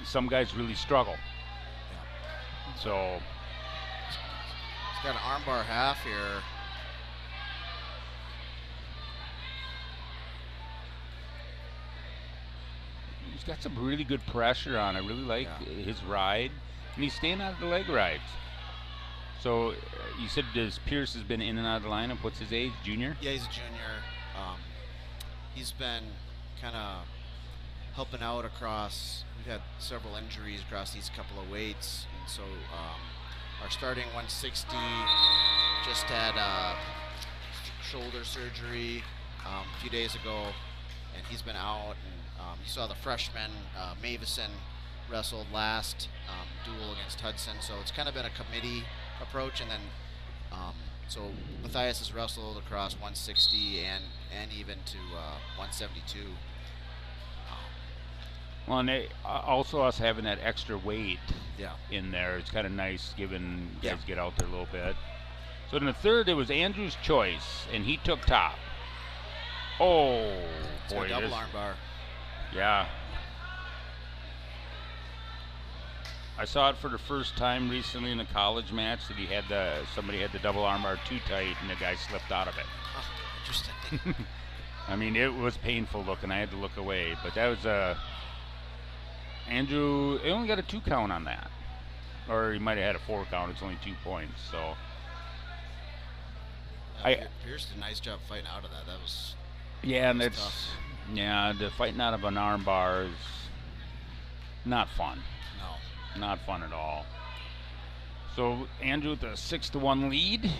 Some guys really struggle. Yeah. So he's got an armbar half here. He's got some really good pressure on. I really like his ride, and he's staying out of the leg rides. So you said Pierce has been in and out of the lineup. What's his age? Junior? Yeah, he's a junior. He's been kind of helping out across. We've had several injuries across these couple of weights, and so our starting 160 just had shoulder surgery a few days ago, and he's been out. And you saw the freshman Mavon wrestled last duel against Hudson, so it's kind of been a committee approach. And then so Matthias has wrestled across 160 and even to 172. Well, and also us having that extra weight Yeah. in there, it's kind of nice giving Yeah. guys get out there a little bit. So in the third, it was Andrew's choice, and he took top. Oh, It's boy. a double this- armbar. Yeah. I saw it for the first time recently in a college match that somebody had the double armbar too tight, and the guy slipped out of it. Oh, interesting. I mean, it was painful looking. I had to look away, but that was Andrew. He only got a 2 count on that, or he might have had a 4 count. It's only 2 points. So Pierce did a nice job fighting out of that. That was yeah, and That's that's the fighting out of an arm bar is not fun. Not fun at all. So Andrew with a 6-1 lead,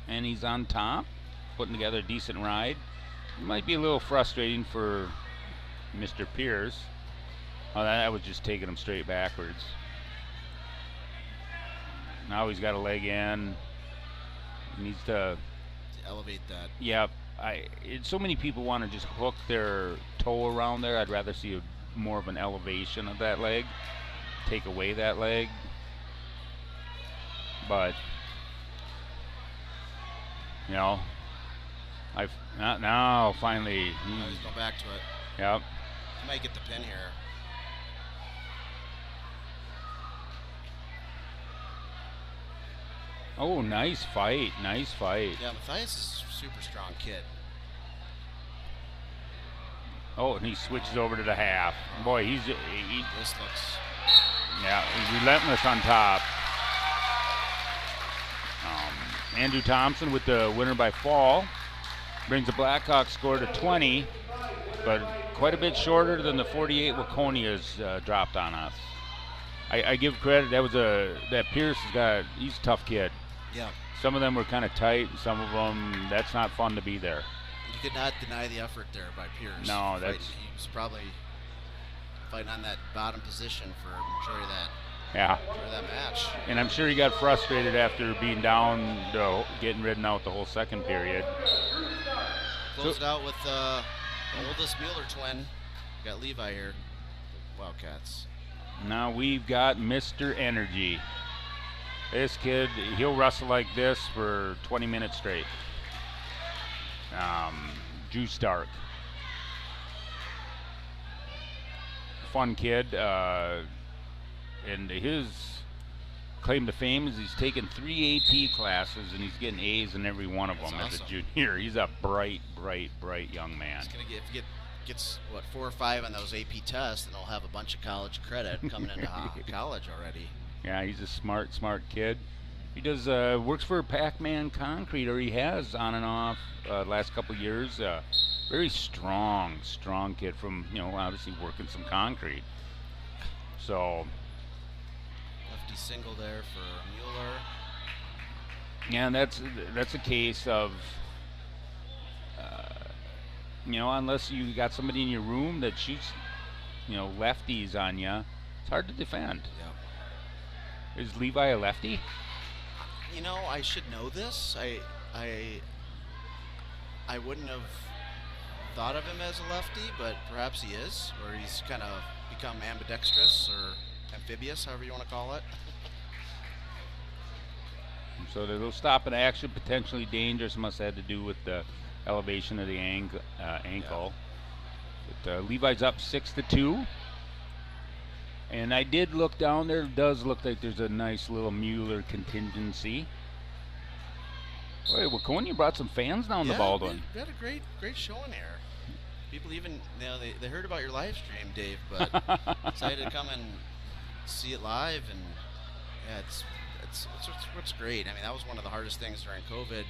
and he's on top, putting together a decent ride. It might be a little frustrating for Mr. Pierce. Oh, that was just taking him straight backwards. Now he's got a leg in. He needs to elevate that. Yeah, so many people want to just hook their toe around there. I'd rather see more of an elevation of that leg. Take away that leg. But, you know, now finally. He's going back to it. Yep. He might get the pin here. Oh, nice fight. Nice fight. Yeah, Matthias is a super strong kid. Oh, and he switches over to the half. Boy, This looks. yeah, he's relentless on top. Andrew Thompson with the winner by fall. Brings the Blackhawks score to 20, but quite a bit shorter than the 48 Waconia's dropped on us. I give credit. That Pierce he's a tough kid. Yeah. Some of them were kind of tight. Some of them, that's not fun to be there. You could not deny the effort there by Pierce. No, He was probably fighting on that bottom position for a majority of that match. And I'm sure he got frustrated after being down, getting ridden out the whole second period. Closed out with the oldest Mueller twin. We got Levi here. Wildcats. Now we've got Mr. Energy. This kid, he'll wrestle like this for 20 minutes straight. Drew Stark. Fun kid. And his claim to fame is he's taken 3 AP classes and he's getting A's in every one of them That's as a awesome. junior. He's a bright young man. He's gonna gets 4 or 5 on those AP tests, and he'll have a bunch of college credit coming into college already. Yeah, he's a smart kid. He does works for Pac-Man Concrete, or he has on and off last couple years. Very strong kid from obviously working some concrete. So Lefty single there for Mueller. yeah, and that's a case of unless you got somebody in your room that shoots lefties on you, it's hard to defend. Yeah. Is Levi a lefty? I should know this. I wouldn't have thought of him as a lefty, but perhaps he is, or he's kind of become ambidextrous or amphibious, however you want to call it. So the little stop in action, potentially dangerous, must have had to do with the elevation of the ankle. Yeah. But Levi's up 6-2. And I did look down there. It does look like there's a nice little Mueller contingency. Boy, Waconia brought some fans down to Baldwin. We had a great showing here. People even they heard about your live stream, Dave, but decided to come and see it live, and yeah, it's what's great. I mean, that was one of the hardest things during COVID,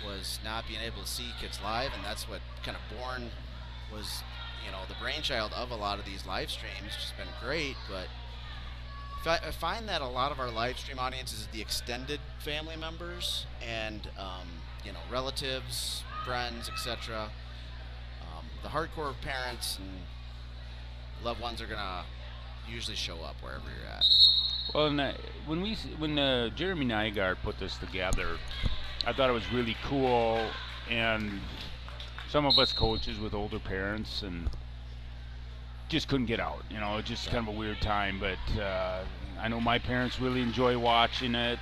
was not being able to see kids live, and that's what kind of born was the brainchild of a lot of these live streams. Just been great, but I find that a lot of our live stream audience is the extended family members and relatives, friends, etc. The hardcore parents and loved ones are gonna usually show up wherever you're at. Well, when Jeremy Nygaard put this together, I thought it was really cool, and some of us coaches with older parents and just couldn't get out. It's just kind of a weird time, but I know my parents really enjoy watching it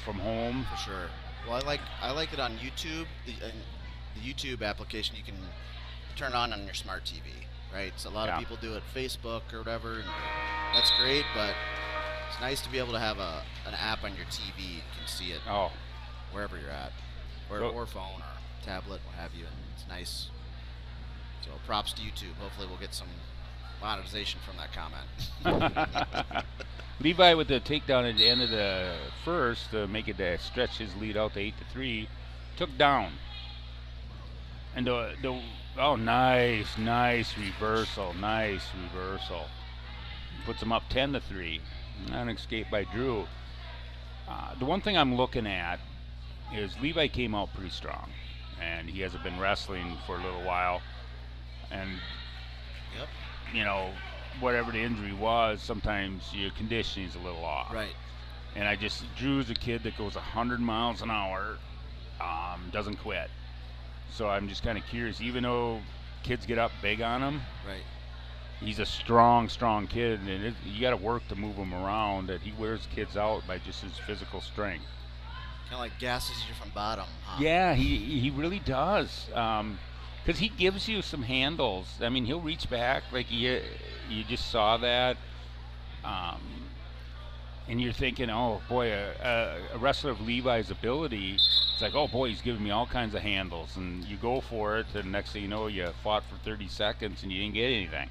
from home. For sure. Well, I like it on YouTube. The YouTube application, you can turn it on your smart TV, right? So a lot of people do it Facebook or whatever, and that's great, but it's nice to be able to have an app on your TV. You can see it wherever you're at, or phone or tablet, what have you, and it's nice. So props to YouTube. Hopefully we'll get some monetization from that comment. Levi with the takedown at the end of the first to make it stretch his lead out to 8-3, took down. And nice reversal. Puts him up 10-3. An escape by Drew. The one thing I'm looking at is Levi came out pretty strong, and he hasn't been wrestling for a little while. And whatever the injury was, sometimes your conditioning's a little off. Right. And Drew's a kid that goes 100 miles an hour, doesn't quit. So I'm just kind of curious, even though kids get up big on him, right? He's a strong kid, and you got to work to move him around. That he wears kids out by just his physical strength. Kind of like gasses you from bottom, huh? Yeah, he really does. Because he gives you some handles. I mean, he'll reach back like you just saw that, and you're thinking, oh boy, a wrestler of Levi's ability. It's like, oh boy, he's giving me all kinds of handles, and you go for it, and next thing you know, you fought for 30 seconds and you didn't get anything.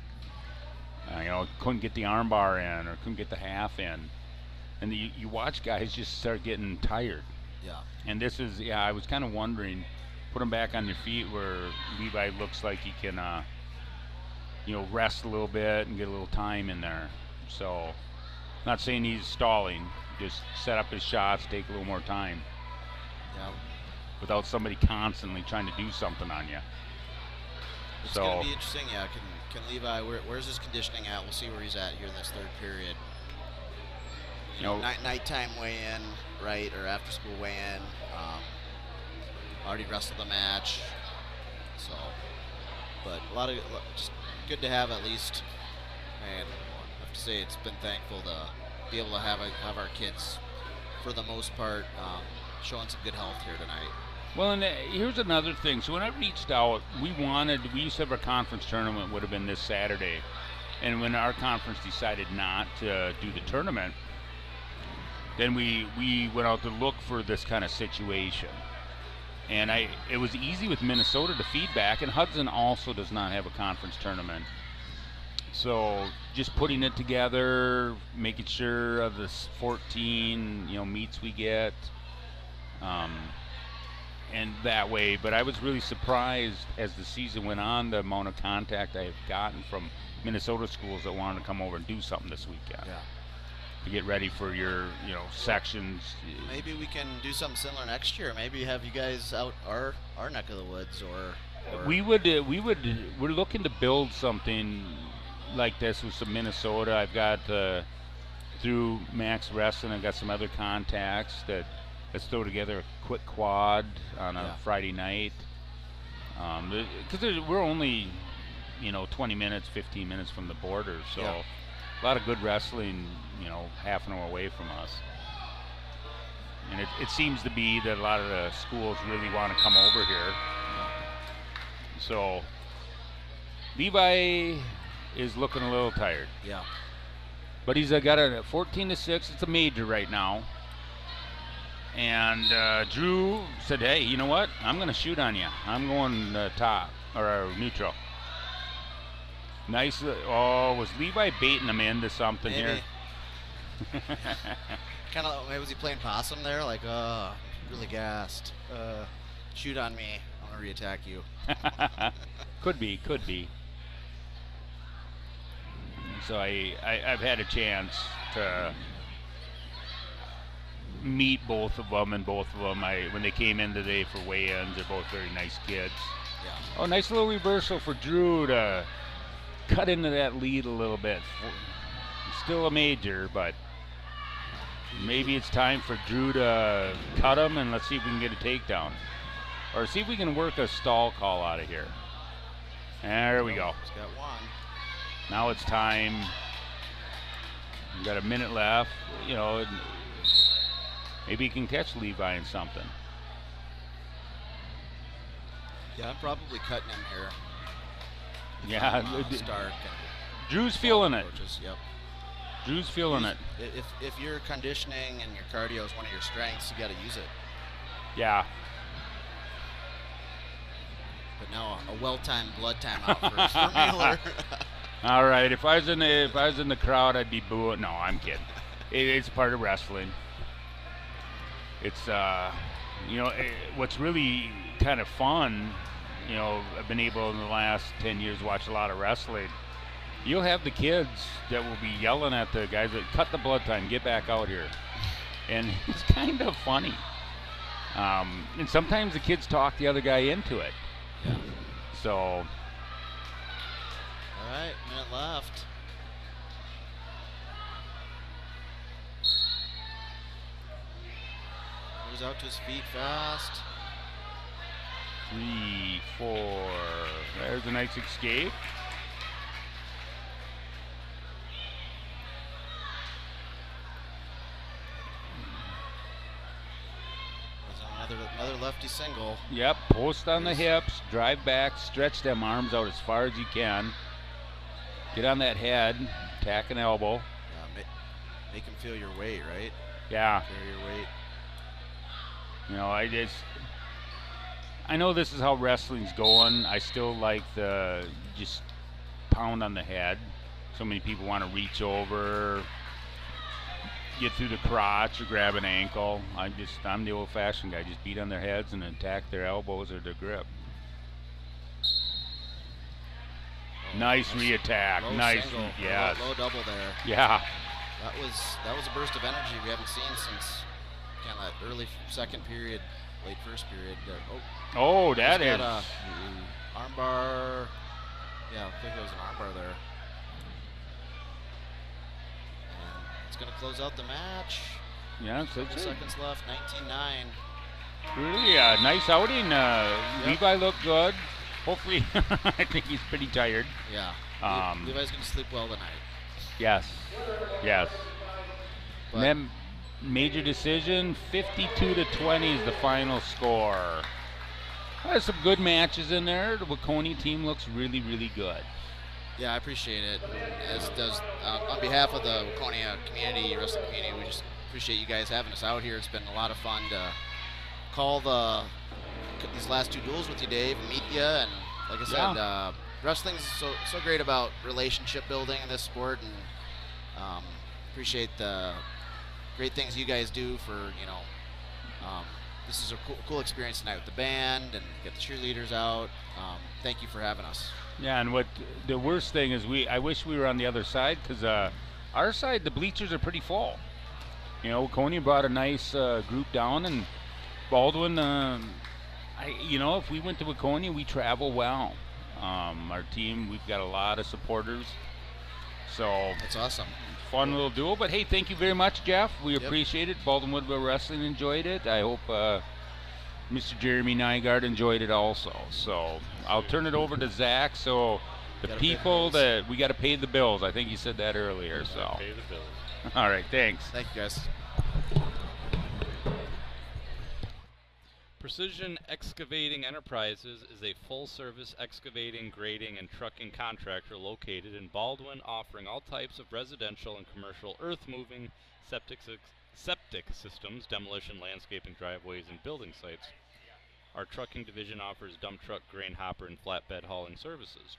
Couldn't get the armbar in or couldn't get the half in, and you watch guys just start getting tired. Yeah. And this is, I was kind of wondering, put him back on your feet where Levi looks like he can, rest a little bit and get a little time in there. So, not saying he's stalling, just set up his shots, take a little more time. Yeah. Without somebody constantly trying to do something on you. It's going to be interesting, yeah. Can Levi, where's his conditioning at? We'll see where he's at here in this third period. Nighttime weigh-in, right, or after-school weigh-in. Already wrestled the match. So, but just good to have at least, man, I have to say it's been thankful to be able to have our kids, for the most part, showing some good health here tonight. Well, and here's another thing. So when I reached out, we used to have our conference tournament would have been this Saturday. And when our conference decided not to do the tournament, then we went out to look for this kind of situation. And it was easy with Minnesota to feedback, and Hudson also does not have a conference tournament. So just putting it together, making sure of the 14, meets we get, and that way. But I was really surprised as the season went on, the amount of contact I have gotten from Minnesota schools that wanted to come over and do something this weekend. Yeah. To get ready for your, sections. Maybe we can do something similar next year. Maybe have you guys out our neck of the woods, or we're looking to build something like this with some Minnesota. I've got through Max Wrestling, I've got some other contacts that let's throw together a quick quad on a Friday night. Because we're only 20 minutes, 15 minutes from the border, so a lot of good wrestling, half an hour away from us. And it seems to be that a lot of the schools really want to come over here. So Levi is looking a little tired. Yeah. But he's got a 14-6. It's a major right now. And Drew said, hey, you know what? I'm going to shoot on you. I'm going top or neutral. Nice. Was Levi baiting him into something here? Kind of. Was he playing possum there? Like, really gassed. Shoot on me. I'm gonna reattack you. Could be. So I've had a chance to meet both of them, and both of them, when they came in today for weigh-ins, they're both very nice kids. Yeah. Oh, nice little reversal for Drew to cut into that lead a little bit. Still a major, but maybe it's time for Drew to cut him, and let's see if we can get a takedown. Or see if we can work a stall call out of here. There we go. He's got one. Now it's time. We've got a minute left. You know, maybe he can catch Levi in something. Yeah, I'm probably cutting him here. Yeah, Stark. Drew's feeling it. Coaches, yep. Drew's feeling it. If your conditioning and your cardio is one of your strengths, you got to use it. Yeah. But now a well-timed blood timeout for Mueller. All right. If I was in the crowd, I'd be booing. No, I'm kidding. It's part of wrestling. It's what's really kind of fun. You know, I've been able in the last 10 years to watch a lot of wrestling. You'll have the kids that will be yelling at the guys that cut the blood time, get back out here. And it's kind of funny. And sometimes the kids talk the other guy into it. Yeah. So. All right, minute left. Moves out to his feet fast. 3, 4. There's a nice escape. Another lefty single. Yep, post on the hips, drive back, stretch them arms out as far as you can. Get on that head, tack an elbow. Yeah, make him feel your weight, right? Yeah. Carry your weight. You know, I know this is how wrestling's going. I still like the just pound on the head. So many people want to reach over, get through the crotch or grab an ankle. I'm the old-fashioned guy. Just beat on their heads and attack their elbows or their grip. Nice re-attack. Nice, single, yes. Low double there. Yeah. That was a burst of energy we haven't seen since kind of that early second period, late first period. Oh, that is. Armbar. Yeah, I think there was an armbar there. And it's going to close out the match. Yeah, so 7 seconds left, 19-9. Really nice outing. Levi looked good. Hopefully, I think he's pretty tired. Yeah. Levi's going to sleep well tonight. Yes. Yes. But And then major decision, 52-20 is the final score. There's some good matches in there. The Waconia team looks really, really good. yeah, I appreciate it. As does on behalf of the Waconia community, wrestling community, we just appreciate you guys having us out here. It's been a lot of fun to call these last two duels with you, Dave, and meet you. And like I said, wrestling's so great about relationship building in this sport, and appreciate the great things you guys do for, this is a cool experience tonight with the band and get the cheerleaders out. Thank you for having us. Yeah, and what the worst thing is, I wish we were on the other side, because our side, the bleachers are pretty full. You know, Waconia brought a nice group down, and Baldwin, if we went to Waconia, we travel well. Our team, we've got a lot of supporters. So That's awesome. fun little duel. But hey, thank you very much, Jeff. We appreciate it. Baldwin-Woodville Wrestling enjoyed it. I hope Mr. Jeremy Nygaard enjoyed it also. So I'll turn it over to Zach. So the people that we got to pay the bills. I think you said that earlier. So Pay the bills. all right, thanks. Thank you, guys. Precision Excavating Enterprises is a full-service excavating, grading, and trucking contractor located in Baldwin, offering all types of residential and commercial earth-moving, septic systems, demolition, landscaping, driveways, and building sites. Our trucking division offers dump truck, grain hopper, and flatbed hauling services,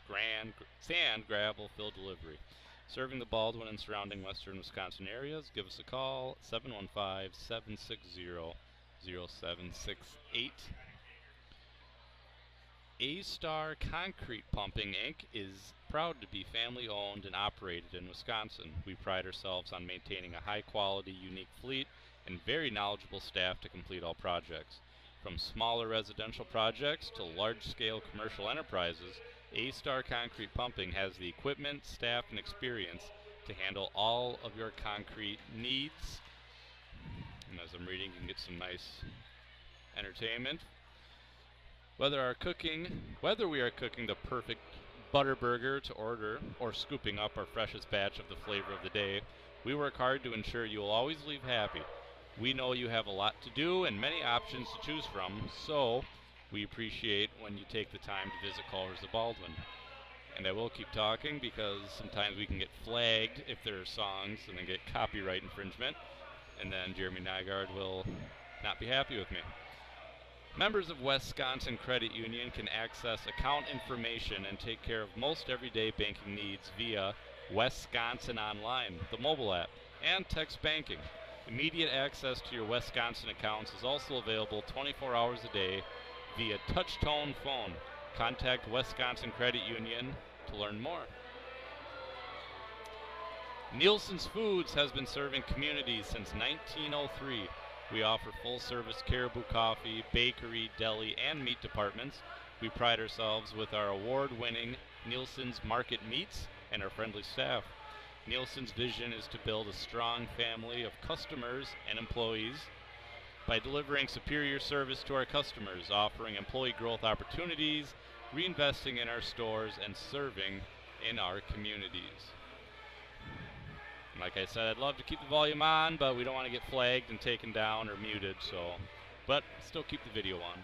sand, gravel, fill delivery. Serving the Baldwin and surrounding western Wisconsin areas, give us a call, 715-760-0768. A-Star Concrete Pumping Inc. is proud to be family owned and operated in Wisconsin. We pride ourselves on maintaining a high quality, unique fleet and very knowledgeable staff to complete all projects. From smaller residential projects to large-scale commercial enterprises, A-Star Concrete Pumping has the equipment, staff, and experience to handle all of your concrete needs. And as I'm reading, you can get some nice entertainment. Whether we are cooking the perfect butter burger to order or scooping up our freshest batch of the flavor of the day, we work hard to ensure you will always leave happy. We know you have a lot to do and many options to choose from, so we appreciate when you take the time to visit Culver's of Baldwin. And I will keep talking because sometimes we can get flagged if there are songs and then get copyright infringement, and then Jeremy Nygaard will not be happy with me. Members of Wisconsin Credit Union can access account information and take care of most everyday banking needs via Wisconsin Online, the mobile app, and text banking. Immediate access to your Wisconsin accounts is also available 24 hours a day via touch-tone phone. Contact Wisconsin Credit Union to learn more. Nielsen's Foods has been serving communities since 1903. We offer full-service caribou coffee, bakery, deli, and meat departments. We pride ourselves with our award-winning Nielsen's Market Meats and our friendly staff. Nielsen's vision is to build a strong family of customers and employees by delivering superior service to our customers, offering employee growth opportunities, reinvesting in our stores, and serving in our communities. Like I said, I'd love to keep the volume on, but we don't want to get flagged and taken down or muted, but still keep the video on.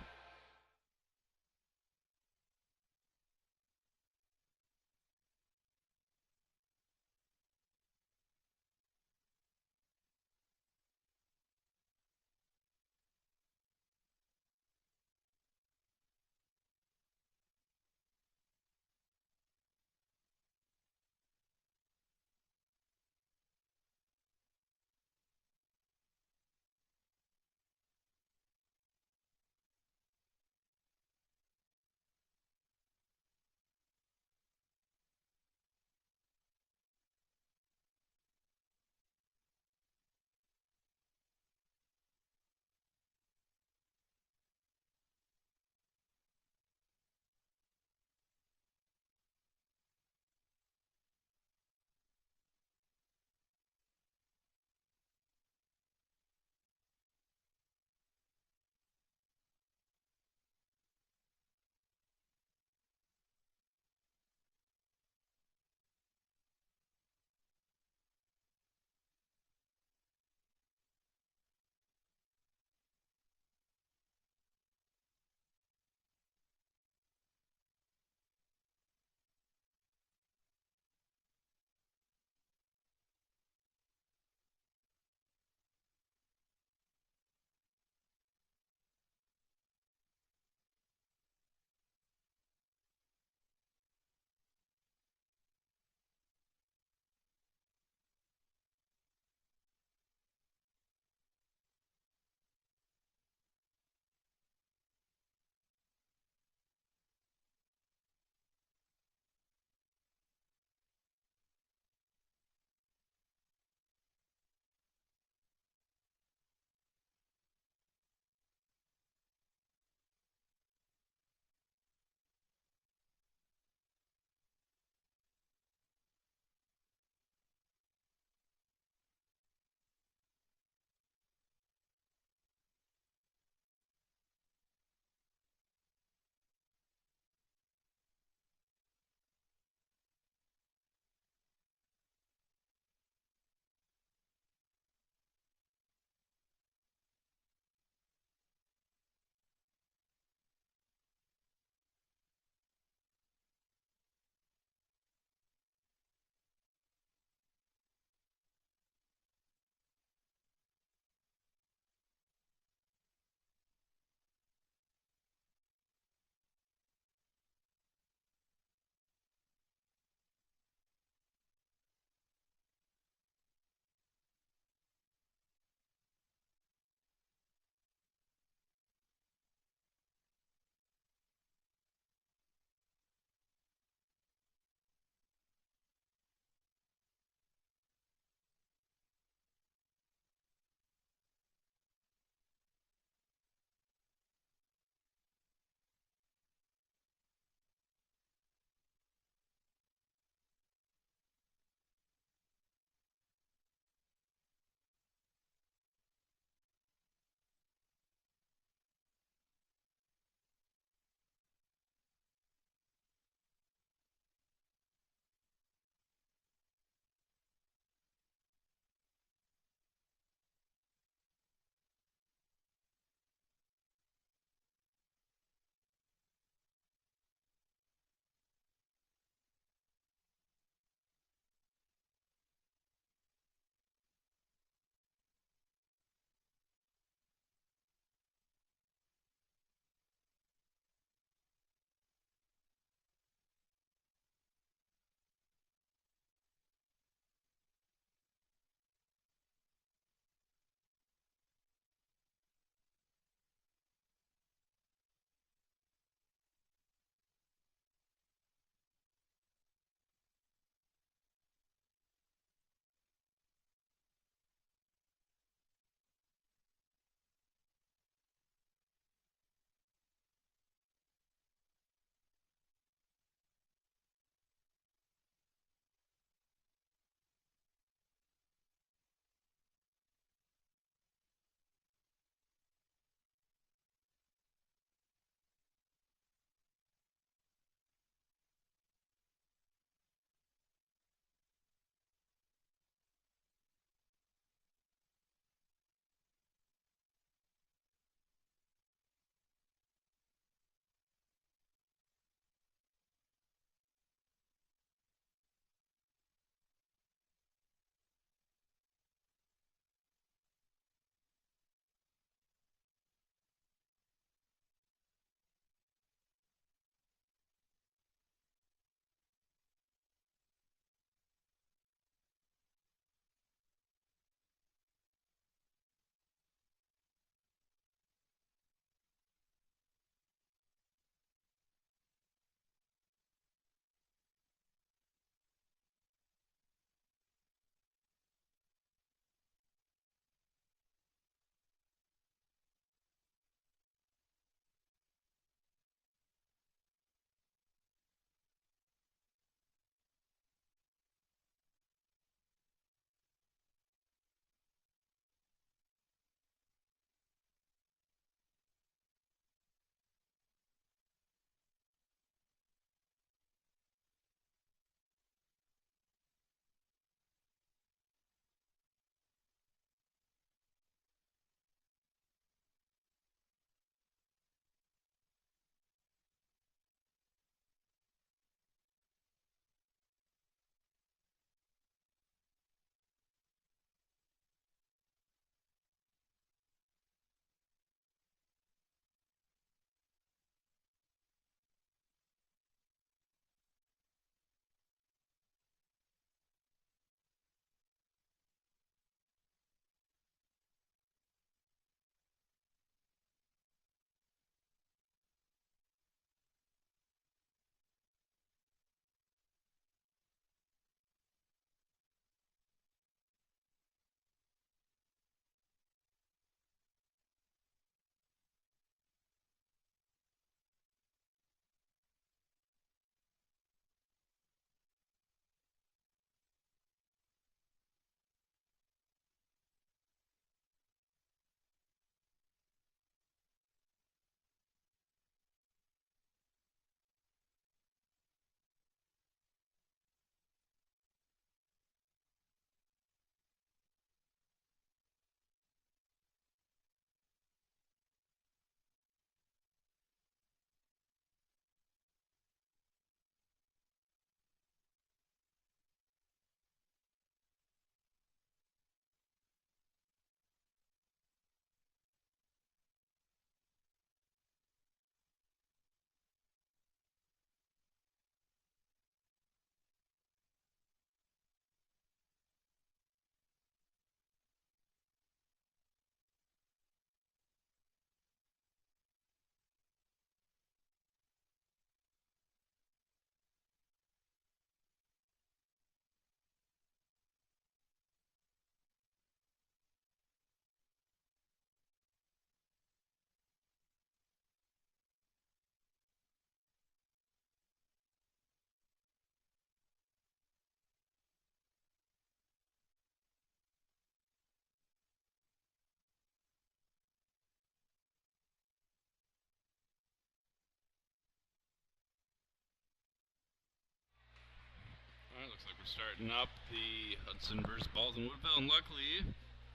We're starting up the Hudson versus Baldwin-Woodville, and luckily,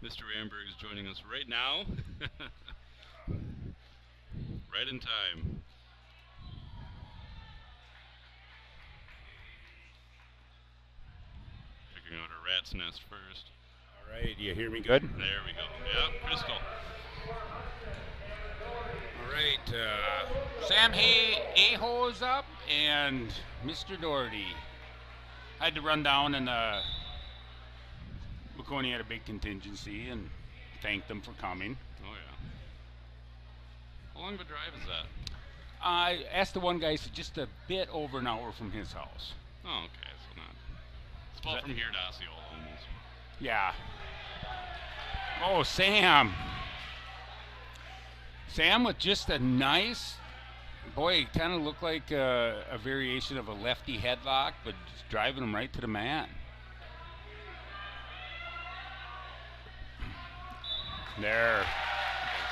Mr. Ramberg is joining us right now. Right in time. Figuring out a rat's nest first. All right, you hear me good? There we go. Yeah, crystal. All right, Sam Aho's up, and Mr. Doherty. I had to run down, and Waconia had a big contingency, and thanked them for coming. Oh, yeah. How long of a drive is that? I asked the one guy, he said just a bit over an hour from his house. Oh, okay, so not. It's about from here to Osceola almost. Yeah. Oh, Sam. Sam with just a nice, boy, it kind of looked like a variation of a lefty headlock, but just driving him right to the mat. There. Okay,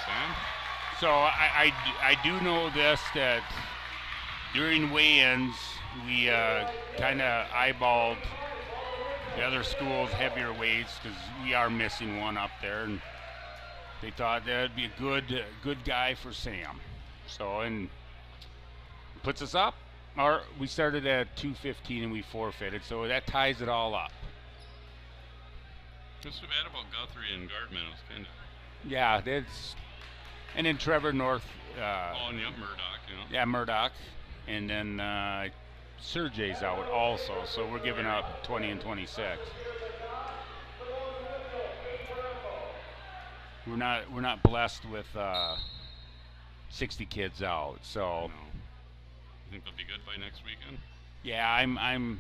Sam. So I do know this, that during weigh-ins, we kind of eyeballed the other schools' heavier weights because we are missing one up there, and they thought that would be a good guy for Sam. So, and puts us up. Or we started at 215 and we forfeited, so that ties it all up. What's too bad about Guthrie and Gardman? It's kind of. Yeah, that's. And then Trevor North. Oh, and Murdoch, you know. Yeah, Murdoch. And then Sergey's out also, so we're giving up 20 and 26. We're not blessed with 60 kids out, so. No. You think they'll be good by next weekend? Yeah, I'm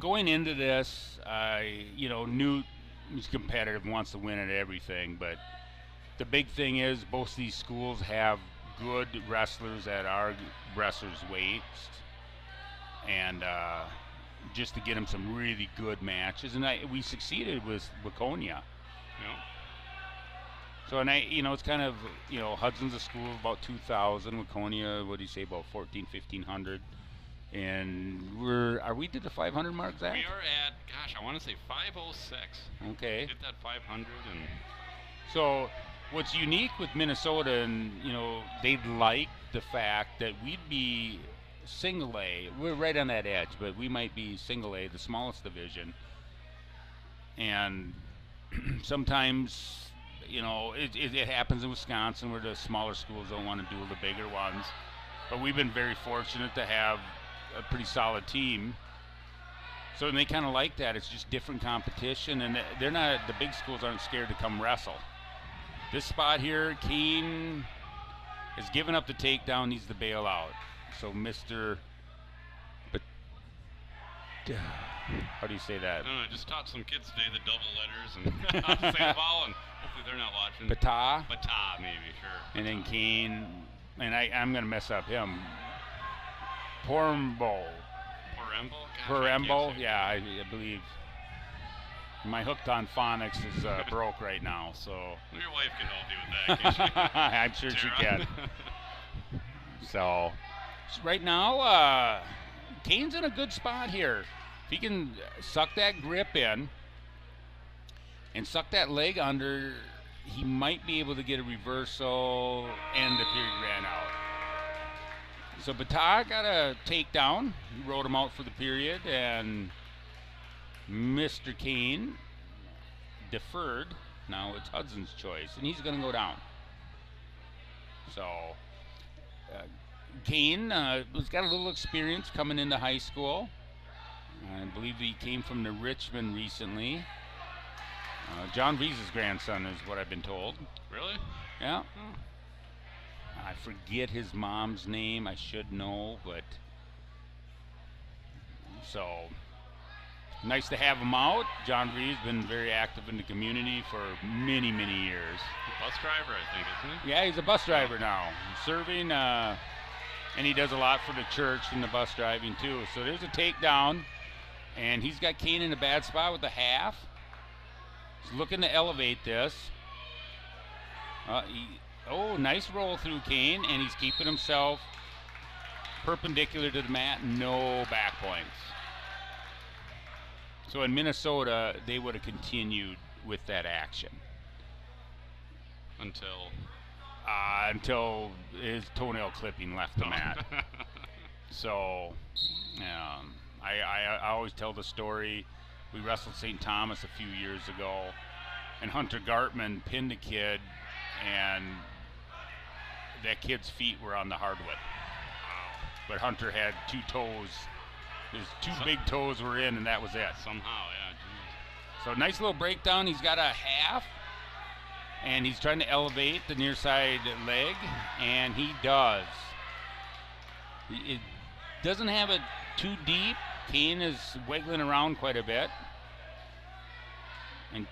going into this, Newt is competitive, wants to win at everything, but the big thing is both these schools have good wrestlers at our wrestlers' weights, and just to get them some really good matches, and we succeeded with Waconia. Yeah. So, and it's kind of, Hudson's a school of about 2,000, Waconia, what do you say, about 1,500, and are we to the 500 mark, Zach? We are at, I want to say 506. Okay. Hit that 500, and so what's unique with Minnesota, and they like the fact that we'd be single A. We're right on that edge, but we might be single A, the smallest division, and sometimes. It happens in Wisconsin where the smaller schools don't want to do the bigger ones. But we've been very fortunate to have a pretty solid team. So they kind of like that. It's just different competition, and they're not. The big schools aren't scared to come wrestle. This spot here, Keene has given up the takedown, needs to bail out. So Mr. How do you say that? I don't know, I just taught some kids today the double letters and how to say the vowel, and hopefully they're not watching. Bata, maybe, sure. And then Keene, and I'm going to mess up him. Pambo. Pambo? Yeah, I believe. My hooked on phonics is broke right now, so. Well, your wife can help you with that, can't she? I'm sure she can. So, right now, Kane's in a good spot here. If he can suck that grip in and suck that leg under, he might be able to get a reversal and the period ran out. So Bata got a takedown. He rode him out for the period, and Mr. Kane deferred. Now it's Hudson's choice, and he's going to go down. So Kane has got a little experience coming into high school. I believe he came from the Richmond recently. John V's grandson is what I've been told. Really? Yeah. I forget his mom's name. I should know, but so nice to have him out. John V's been very active in the community for many, many years. Bus driver, I think, isn't he? Yeah, he's a bus driver now. He's serving, and he does a lot for the church in the bus driving too. So there's a takedown, and he's got Kane in a bad spot with a half. He's looking to elevate this. Nice roll through Kane, and he's keeping himself perpendicular to the mat. No back points. So in Minnesota, they would have continued with that action until his toenail clipping left the mat. So I always tell the story. We wrestled St. Thomas a few years ago, and Hunter Gartman pinned a kid, and that kid's feet were on the hardwood. But Hunter had 2 toes. His 2 big toes were in, and that was it. Somehow, yeah. Geez. So nice little breakdown. He's got a half, and he's trying to elevate the near side leg, and he does. It doesn't have it too deep. Kane is wiggling around quite a bit. And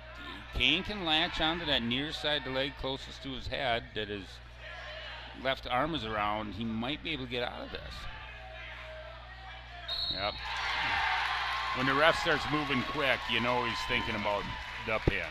Kane can latch onto that near side of the leg closest to his head that his left arm is around. He might be able to get out of this. Yep. When the ref starts moving quick, you know he's thinking about the pin.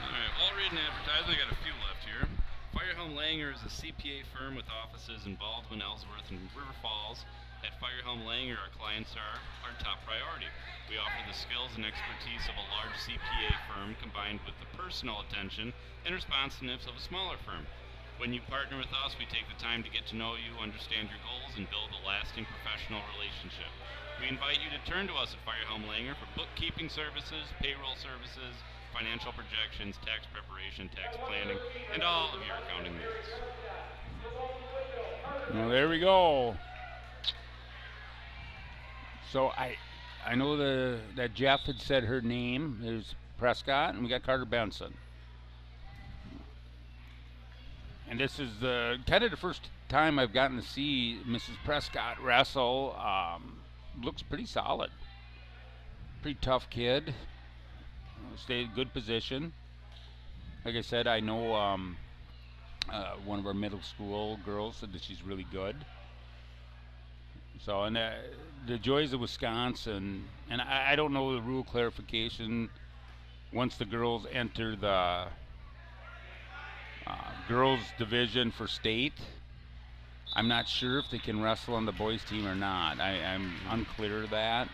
Alright, while reading advertising, I got a few left here. Firehelm Langer is a CPA firm with offices in Baldwin, Ellsworth, and River Falls. At Firehelm Langer, our clients are our top priority. We offer the skills and expertise of a large CPA firm combined with the personal attention and responsiveness of a smaller firm. When you partner with us, we take the time to get to know you, understand your goals, and build a lasting professional relationship. We invite you to turn to us at Firehelm Langer for bookkeeping services, payroll services, financial projections, tax preparation, tax planning, and all of your accounting needs. Well, there we go. So I know that Jeff had said her name is Prescott, and we got Carter Benson. And this is kind of the first time I've gotten to see Mrs. Prescott wrestle. Looks pretty solid. Pretty tough kid. Stayed good position. Like I said, I know one of our middle school girls said that she's really good. So, and the joys of Wisconsin, and I don't know the rule clarification once the girls enter the girls division for state. I'm not sure if they can wrestle on the boys team or not. I'm unclear of that.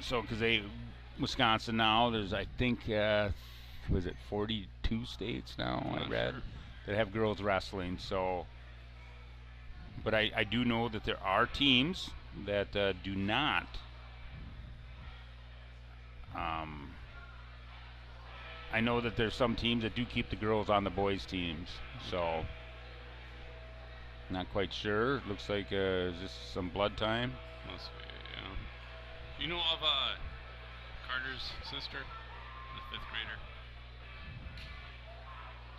So, because Wisconsin now, there's I think, was it 42 states now, I read, that have girls wrestling. So, but I do know that there are teams that do not. I know that there's some teams that do keep the girls on the boys teams. So, not quite sure. Looks like is this some blood time? Must be, yeah. You know of Carter's sister, the 5th grader?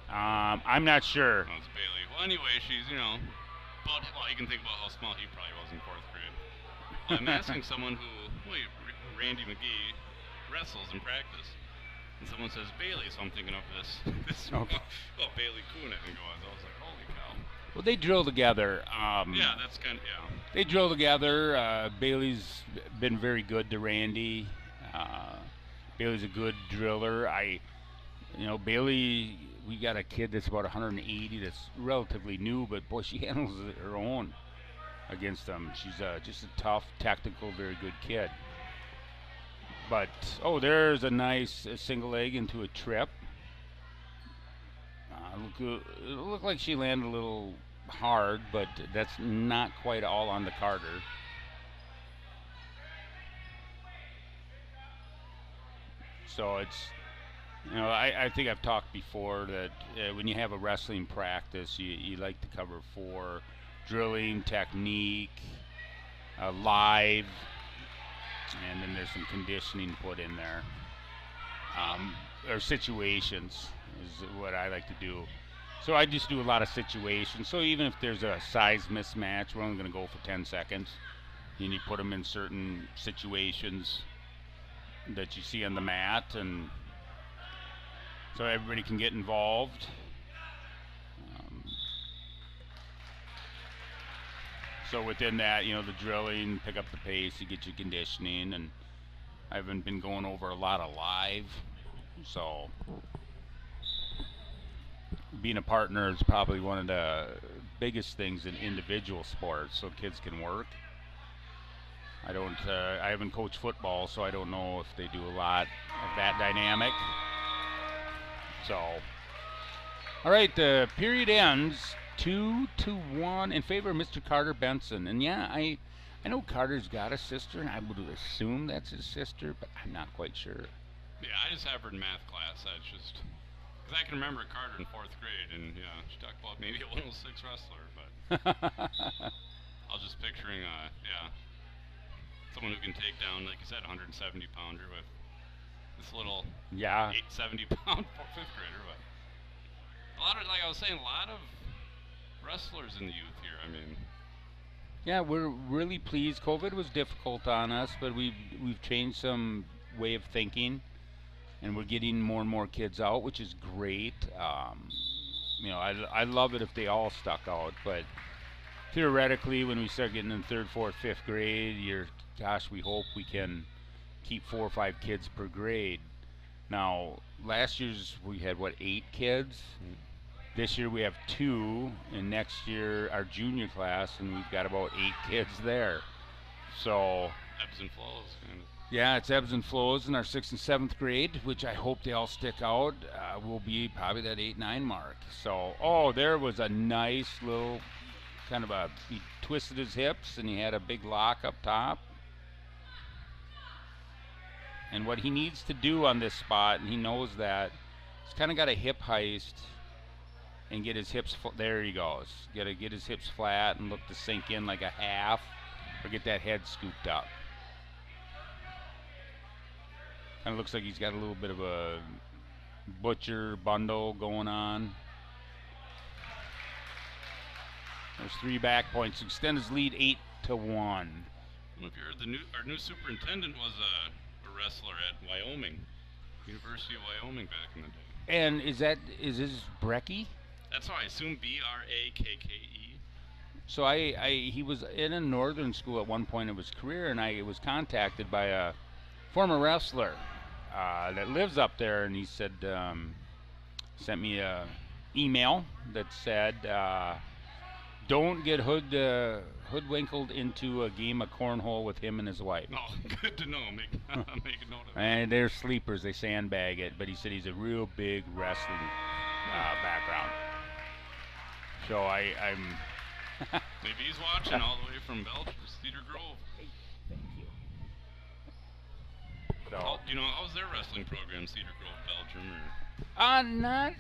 I'm not sure. Oh, it's Bailey. Well, anyway, she's, you can think about how small he probably was in 4th grade. Well, I'm asking someone who, Randy McGee, wrestles in practice. And someone says Bailey, so I'm thinking of this Okay. Bailey Coon, I think it was. I was like, holy cow. Well, they drill together. Yeah, that's kind of, yeah. They drill together. Bailey's been very good to Randy. Bailey's a good driller. Bailey, we got a kid that's about 180 that's relatively new, but boy, she handles it her own against them. She's just a tough, tactical, very good kid. But, there's a nice single leg into a trip. It looked like she landed a little hard, but that's not quite all on the Carter. So it's, I think I've talked before that when you have a wrestling practice, you like to cover 4: drilling, technique, live, and then there's some conditioning put in there. Or situations is what I like to do. So I just do a lot of situations. So even if there's a size mismatch, we're only going to go for 10 seconds. And you put them in certain situations that you see on the mat, and so everybody can get involved. So within that, the drilling, pick up the pace, you get your conditioning, and I haven't been going over a lot of live, so being a partner is probably one of the biggest things in individual sports, so kids can work. I haven't coached football, so I don't know if they do a lot of that dynamic. So, all right, the period ends 2-1 in favor of Mr. Carter Benson. And yeah, I know Carter's got a sister, and I would assume that's his sister, but I'm not quite sure. Yeah, I just have her in math class. That's just because I can remember Carter in 4th grade, and yeah, she talked about maybe a 106 wrestler, but I was just picturing, someone who can take down, like you said, 170 pounder with this little 870 pound 5th grader. But a lot of, like I was saying, a lot of wrestlers in the youth here. I mean, yeah, we're really pleased. COVID was difficult on us, but we've changed some way of thinking, and we're getting more and more kids out, which is great. I love it if they all stuck out, but theoretically, when we start getting in 3rd, 4th, 5th grade, we hope we can keep 4 or 5 kids per grade. Now, last year's we had 8 kids. This year we have 2, and next year our junior class, and we've got about 8 kids there. So ebbs and flows, kind of. Yeah, it's ebbs and flows in our 6th and 7th grade, which I hope they all stick out. Will be probably that 8-9 mark. So, there was a nice little he twisted his hips and he had a big lock up top. And what he needs to do on this spot, and he knows that, he's kind of got a hip heist and get his hips, there he goes. Got to get his hips flat and look to sink in like a half, or get that head scooped up. Kind of looks like he's got a little bit of a butcher bundle going on. There's 3 back points. Extend his lead 8-1. If you're our new superintendent was a wrestler at Wyoming, University of Wyoming back in the day. And is this Brecky? That's how I assume Brakke. So he was in a northern school at one point of his career, and I was contacted by a former wrestler that lives up there, and he said, sent me a email that said, don't get hoodwinkled into a game of cornhole with him and his wife. Oh, good to know. Make a note of that. And they're sleepers. They sandbag it. But he said he's a real big wrestling background. So I'm... Maybe he's watching all the way from Belgium, Cedar Grove. Thank you. So, how's their wrestling program, Cedar Grove, Belgium? Not...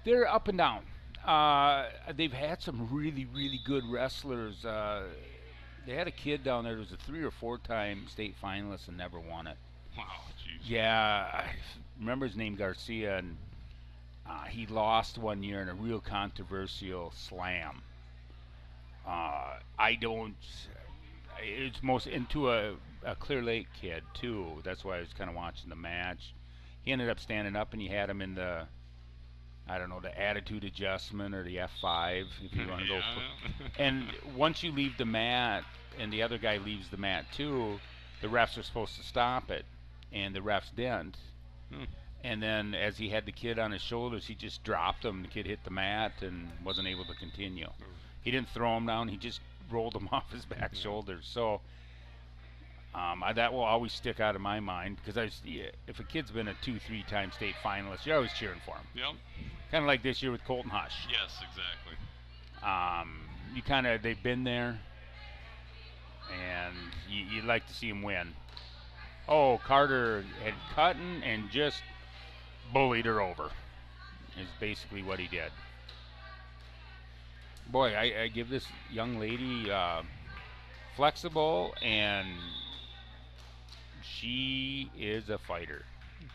They're up and down. They've had some really, really good wrestlers. They had a kid down there who was a 3 or 4 time state finalist and never won it. Wow, jeez. Yeah, I remember his name, Garcia, and he lost one year in a real controversial slam. It's most into a Clear Lake kid, too. That's why I was kind of watching the match. He ended up standing up, and he had him in the, I don't know, the attitude adjustment or the F5, if you want to go. And once you leave the mat and the other guy leaves the mat too, the refs are supposed to stop it, and the refs didn't. And then as he had the kid on his shoulders, he just dropped him. The kid hit the mat and wasn't able to continue. He didn't throw him down. He just rolled him off his back shoulders. So that will always stick out of my mind, because if a kid's been a 2-3 time state finalist, you're always cheering for him. Yep. Kind of like this year with Colton Hush. Yes, exactly. They've been there, and you'd like to see him win. Oh, Carter had cut and just bullied her over, is basically what he did. Boy, I give this young lady flexible, and she is a fighter.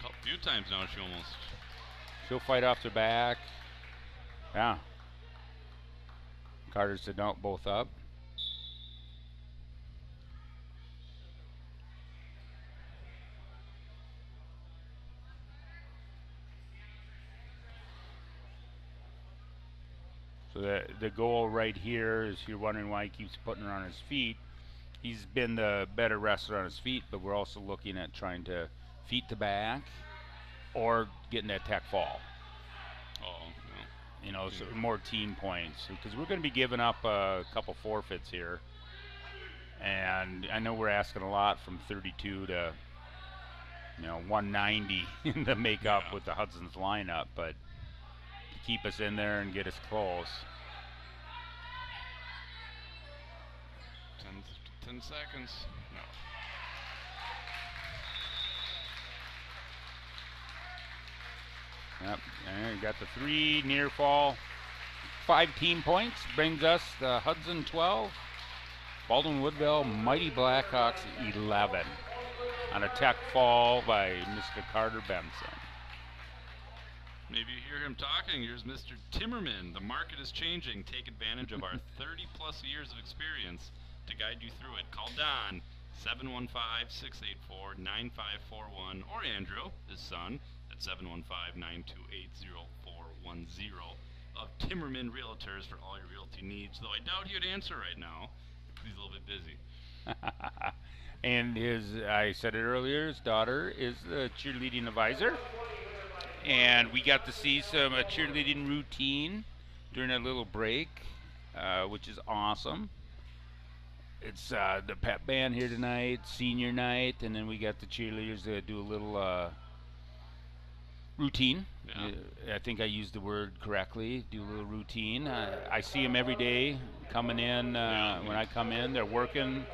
A few times now She'll fight off their back. Yeah. Carter said no, both up. So the goal right here is, you're wondering why he keeps putting her on his feet. He's been the better wrestler on his feet, but we're also looking at trying to feet to back or getting that tech fall. So more team points, because we're going to be giving up a couple forfeits here. And I know we're asking a lot from 32 to 190 to make up with the Hudson's lineup, but to keep us in there and get us close. 10 seconds. No. Yep, and got the 3 near fall. 5 team points brings us the Hudson 12, Baldwin-Woodville Mighty Blackhawks 11 on a tech fall by Mr. Carter Benson. Maybe you hear him talking. Here's Mr. Timmerman. The market is changing. Take advantage of our 30-plus years of experience to guide you through it. Call Don, 715-684-9541, or Andrew, his son, at 715-928-0410 of Timmerman Realtors for all your realty needs, though I doubt he would answer right now. He's a little bit busy. And I said it earlier, his daughter is the cheerleading advisor. And we got to see some cheerleading routine during a little break, which is awesome. It's the pep band here tonight, senior night, and then we got the cheerleaders that do a little routine. Yeah. I think I used the word correctly, do a little routine. I see them every day coming in. When I come in, they're working,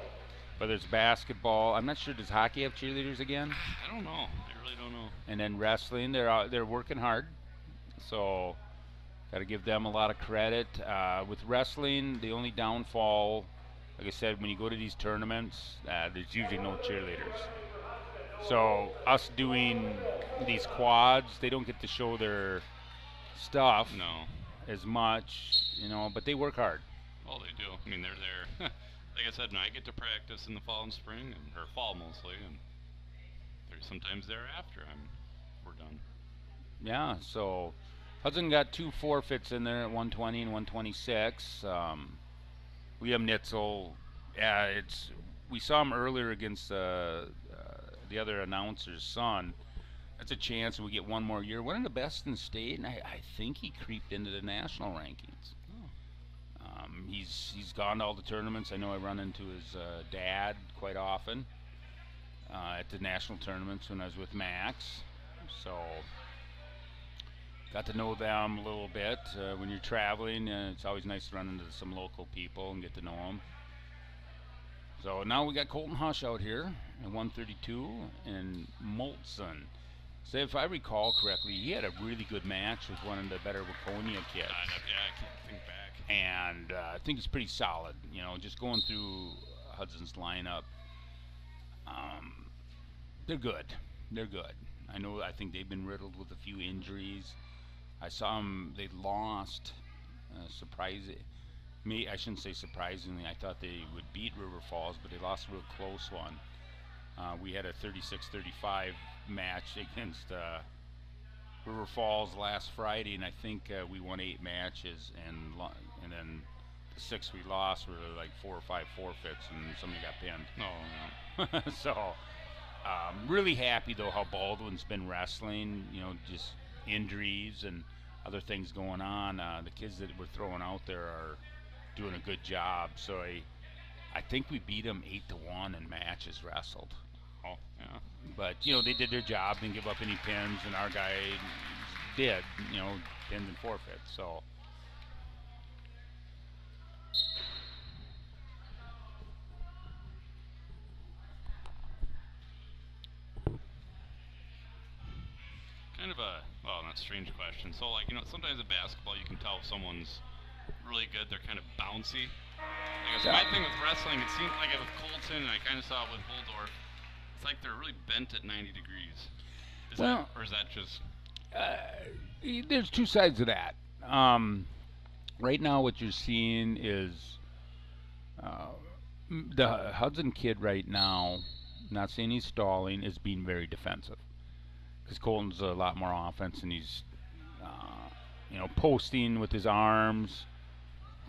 whether it's basketball. I'm not sure, does hockey have cheerleaders again? I don't know. I really don't know. And then wrestling, they're working hard. So got to give them a lot of credit. With wrestling, the only downfall, like I said, when you go to these tournaments, there's usually no cheerleaders. So us doing these quads, they don't get to show their stuff as much, but they work hard. Well, they do. I mean, they're there. Like I said, I get to practice in the fall and spring, or fall mostly, and sometimes thereafter we're done. Yeah, so Hudson got 2 forfeits in there at 120 and 126. Liam Nitzel, we saw him earlier against the other announcer's son. That's a chance we get one more year. One of the best in state, and I think he creeped into the national rankings. He's gone to all the tournaments. I know I run into his dad quite often at the national tournaments when I was with Max. So got to know them a little bit. When you're traveling, it's always nice to run into some local people and get to know them. So now we got Colton Hush out here at 132 and Molson. So if I recall correctly, he had a really good match with one of the better Waconia kids. I can't think back. And I think he's pretty solid. Just going through Hudson's lineup, they're good. They're good. I think they've been riddled with a few injuries. I saw them. They lost. I shouldn't say surprisingly. I thought they would beat River Falls, but they lost a real close one. We had a 36-35 match against River Falls last Friday, and I think we won 8 matches, and then the 6 we lost were like 4 or 5 forfeits, and somebody got pinned. No. So really happy though how Baldwin's been wrestling. Just injuries and other things going on. The kids that we're throwing out there are doing a good job. So I think we beat them 8-1 in matches wrestled. Oh, yeah. But they did their job, didn't give up any pins, and our guy did, pins and forfeits. So kind of not strange question. So, sometimes in basketball you can tell if someone's really good, they're kind of bouncy. My thing with wrestling, it seemed like it with Colton, and I kind of saw it with Holdorf. It's like they're really bent at 90 degrees. Is that just... there's 2 sides of that. Right now what you're seeing is the Hudson kid right now, not saying he's stalling, is being very defensive. Because Colton's a lot more offense, and he's posting with his arms,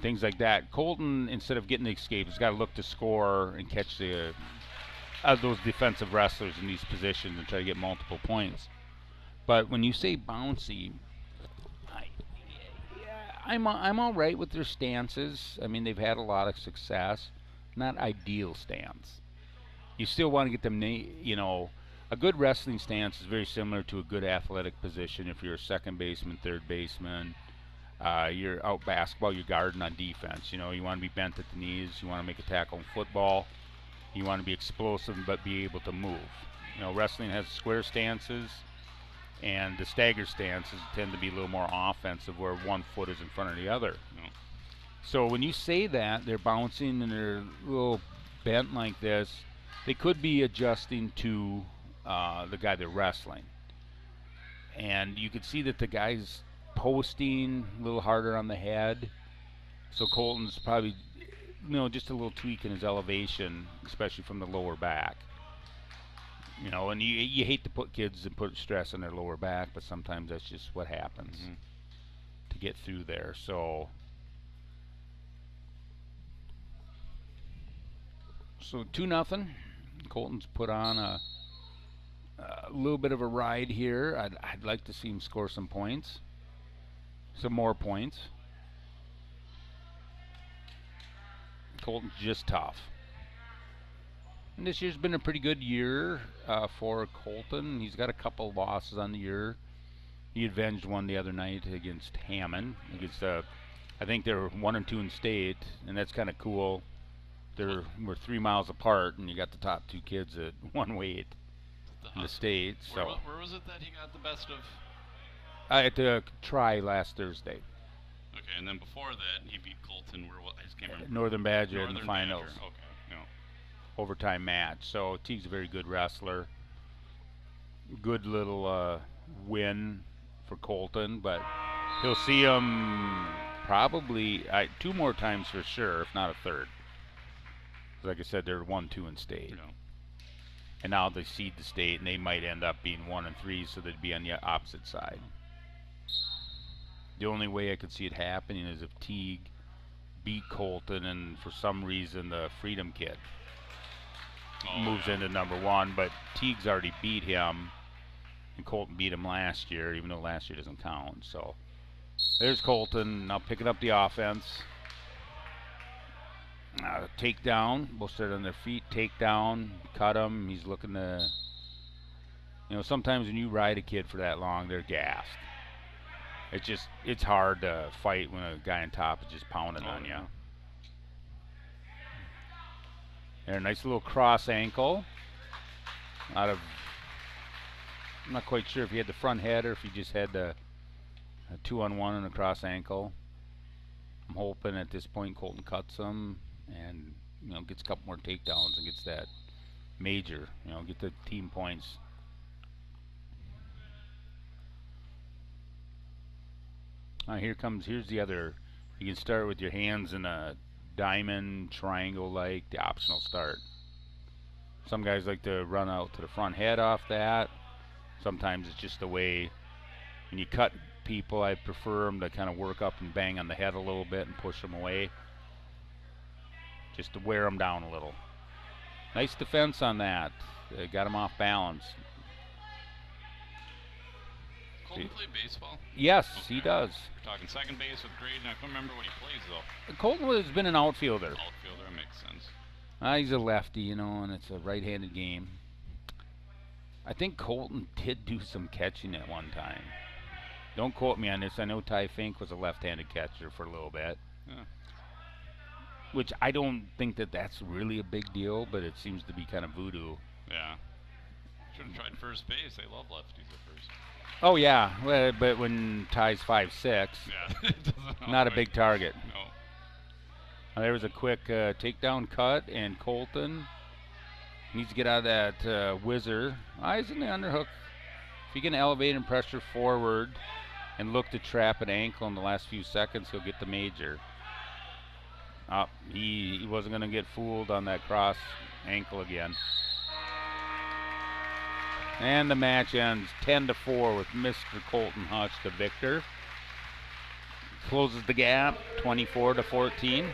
things like that. Colton, instead of getting the escape, has got to look to score and catch those defensive wrestlers in these positions and try to get multiple points. But when you say bouncy, I'm all right with their stances. I mean, they've had a lot of success. Not ideal stance. You still want to get them, a good wrestling stance is very similar to a good athletic position. If you're a second baseman, third baseman, you're out basketball, you're guarding on defense. You want to be bent at the knees. You want to make a tackle in football. You want to be explosive but be able to move. Wrestling has square stances, and the stagger stances tend to be a little more offensive where one foot is in front of the other. So when you say that, they're bouncing and they're a little bent like this, they could be adjusting to the guy they're wrestling. And you can see that the guy's posting a little harder on the head. So Colton's probably, just a little tweak in his elevation, especially from the lower back. And you hate to put kids and put stress on their lower back, but sometimes that's just what happens to get through there. So 2-0. Colton's put on a little bit of a ride here. I'd like to see him score some points, some more points. Colton's just tough. And this year's been a pretty good year for Colton. He's got a couple losses on the year. He avenged one the other night against Hammond. I think they're 1-2 in state, and that's kind of cool. We're 3 miles apart, and you got the top 2 kids at one weight in the state. So where was it that he got the best of? At the try last Thursday. Okay, and then before that, he beat Colton. I just can't remember. Northern Badger in the finals. Badger. Okay. Overtime match. So Teague's a very good wrestler. Good little win for Colton, but he'll see him probably 2 more times for sure, if not a third. Like I said, they're 1-2 in state. And now they seed the state, and they might end up being 1-3, so they'd be on the opposite side. The only way I could see it happening is if Teague beat Colton, and for some reason the Freedom kid moves into number 1, but Teague's already beat him, and Colton beat him last year, even though last year doesn't count. So there's Colton now picking up the offense. Takedown, both start on their feet, takedown, cut him. He's looking to, sometimes when you ride a kid for that long, they're gassed. It's hard to fight when a guy on top is just pounding on you. There, a nice little cross ankle. I'm not quite sure if he had the front head or if he just had a 2-on-1 and a cross ankle. I'm hoping at this point Colton cuts him and gets a couple more takedowns and gets that major, get the team points. Here's the other. You can start with your hands in a diamond, triangle like the optional start. Some guys like to run out to the front head off that. Sometimes it's just the way when you cut people, I prefer them to kind of work up and bang on the head a little bit and push them away, just to wear them down a little. Nice defense on that. Got him off balance. Colton play baseball? Yes, okay. He does. We're talking second base with grade, and I can't remember what he plays though. Colton has been an outfielder. Outfielder, that makes sense. He's a lefty, and it's a right-handed game. I think Colton did do some catching at one time. Don't quote me on this. I know Ty Fink was a left-handed catcher for a little bit. Yeah. Which I don't think that's really a big deal, but it seems to be kind of voodoo. Yeah. Should have tried first base. They love lefties at first. Oh, yeah. Well, but when Ty's 5'6", Yeah, it doesn't not a big target. No. There was a quick takedown cut, and Colton needs to get out of that whizzer. Eyes in the underhook. If he can elevate and pressure forward and look to trap an ankle in the last few seconds, he'll get the major. He wasn't going to get fooled on that cross ankle again. And the match ends 10-4 with Mr. Colton Hutch the victor. Closes the gap 24-14.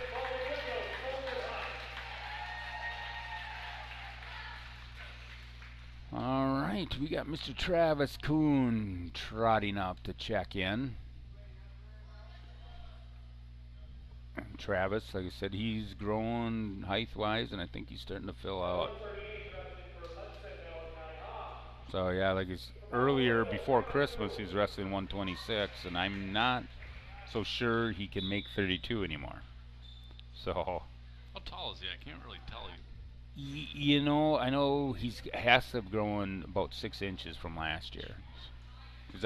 All right, we got Mr. Travis Coon trotting up to check in. Travis, like I said, he's growing height-wise, and I think he's starting to fill out. 138 wrestling for Hudson, Monikan, Hoff. So yeah, like it's earlier before Christmas, he was wrestling 126, and I'm not so sure he can make 32 anymore. So. How tall is he? I can't really tell you. You know, I know has to have grown about 6 inches from last year. Because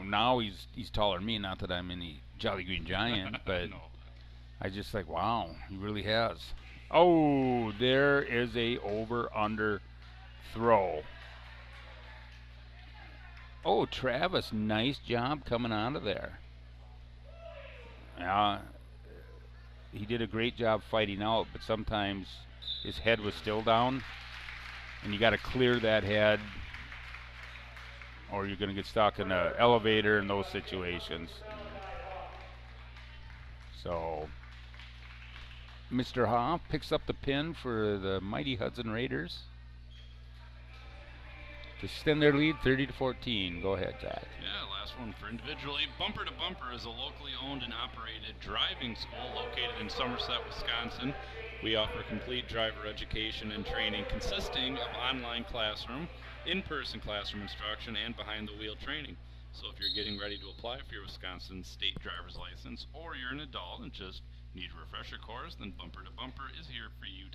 now he's taller than me. Not that I'm any Jolly Green Giant, but No. I just like, wow, he really has. Oh, there is a over/under throw. Oh, Travis, nice job coming out of there. He did a great job fighting out, but sometimes his head was still down, and you got to clear that head, or you're going to get stuck in an elevator in those situations. So, Mr. Hoff picks up the pin for the mighty Hudson Raiders to extend their lead 30-14. Go ahead, Zach. Yeah, last one for individually. Bumper to Bumper is a locally owned and operated driving school located in Somerset, Wisconsin. We offer complete driver education and training consisting of online classroom, in-person classroom instruction, and behind-the-wheel training. So if you're getting ready to apply for your Wisconsin state driver's license, or you're an adult and just need a refresher course, then Bumper to Bumper is here for you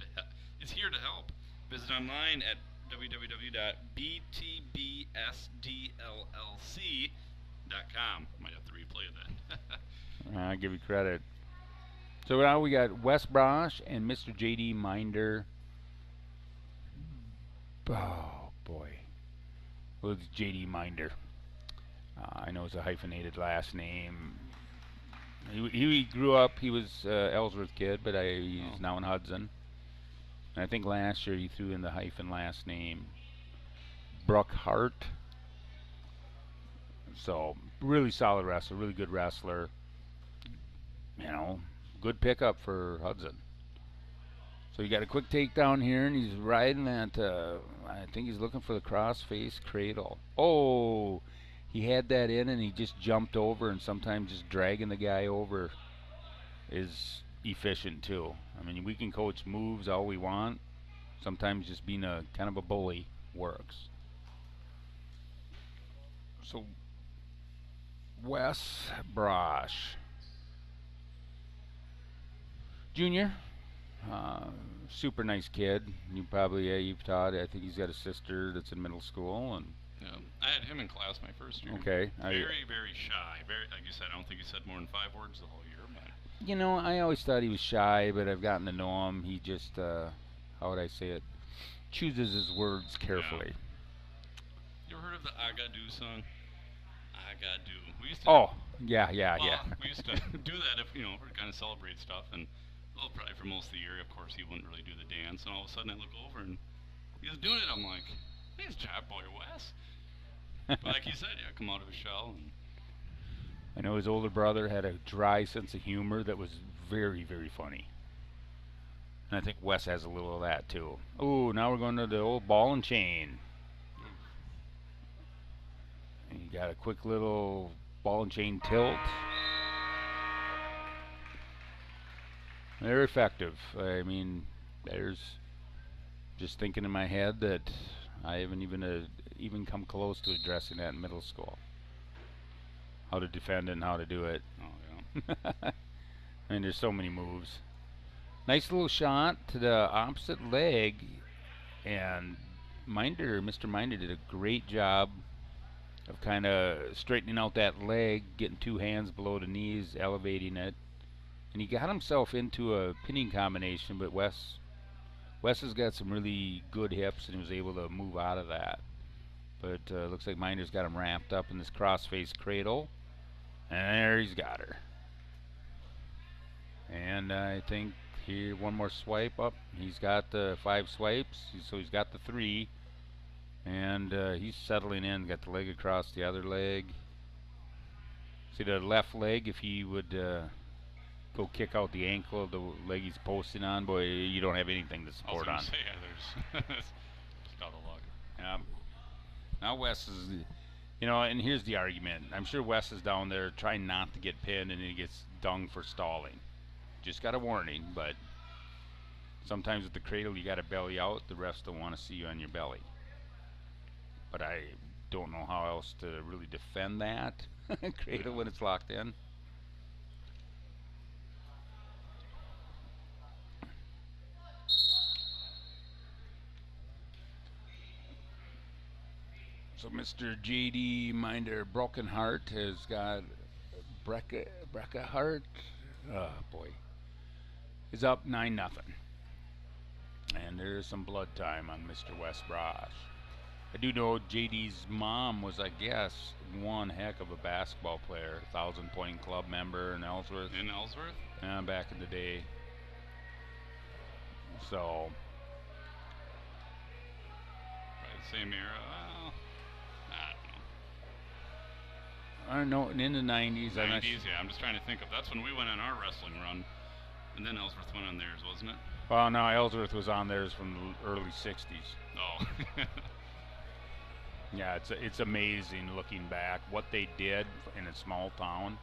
is here to help. Visit online at www.btbsdllc.com. Might have to replay that. I'll give you credit. So now we got Wes Brash and Mr. J.D. Minder. Oh, boy. Well, it's J.D. Minder. I know it's a hyphenated last name. He grew up, he was Ellsworth kid, but he's now in Hudson. And I think last year he threw in the hyphen last name. Bruckhart. So, really solid wrestler, really good wrestler. Good pickup for Hudson. So you got a quick takedown here, and he's riding that, I think he's looking for the cross-face cradle. Oh, he had that in, and he just jumped over, and sometimes just dragging the guy over is efficient too. I mean, we can coach moves all we want. Sometimes just being a kind of a bully works. So, Wes Brash. Junior, super nice kid. You've taught. I think he's got a sister that's in middle school, and Yeah, I had him in class my first year. okay. Very, very shy. Very, like you said, I don't think he said more than 5 words the whole year. But I always thought he was shy, but I've gotten to know him. He just, how would I say it, chooses his words carefully. you ever heard of the I Got Do song? I Got Do. We used to. Yeah. We used to do that if we kind of celebrate stuff, and probably for most of the year, of course, he wouldn't really do the dance, and all of a sudden I look over and he was doing it. I'm like, nice job, boy, Wes. But like you said, come out of his shell. And I know his older brother had a dry sense of humor that was very, very funny. And I think Wes has a little of that too. Oh, now we're going to the old ball and chain. And you got a quick little ball and chain tilt. They're effective. I mean, there's just thinking in my head that I haven't even come close to addressing that in middle school. How to defend it and how to do it. oh yeah, I mean, there's so many moves. Nice little shot to the opposite leg, and Mr. Minder did a great job of kind of straightening out that leg, getting 2 hands below the knees, elevating it. And he got himself into a pinning combination, but Wes has got some really good hips, and he was able to move out of that. But looks like Minder's got him wrapped up in this cross-face cradle. And there he's got her. And I think here, one more swipe up. He's got the 5 swipes, so he's got the 3. And he's settling in, got the leg across the other leg. See the left leg, if he would go kick out the ankle of the leg he's posting on, boy, you don't have anything to support on. Say, there's just out of luck. Yeah. Now Wes is, and here's the argument. I'm sure Wes is down there trying not to get pinned, and he gets dung for stalling. just got a warning, but sometimes with the cradle you got to belly out. The refs don't want to see you on your belly. But I don't know how else to really defend that cradle when it's locked in. So Mr. J.D. Minder Broken Heart has got Brecca Hart. Oh boy, is up 9-0, and there's some blood time on Mr. West Brash. I do know J.D.'s mom was, I guess, one heck of a basketball player, 1,000-point club member in Ellsworth. In Ellsworth? Yeah, back in the day. So. Right, same era. Well, I don't know, in the 90s. 90s, yeah. I'm just trying to think of. That's when we went on our wrestling run, and then Ellsworth went on theirs, wasn't it? Well, no, Ellsworth was on theirs from the early 60s. Oh. Yeah, it's amazing looking back what they did in a small town,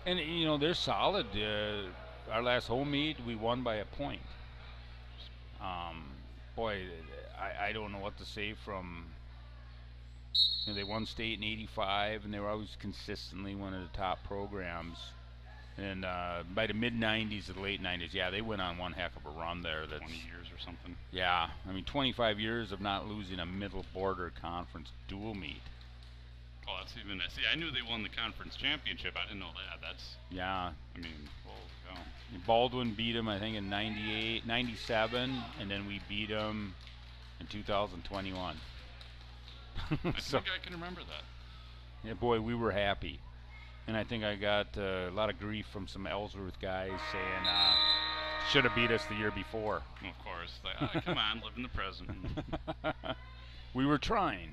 and you know they're solid. Our last home meet, we won by a point. Boy, I don't know what to say from. You know, they won state in '85, and they were always consistently one of the top programs. And by the mid '90s, the late '90s, yeah, they went on one heck of a run there. That's 20 years or something. Yeah, I mean 25 years of not losing a middle border conference dual meet. Oh, that's even. See, I knew they won the conference championship. I didn't know that. That's. Yeah. I mean, well, Baldwin beat them, I think, in '98, '97, and then we beat them in 2021. I think I can remember that. Yeah, boy, we were happy. And I think I got a lot of grief from some Ellsworth guys saying, should have beat us the year before. Of course. Like, oh, come on, live in the present. We were trying.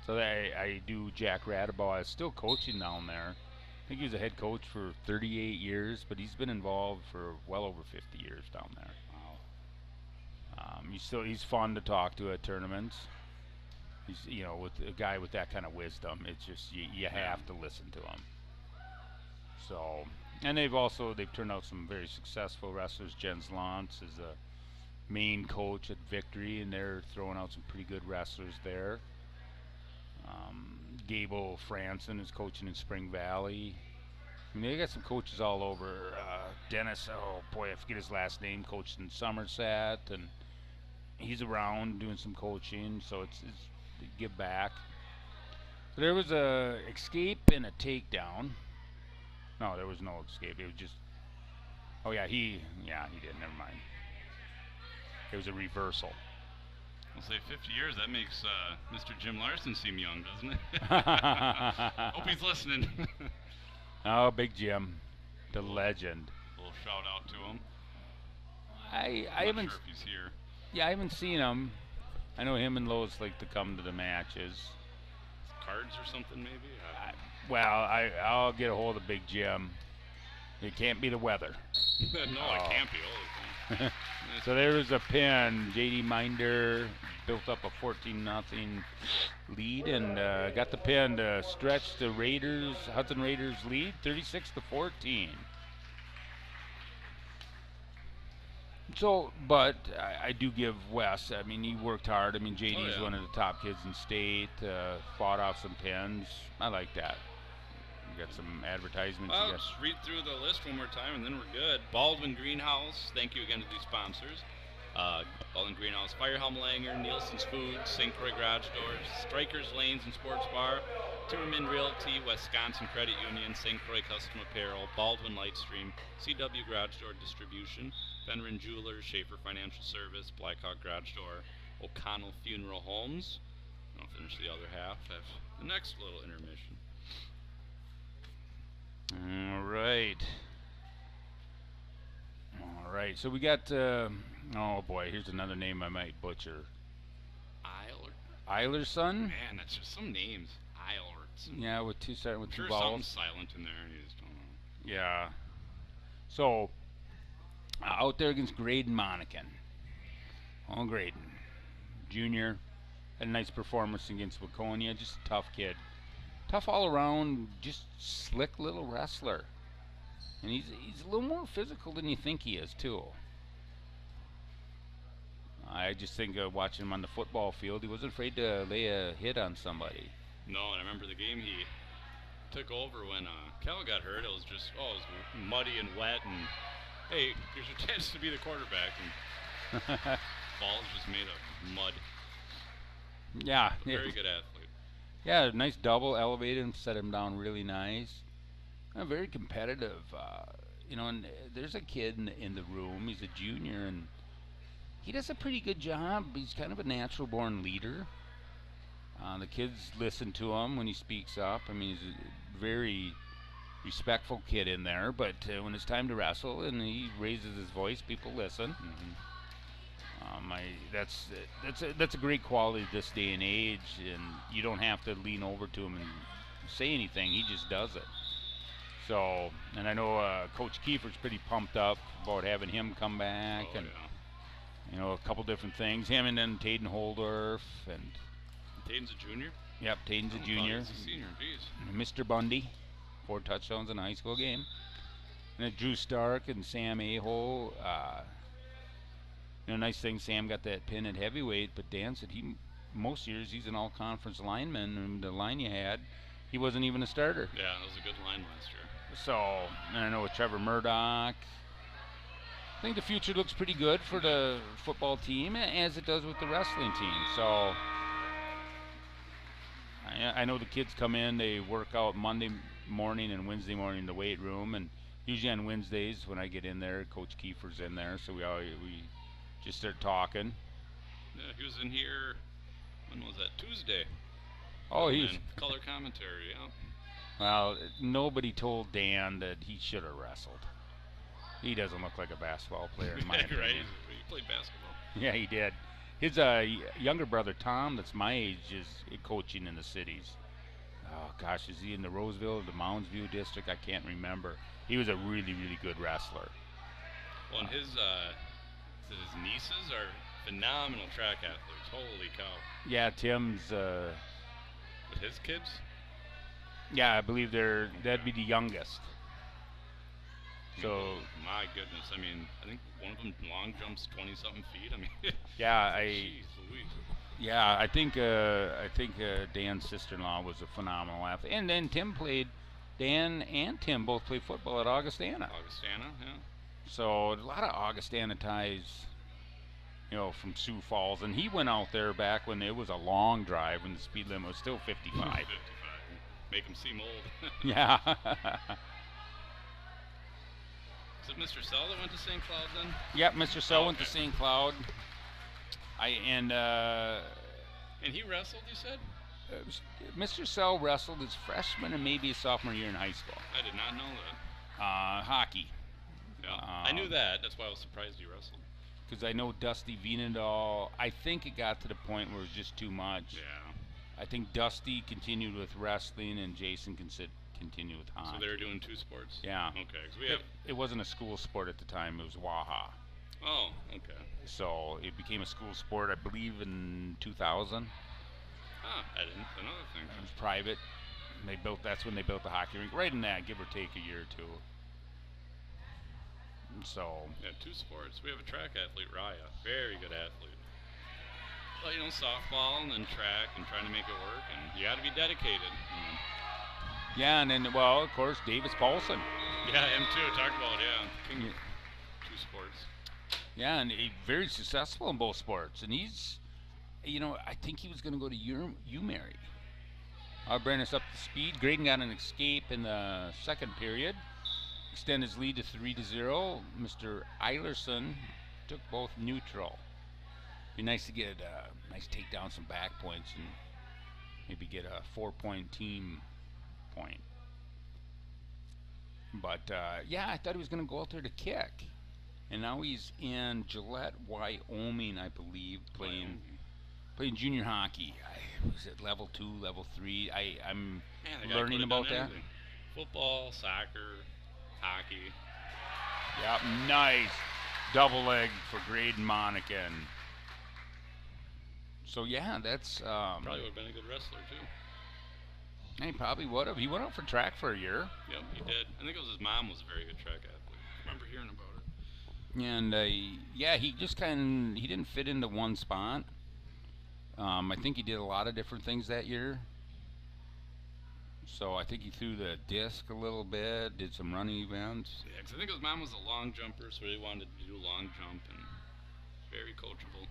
So I do Jack Radabaugh. I was still coaching down there. I think he was a head coach for 38 years, but he's been involved for well over 50 years down there. Wow. He's fun to talk to at tournaments. He's, you know, with a guy with that kind of wisdom, it's just you have to listen to him. So, and they've turned out some very successful wrestlers. Jens Lantz is a main coach at Victory, and they're throwing out some pretty good wrestlers there. Gabe Franson is coaching in Spring Valley. I mean, they got some coaches all over. Dennis, oh boy, I forget his last name, coached in Somerset, and he's around doing some coaching, so it's give back. So there was a escape and a takedown. No, there was no escape. It was just. Oh yeah, he did. Never mind. It was a reversal. I'll say 50 years. That makes Mr. Jim Larson seem young, doesn't it? Hope he's listening. Oh, Big Jim, the legend. A little shout out to him. I haven't. Sure if he's here. Yeah, I haven't seen him. I know him and Lois like to come to the matches. Cards or something, maybe? I'll get a hold of Big Jim. It can't be the weather. No, it can't be. So there was a pin. J.D. Minder built up a 14-0 lead and got the pin to stretch the Hudson Raiders lead, 36-14. So, but I do give Wes. I mean, he worked hard. I mean, JD's one of the top kids in state. Fought off some pins. I like that. You got some advertisements. Just read through the list one more time, and then we're good. Baldwin Greenhouse. Thank you again to these sponsors. Baldwin Greenhouse, Firehelm Langer, Nielsen's Foods, St. Croix Garage Doors, Strikers Lanes and Sports Bar, Timmerman Realty, Wisconsin Credit Union, St. Croix Custom Apparel, Baldwin Lightstream, CW Garage Door Distribution, Benrin Jewelers, Schaefer Financial Service, Blackhawk Garage Door, O'Connell Funeral Homes. I'll finish the other half. Have the next little intermission. All right. So we got. Oh boy, here's another name I might butcher. Iverson. Man, that's just some names. Iverson. Yeah, with two vowels. Something's silent in there. You just don't know. Yeah. So out there against Graydon Monikan. Oh, Graydon, junior, had a nice performance against Waconia. Just a tough kid. Tough all around, just slick little wrestler. And he's a little more physical than you think he is, too. I just think watching him on the football field, he wasn't afraid to lay a hit on somebody. No, and I remember the game he took over when Cal got hurt. It was just, it was muddy and wet, and hey, here's your chance to be the quarterback. And balls just made of mud. Yeah. Very good athlete. Yeah, nice double, elevated him, set him down really nice. Very competitive. And there's a kid in the room. He's a junior, and he does a pretty good job. He's kind of a natural-born leader. The kids listen to him when he speaks up. I mean, he's a very respectful kid in there, but when it's time to wrestle and he raises his voice, people listen. That's a great quality this day and age, and you don't have to lean over to him and say anything. He just does it. So, and I know Coach Kiefer's pretty pumped up about having him come back, and a couple different things. Him and then Taden Holdorf, and Taden's a junior? Yep, Taden's a junior. He's a senior, jeez. And Mr. Bundy, 4 touchdowns in a high school game. And then Drew Stark and Sam Aho. Nice thing, Sam got that pin at heavyweight, but Dan said most years he's an all-conference lineman, and the line you had, he wasn't even a starter. Yeah, that was a good line last year. So, and I know with Trevor Murdoch, I think the future looks pretty good for the football team, as it does with the wrestling team. So, I know the kids come in, they work out Monday morning and Wednesday morning in the weight room, and usually on Wednesdays when I get in there, Coach Kiefer's in there, so we just start talking. Yeah, he was in here, when was that, Tuesday? Oh, he's color commentary, yeah. Well, nobody told Dan that he should have wrestled. He doesn't look like a basketball player in my opinion. Right, he played basketball. Yeah, he did. His younger brother Tom, that's my age, is coaching in the cities. Oh gosh, is he in the Roseville or the Mounds View district? I can't remember. He was a really, really good wrestler. Well, and his nieces are phenomenal track athletes. Holy cow! Yeah, Tim's. With his kids? Yeah, I believe that'd be the youngest. So my goodness, I mean, I think one of them long jumps 20-something feet. I mean, yeah, geez Louise. Yeah, I think Dan's sister-in-law was a phenomenal athlete, and then Dan and Tim both played football at Augustana. Augustana, yeah. So a lot of Augustana ties, from Sioux Falls, and he went out there back when it was a long drive when the speed limit was still 55. 55. Make him seem old. Yeah. Is it Mr. Sell that went to St. Cloud then? Yep, Mr. Sell went to St. Cloud. And he wrestled, you said? Mr. Sell wrestled his freshman and maybe his sophomore year in high school. I did not know that. Hockey. Yeah, I knew that. That's why I was surprised he wrestled. Because I know Dusty Vienendahl, I think it got to the point where it was just too much. Yeah. I think Dusty continued with wrestling and Jason continued with hockey. So they were doing 2 sports? Yeah. Okay. 'Cause it wasn't a school sport at the time. It was Waha. Oh, okay. So it became a school sport, I believe, in 2000. Another thing. It was private. That's when they built the hockey rink. Right in that, give or take a year or two. So. Yeah, 2 sports. We have a track athlete, Raya. Very good athlete. Well, softball and then track and trying to make it work, and you got to be dedicated. Yeah, and then, of course, Davis Paulson. Yeah, him too. Talk about, king of 2 sports. Yeah, and he's very successful in both sports. And he's, I think he was going to go to UMary. I'll bring us up to speed. Graydon got an escape in the second period. Extend his lead to 3-0. Mr. Iverson took both neutral. Be nice to get a nice takedown, some back points, and maybe get a 4-point team point. But I thought he was going to go out there to kick, and now he's in Gillette, Wyoming, I believe, playing junior hockey. Was it level 2, level 3? I'm learning about that. Football, soccer, hockey. Yep, nice double leg for Graydon Monikan. So that's probably would have been a good wrestler too. He probably would have. He went out for track for a year. Yep, he did. I think it was his mom was a very good track athlete. I remember hearing about it. And yeah, he just he didn't fit into one spot. I think he did a lot of different things that year. So I think he threw the disc a little bit, did some running events. Yeah, because I think his mom was a long jumper, so he wanted to do long jump, and very coachable.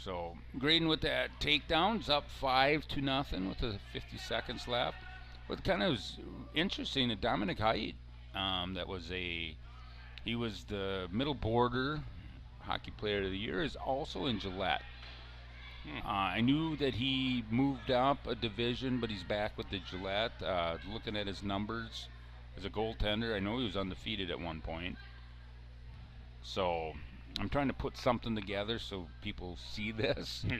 So Graydon with that takedowns up 5-0 with the 50 seconds left. What kind of was interesting that Dominic Hite, he was the middle border hockey player of the year, is also in Gillette. I knew that he moved up a division, but he's back with the Gillette. Looking at his numbers as a goaltender, I know he was undefeated at one point. So I'm trying to put something together so people see this. Yeah.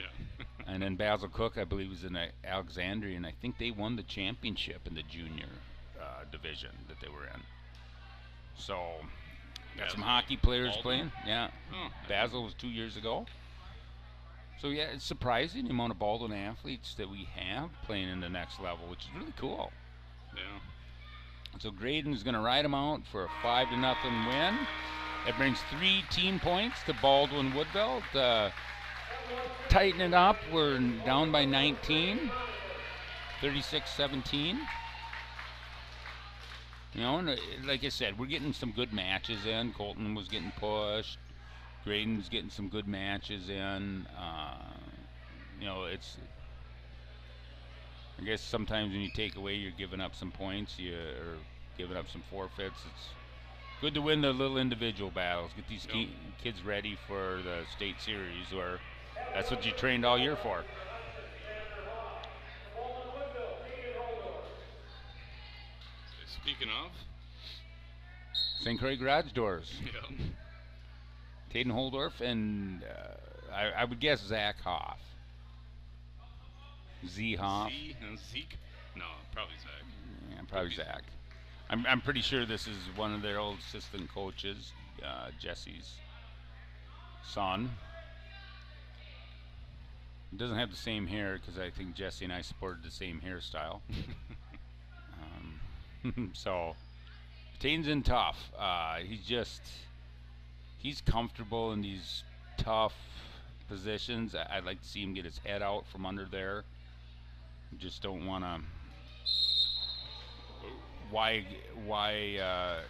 And then Basil Cook, I believe, was in Alexandria, and I think they won the championship in the junior division that they were in. So got some hockey players Baldwin? playing. Yeah. Oh, Basil was 2 years ago. So yeah, it's surprising the amount of Baldwin athletes that we have playing in the next level, which is really cool. Yeah. So Graydon's going to ride them out for a 5-0 win. That brings 3 team points to Baldwin-Woodville. Tighten it up. We're down by 19, 36-17. You know, and like I said, we're getting some good matches in. Colton was getting pushed. Graydon's getting some good matches in. You know, I guess sometimes when you take away, you're giving up some points, or giving up some forfeits. It's good to win the little individual battles. Get these kids ready for the state series, where that's what you trained all year for. Speaking of, St. Croix Garage Doors. yeah. Taden Holdorf and I would guess Zach Hoff. Z Hoff. Zeke? No, probably Zach. Yeah, probably Zach. I'm pretty sure this is one of their old assistant coaches, Jesse's son. He doesn't have the same hair because I think Jesse and I supported the same hairstyle. So, Taden's in tough. He's comfortable in these tough positions. I'd like to see him get his head out from under there. Just don't want to. Why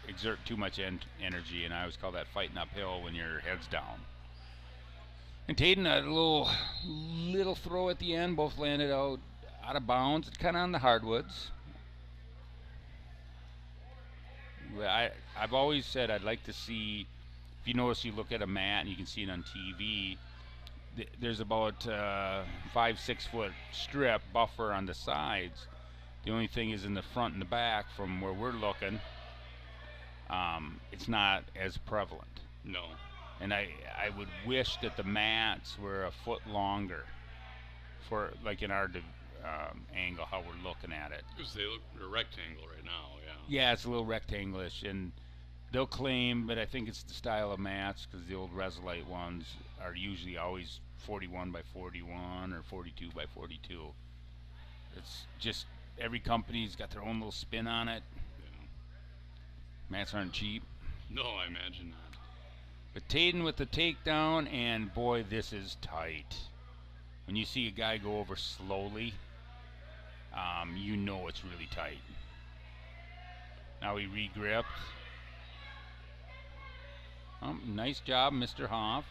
exert too much energy? And I always call that fighting uphill when your head's down. And Taden, a little throw at the end, both landed out of bounds. It's kind of on the hardwoods. I've always said I'd like to see. If you notice, you look at a mat and you can see it on TV. There's about 5-6 foot strip buffer on the sides. The only thing is in the front and the back from where we're looking, it's not as prevalent. No. And I would wish that the mats were a foot longer for, like, in our angle, how we're looking at it. Because they look a rectangle right now, yeah. Yeah, it's a little rectangle-ish, and they'll claim, but I think it's the style of mats, because the old Resolite ones are usually always 41 by 41 or 42 by 42. It's just every company's got their own little spin on it. Yeah. Mats aren't cheap. No, I imagine not. But Taden with the takedown, and boy, this is tight. When you see a guy go over slowly, you know it's really tight. Now he regripped. Nice job, Mr. Hoff.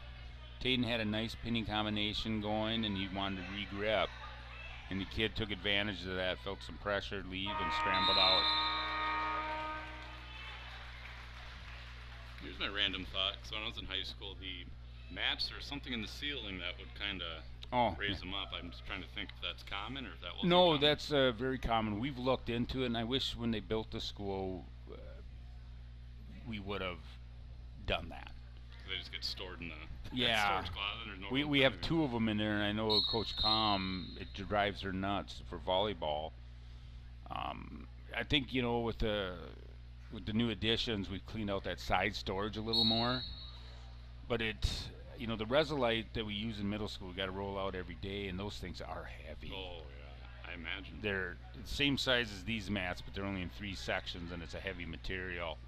Taden had a nice pinning combination going, and he wanted to regrip. And the kid took advantage of that, felt some pressure leave, and scrambled out. Here's my random thought. So when I was in high school, the mats, there's something in the ceiling that would kind of raise them up. I'm just trying to think if that's common or if that wasn't No, common. that's very common. We've looked into it, and I wish when they built the school, we would have done that. They just get stored in the Yeah. storage closet. There's no room We for have anything. 2 of them in there, and I know Coach Com, it drives her nuts for volleyball. I think, you know, with the new additions, we've cleaned out that side storage a little more. But it's, you know, the Resolite that we use in middle school, we got to roll out every day, and those things are heavy. Oh, yeah. I imagine. They're the same size as these mats, but they're only in 3 sections, and it's a heavy material.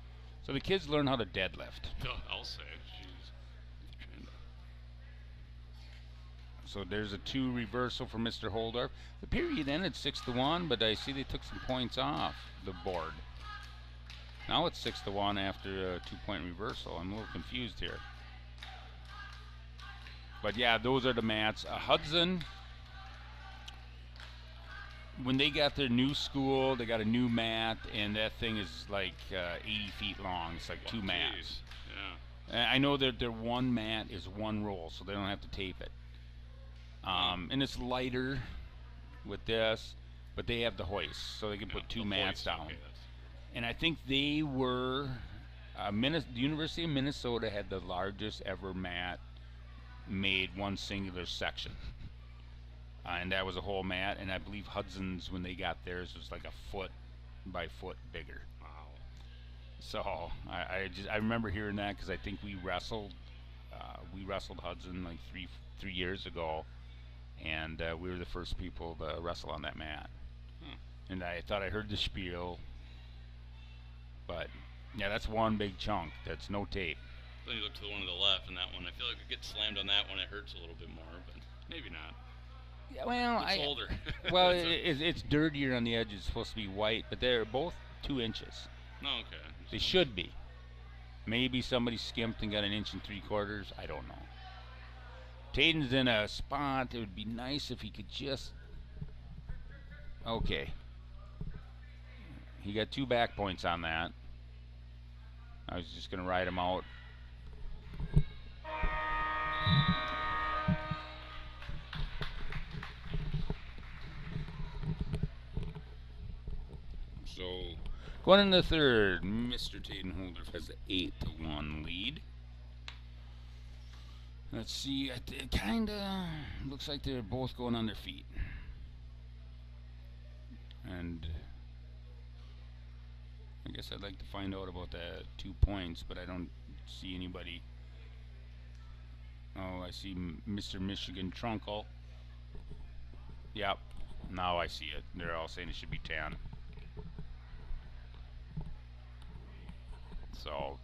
So the kids learn how to deadlift. Oh, I'll say. Jeez. So there's a 2 reversal for Mr. Holdorf. The period ended 6-1, but I see they took some points off the board. Now it's 6-1 after a 2-point reversal. I'm a little confused here. But yeah, those are the mats. Hudson, when they got their new school, they got a new mat, and that thing is like 80 feet long. It's like 2 mats. Yeah. I know that their one mat is 1 roll, so they don't have to tape it. And it's lighter with this, but they have the hoist, so they can put 2 mats down. Okay, And I think they were, the University of Minnesota had the largest ever mat made one singular section. And that was a whole mat, and I believe Hudson's, when they got theirs, was like a foot by foot bigger. wow. So I remember hearing that because I think we wrestled Hudson like three years ago, and we were the first people to wrestle on that mat. And I thought I heard the spiel, but yeah, that's one big chunk. That's no tape. Then you look to the one to the left, and that one, I feel like it gets slammed on that one, it hurts a little bit more, but Maybe not. Yeah, well, it's older. well, it's dirtier on the edge. It's supposed to be white, but they're both 2 inches. No, okay. They should be. Maybe somebody skimped and got 1 3/4 inches. I don't know. Taden's in a spot. It would be nice if he could just. Okay. He got 2 back points on that. I was just going to ride him out. So, going in the third, Mr. Taden Holdorf has the 8-1 lead. Let's see, it kind of looks like they're both going on their feet. And I guess I'd like to find out about the 2 points, but I don't see anybody. Oh, I see Mr. Michigan Trunkle. Yep, now I see it. They're all saying it should be 10. So,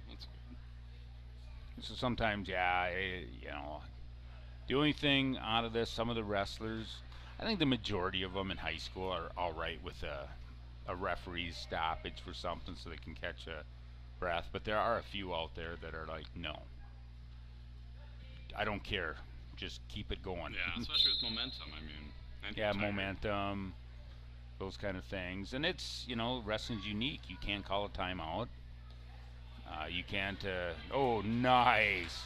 That's good. so sometimes, yeah, you know, the only thing out of this, some of the wrestlers, I think the majority of them in high school are all right with a referee's stoppage for something so they can catch a breath. But there are a few out there that are like, no, I don't care, just keep it going. Yeah, especially with momentum. I mean, and Yeah, tired. momentum, those kind of things. And it's, you know, wrestling's unique. You can't call a timeout. You can't, oh, nice.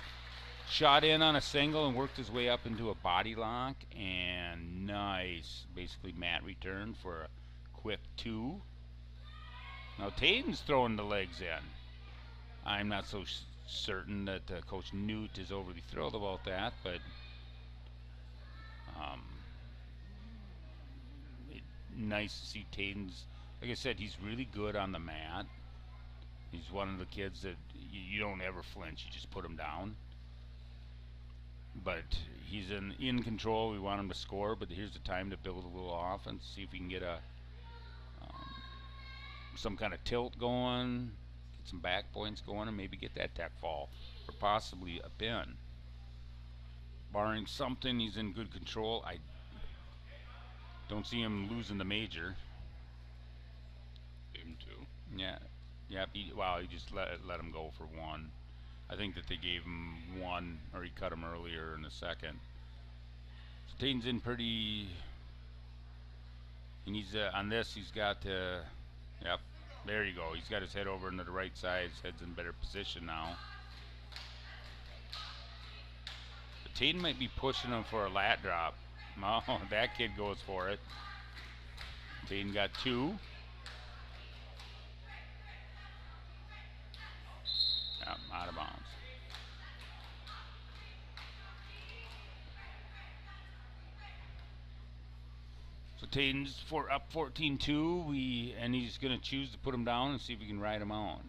Shot in on a single and worked his way up into a body lock. And nice, basically mat return for a quick 2. Now Taden's throwing the legs in. I'm not so certain that Coach Newt is overly thrilled about that, but nice to see Taden's. Like I said, he's really good on the mat. He's one of the kids that you don't ever flinch. You just put him down. But he's in control. We want him to score, but here's the time to build a little offense, see if we can get a some kind of tilt going, get some back points going, and maybe get that tech fall, or possibly a pin. Barring something, he's in good control. I don't see him losing the major. Gave him 2. Yeah, he just let him go for 1. I think that they gave him 1, or he cut him earlier in the second. So Taden's in pretty. And he's on this. He's got. Yep, there you go. He's got his head over into the right side. His head's in better position now. But Taden might be pushing him for a lat drop. Oh, that kid goes for it. Taden got 2. Out of bounds. So Taden's up 14-2. And he's going to choose to put him down and see if we can ride him out.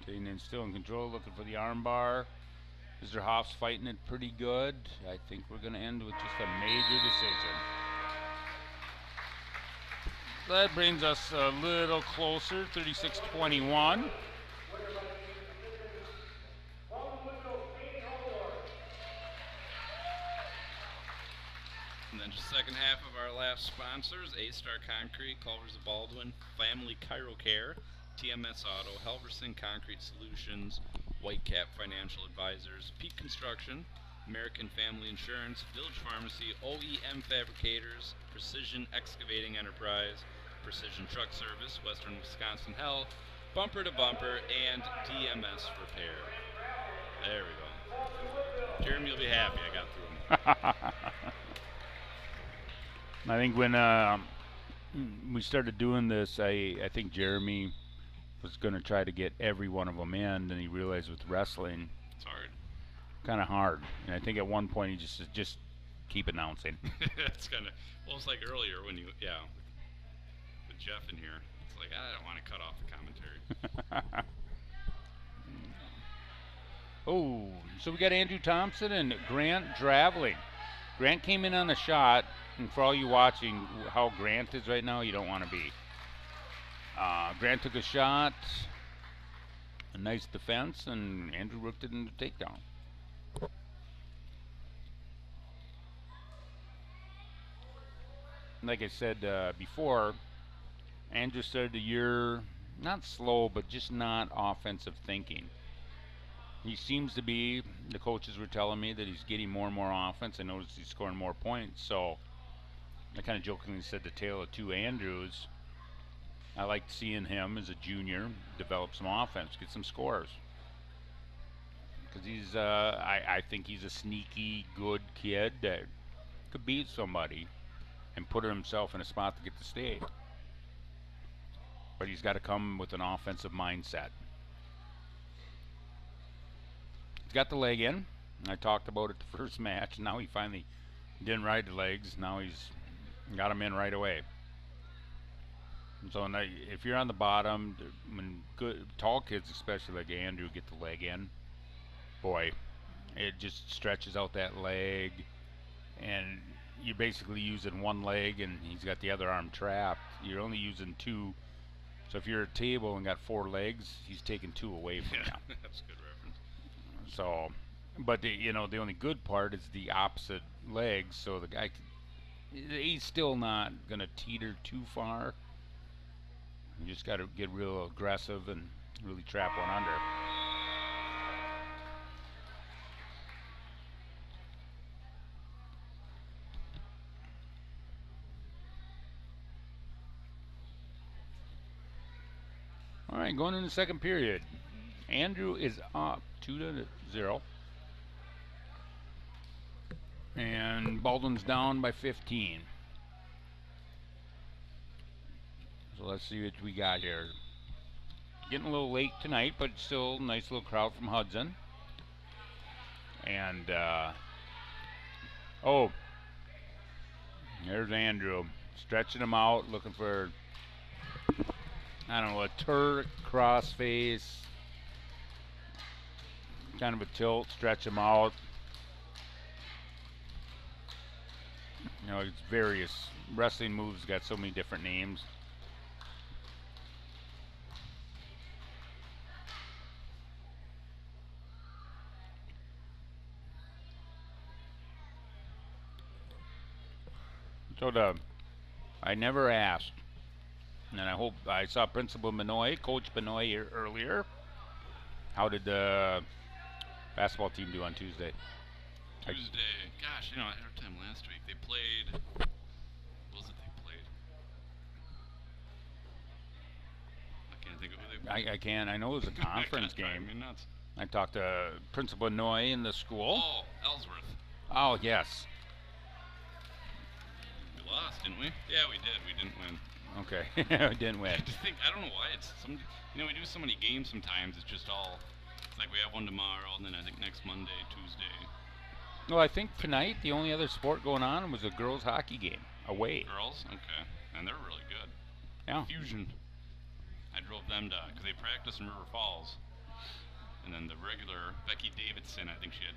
Staying in, still in control, looking for the armbar. Mr. Hoff's fighting it pretty good. I think we're going to end with just a major decision. That brings us a little closer, 36-21. And then just second half of our last sponsors, A-Star Concrete, Culvers of Baldwin, Family Chiro Care, TMS Auto, Helverson Concrete Solutions, Whitecap Financial Advisors, Peak Construction, American Family Insurance, Village Pharmacy, OEM Fabricators, Precision Excavating Enterprise, Precision Truck Service, Western Wisconsin Health, Bumper to Bumper, and DMS Repair. There we go. Jeremy will be happy I got through them. I think when we started doing this, I think Jeremy was going to try to get every one of them in, and he realized with wrestling, It's hard. kind of hard. And I think at one point he just said, just keep announcing. It's kind of, well, it's like earlier when you, with Jeff in here. It's like, I don't want to cut off the commentary. Oh, so we got Andrew Thompson and Grant Draveling. Grant came in on a shot, and for all you watching how Grant is right now, you don't want to be. Grant took a shot, a nice defense, and Andrew rooked it into takedown. Like I said before, Andrew started the year not slow, but just not offensive thinking. He seems to be, the coaches were telling me that he's getting more and more offense. I noticed he's scoring more points, so I kind of jokingly said the tale of two Andrews. I liked seeing him as a junior develop some offense, get some scores. Because he's, I think he's a sneaky, good kid that could beat somebody and put himself in a spot to get the state. But he's got to come with an offensive mindset. He's got the leg in. I talked about it the first match. Now he finally didn't ride the legs. Now he's got him in right away. So if you're on the bottom, when good tall kids, especially like Andrew, get the leg in, boy, it just stretches out that leg, and you're basically using one leg, and he's got the other arm trapped. You're only using two. So if you're a table and got four legs, he's taking two away from you. That's a good reference. So, but the only good part is the opposite legs. So the guy, he's still not gonna teeter too far. You just got to get real aggressive and really trap one under. All right, going into the second period. Andrew is up 2-0. And Baldwin's down by 15. So let's see what we got here. Getting a little late tonight, but still nice little crowd from Hudson. And, oh, there's Andrew. Stretching him out, looking for, I don't know, a Turk, crossface, kind of a tilt, stretch him out. It's various wrestling moves, got so many different names. So I never asked, and I hope I saw Principal Benoit, Coach Benoit here earlier. How did the basketball team do on Tuesday? Tuesday, gosh, I had our time last week. They played. What was it they played? I can't think of who they. I can. I know it was a conference game. Me nuts. I talked to Principal Benoit in the school. Oh, Ellsworth. Oh yes. We lost, didn't we? Yeah, we did. We didn't win. Okay, we didn't win. I don't know why it's some. We do so many games sometimes. It's just all. It's like we have one tomorrow, and then I think next Monday, Tuesday. Well, I think tonight the only other sport going on was a girls' hockey game away. Girls, okay, and they're really good. Yeah. Fusion. I drove them down because they practice in River Falls. And then the regular Becky Davidson, I think she had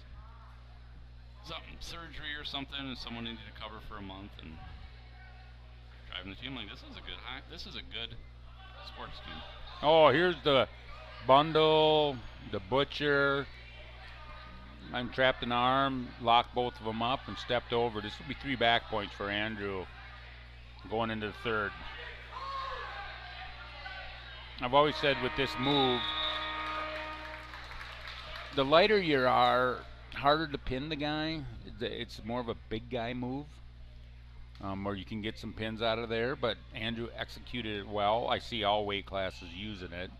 something, surgery or something, and someone needed to cover for a month. And driving the team, like, this is a good sports team. Oh, here's the bundle, the butcher. I'm trapped an arm, locked both of them up, and stepped over. This will be 3 back points for Andrew going into the third. I've always said with this move, the lighter you are, harder to pin the guy. It's more of a big guy move, where you can get some pins out of there, but Andrew executed it well. I see all weight classes using it.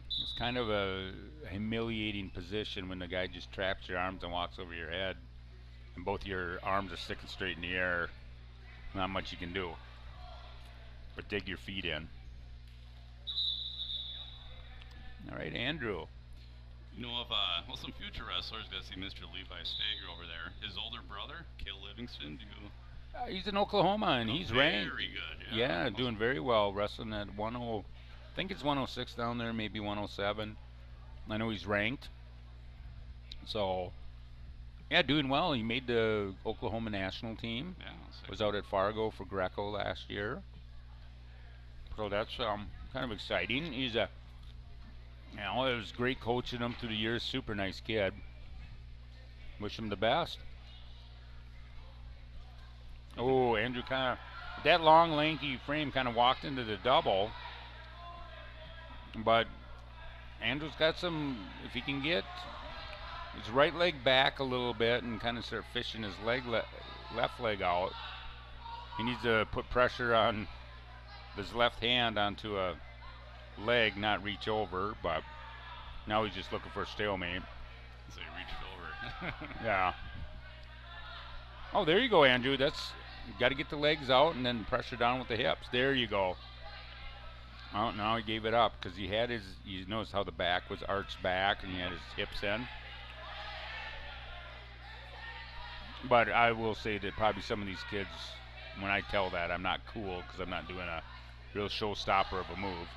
It's kind of a humiliating position when the guy just traps your arms and walks over your head, and both your arms are sticking straight in the air. Not much you can do, but dig your feet in. All right, Andrew. You know of some future wrestlers. Got to see Mr. Levi Stager over there. His older brother, Cale Livingston. He's in Oklahoma, and he's ranked. Very good. Yeah, doing very well, wrestling at 10. I think it's 106 down there, maybe 107. I know he's ranked. So, yeah, doing well. He made the Oklahoma national team. Yeah, was out at Fargo for Greco last year. So that's kind of exciting. He's a, it was great coaching him through the years. Super nice kid. Wish him the best. Oh, Andrew kind of, that long, lanky frame kind of walked into the double. But Andrew's got some, if he can get his right leg back a little bit and kind of start fishing his left leg out, he needs to put pressure on his left hand onto a leg, not reach over, but now he's just looking for a stalemate. So he reached over. Yeah. Oh, there you go, Andrew. That's, you got to get the legs out and then pressure down with the hips. There you go. Oh, now he gave it up because he had his, you notice how the back was arched back and he had his hips in. But I will say that probably some of these kids, when I tell that, I'm not cool because I'm not doing a real showstopper of a move.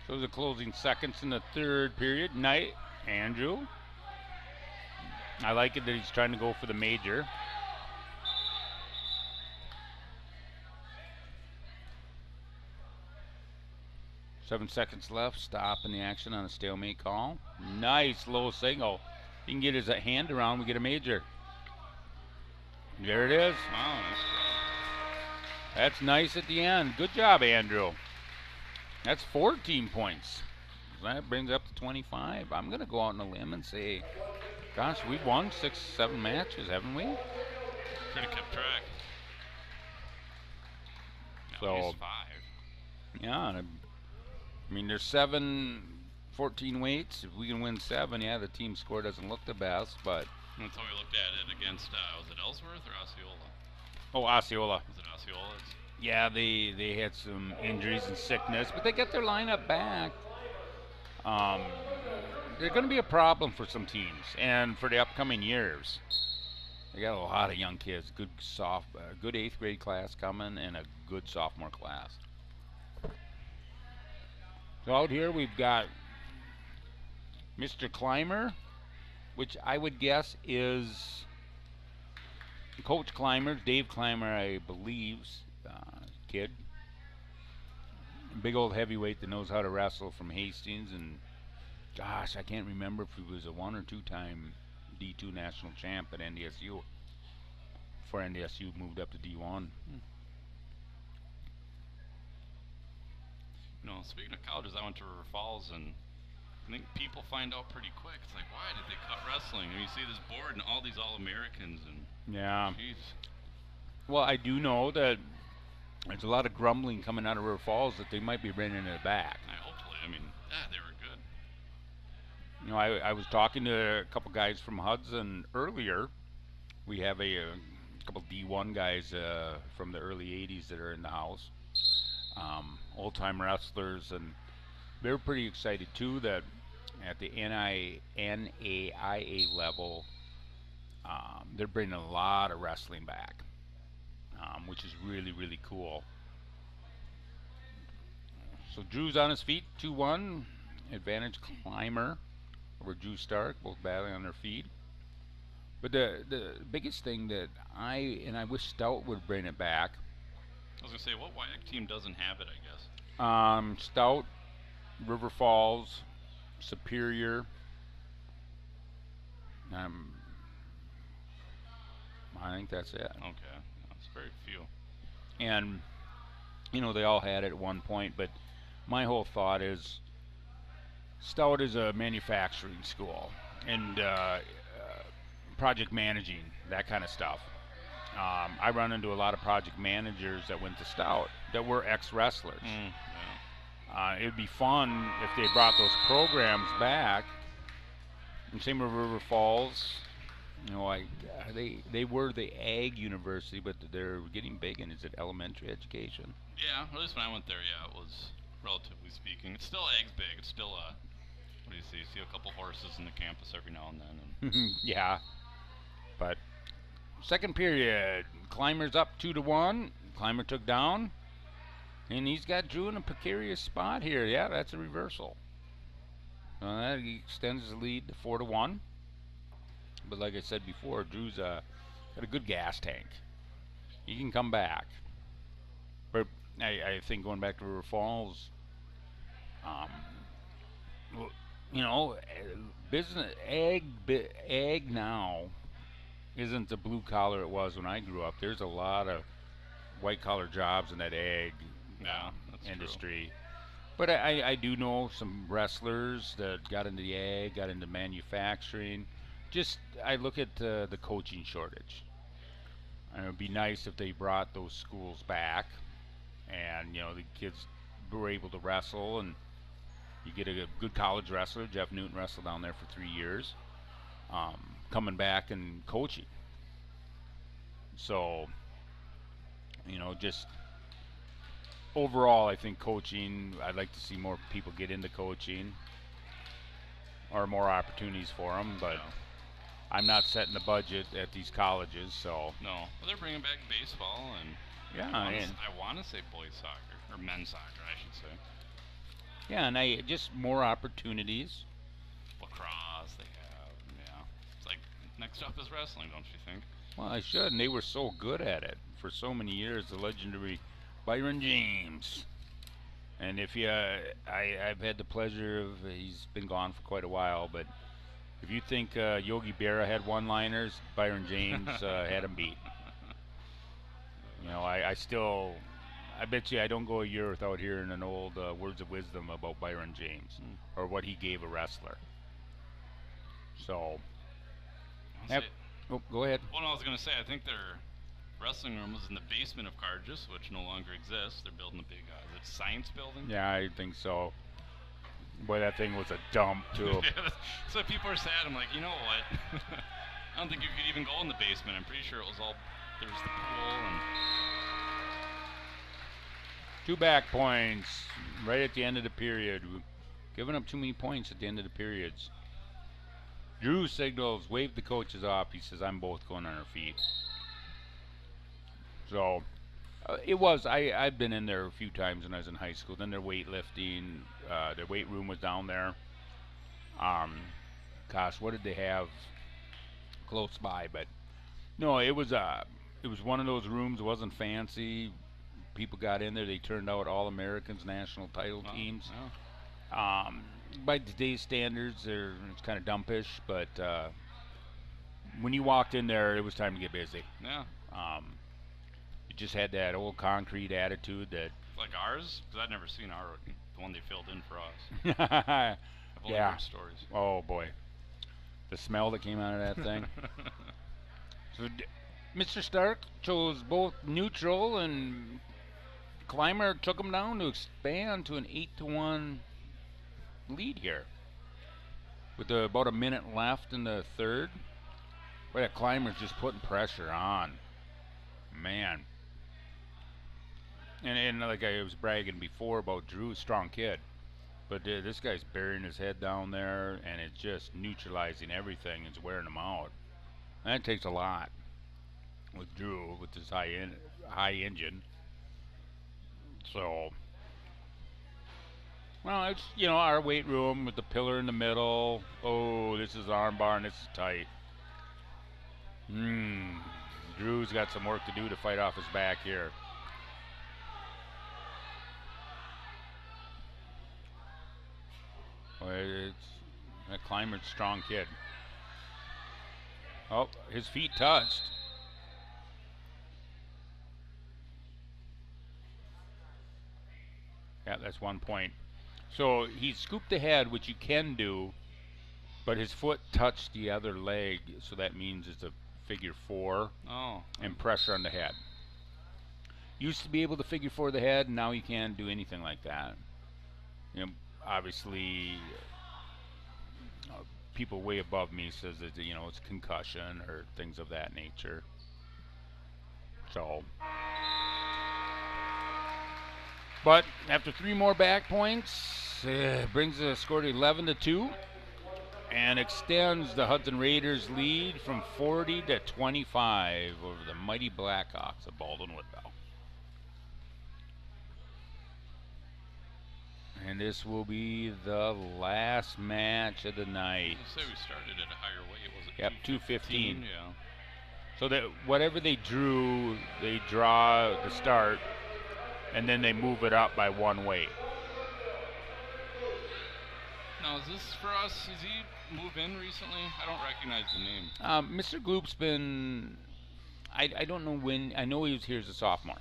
So the closing seconds in the third period. Night, Andrew. I like it that he's trying to go for the major. Seven seconds left. Stop in the action on a stalemate call. Nice low single. He can get his hand around. We get a major. There it is. Wow, that's nice at the end. Good job, Andrew. That's 14 points. That brings up to 25. I'm going to go out on a limb and say, gosh, we've won 6-7 matches, haven't we? Could have kept track. So, at least 5. Yeah, and I mean, there's 14 weights. If we can win 7, yeah, the team score doesn't look the best, but. That's how we looked at it against, was it Ellsworth or Osceola? Oh, Osceola. Was it Osceola? Yeah, they had some injuries and sickness, but they get their lineup back. They're going to be a problem for some teams, and for the upcoming years. They got a lot of young kids, good 8th grade class coming, and a good sophomore class. So out here we've got Mr. Climer, which I would guess is Coach Climer, Dave Climer, I believe's kid. Big old heavyweight that knows how to wrestle from Hastings, and gosh, I can't remember if he was a 1 or 2 time D2 national champ at NDSU before NDSU moved up to D1. You know, speaking of colleges, I went to River Falls, and I think people find out pretty quick. It's like, why did they cut wrestling? And you see this board and all these All-Americans, and yeah. Geez. Well, I do know that there's a lot of grumbling coming out of River Falls that they might be bringing it back. Hopefully, I mean, yeah, they were good. You know, I was talking to a couple guys from Hudson earlier. We have a couple D1 guys from the early 80s that are in the house. Old-time wrestlers, and they're pretty excited too that at the NAIA level, they're bringing a lot of wrestling back, which is really, really cool. So Drew's on his feet, 2-1. Advantage Climer over Drew Stark, both battling on their feet. But the biggest thing that I wish Stout would bring it back. I was gonna say, what WIAC team doesn't have it? I guess. Stout, River Falls, Superior. I think that's it. Okay, that's very few. And they all had it at one point. But my whole thought is, Stout is a manufacturing school and project managing, that kind of stuff. I run into a lot of project managers that went to Stout that were ex-wrestlers. It would be fun if they brought those programs back. And same with River Falls. They were the ag university, but they're getting big in, is it elementary education? Yeah, at least when I went there, yeah, it was, relatively speaking. It's still ag's big. It's still what do you see? You see a couple horses in the campus every now and then. And yeah. But second period, Climer's up 2-1. Climer took down, and he's got Drew in a precarious spot here. Yeah, that's a reversal. That extends his lead to 4-1. But like I said before, Drew's got a good gas tank. He can come back. But I think going back to River Falls, business ag now isn't the blue collar it was when I grew up. There's a lot of white collar jobs in that ag industry. True. But I do know some wrestlers that got into the ag, got into manufacturing. Just I look at the coaching shortage. And it would be nice if they brought those schools back, and the kids were able to wrestle, and you get a good college wrestler. Jeff Newton wrestled down there for 3 years, coming back and coaching. So, just overall, I think coaching, I'd like to see more people get into coaching or more opportunities for them, but I'm not setting the budget at these colleges, so. No, well, they're bringing back baseball and I want to say boys soccer, or men's soccer, I should say. Yeah, and just more opportunities. Lacrosse, they have, yeah. It's like, next up is wrestling, don't you think? Well, I should, and they were so good at it for so many years, the legendary Byron James. And if I've had the pleasure of, he's been gone for quite a while, but if you think Yogi Berra had one-liners, Byron James had him beat. I bet you I don't go a year without hearing an old words of wisdom about Byron James or what he gave a wrestler. So, go ahead. Well, no, I was going to say, I think their wrestling room was in the basement of Cargis, which no longer exists. They're building a big, is it science building? Yeah, I think so. Boy, that thing was a dump, too. So people are sad. I'm like, you know what? I don't think you could even go in the basement. I'm pretty sure it was all, there was the pool and... 2 back points right at the end of the period. Giving up too many points at the end of the periods. Drew signals, waved the coaches off. He says, I'm both going on our feet. So, I've been in there a few times when I was in high school. Then their weightlifting, their weight room was down there. Gosh, what did they have close by? But, no, it was one of those rooms. It wasn't fancy. People got in there. They turned out All-Americans, national title teams. Wow. By today's standards, it's kind of dumpish, but when you walked in there, it was time to get busy. Yeah. You just had that old concrete attitude that... Like ours? Because I'd never seen the one they filled in for us. I've only heard stories. Oh, boy. The smell that came out of that thing. So Mr. Stark chose both neutral, and Climer took him down to expand to an 8-1 lead here. With about a minute left in the third. Boy, that Climer's just putting pressure on. Man. And like I was bragging before about Drew, strong kid. But this guy's burying his head down there, and it's just neutralizing everything. It's wearing him out. And that takes a lot with Drew with his high engine. So, well, it's our weight room with the pillar in the middle. Oh, this is arm bar and this is tight. Drew's got some work to do to fight off his back here. Well, that Climer's a strong kid. Oh, his feet touched. Yeah, that's 1 point. So he scooped ahead, which you can do, but his foot touched the other leg, so that means it's a figure 4. Oh. And pressure on the head. Used to be able to figure 4 the head, now you can't do anything like that. Obviously, people way above me says that it's concussion or things of that nature. So, but after 3 more back points, brings the score to 11-2, and extends the Hudson Raiders' lead from 40 to 25 over the mighty Blackhawks of Baldwin-Woodville. And this will be the last match of the night. Let's say we started at a higher weight. Was it? Yep, 215. Yeah. So that whatever they drew, they draw the start, and then they move it up by 1 weight. Now, is this for us? Has he moved in recently? I don't recognize the name. Mr. Gloop's been, I don't know when, I know he was here as a sophomore.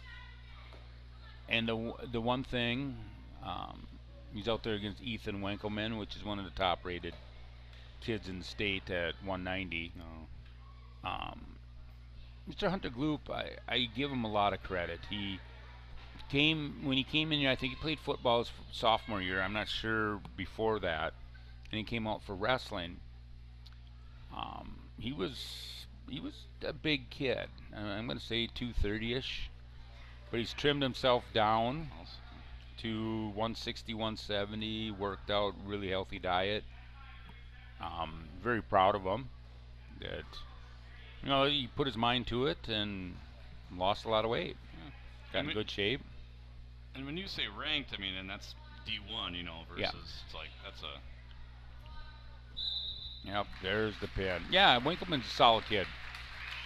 And the one thing, he's out there against Ethan Winkleman, which is one of the top-rated kids in the state at 190. No. Mr. Hunter Gloop, I give him a lot of credit. When he came in here, I think he played football his sophomore year. I'm not sure before that. And he came out for wrestling. He was a big kid. I'm going to say 230-ish. But he's trimmed himself down to 160, 170, worked out, really healthy diet. Very proud of him that he put his mind to it and lost a lot of weight. Yeah. Got in good shape. And when you say ranked, I mean, and that's D1, versus it's like that's a. Yep, there's the pin. Yeah, Winkleman's a solid kid,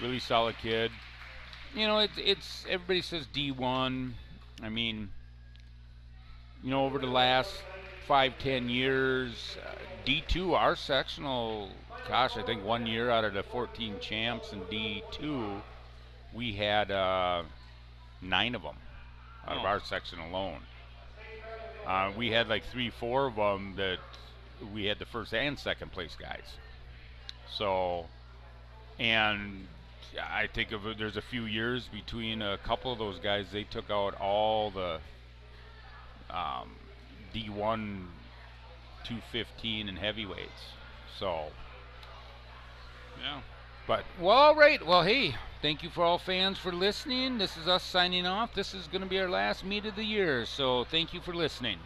really solid kid. It's everybody says D1. I mean, over the last 5-10 years, D2, our sectional, gosh, I think 1 year out of the 14 champs in D2, we had 9 of them out of our section alone. We had like 3-4 of them that we had the first and second place guys. So, and I think there's a few years between a couple of those guys. They took out all the D1 215 and heavyweights. So, yeah. But, well, all right. Well, hey, thank you for all fans for listening. This is us signing off. This is going to be our last meet of the year. So, thank you for listening.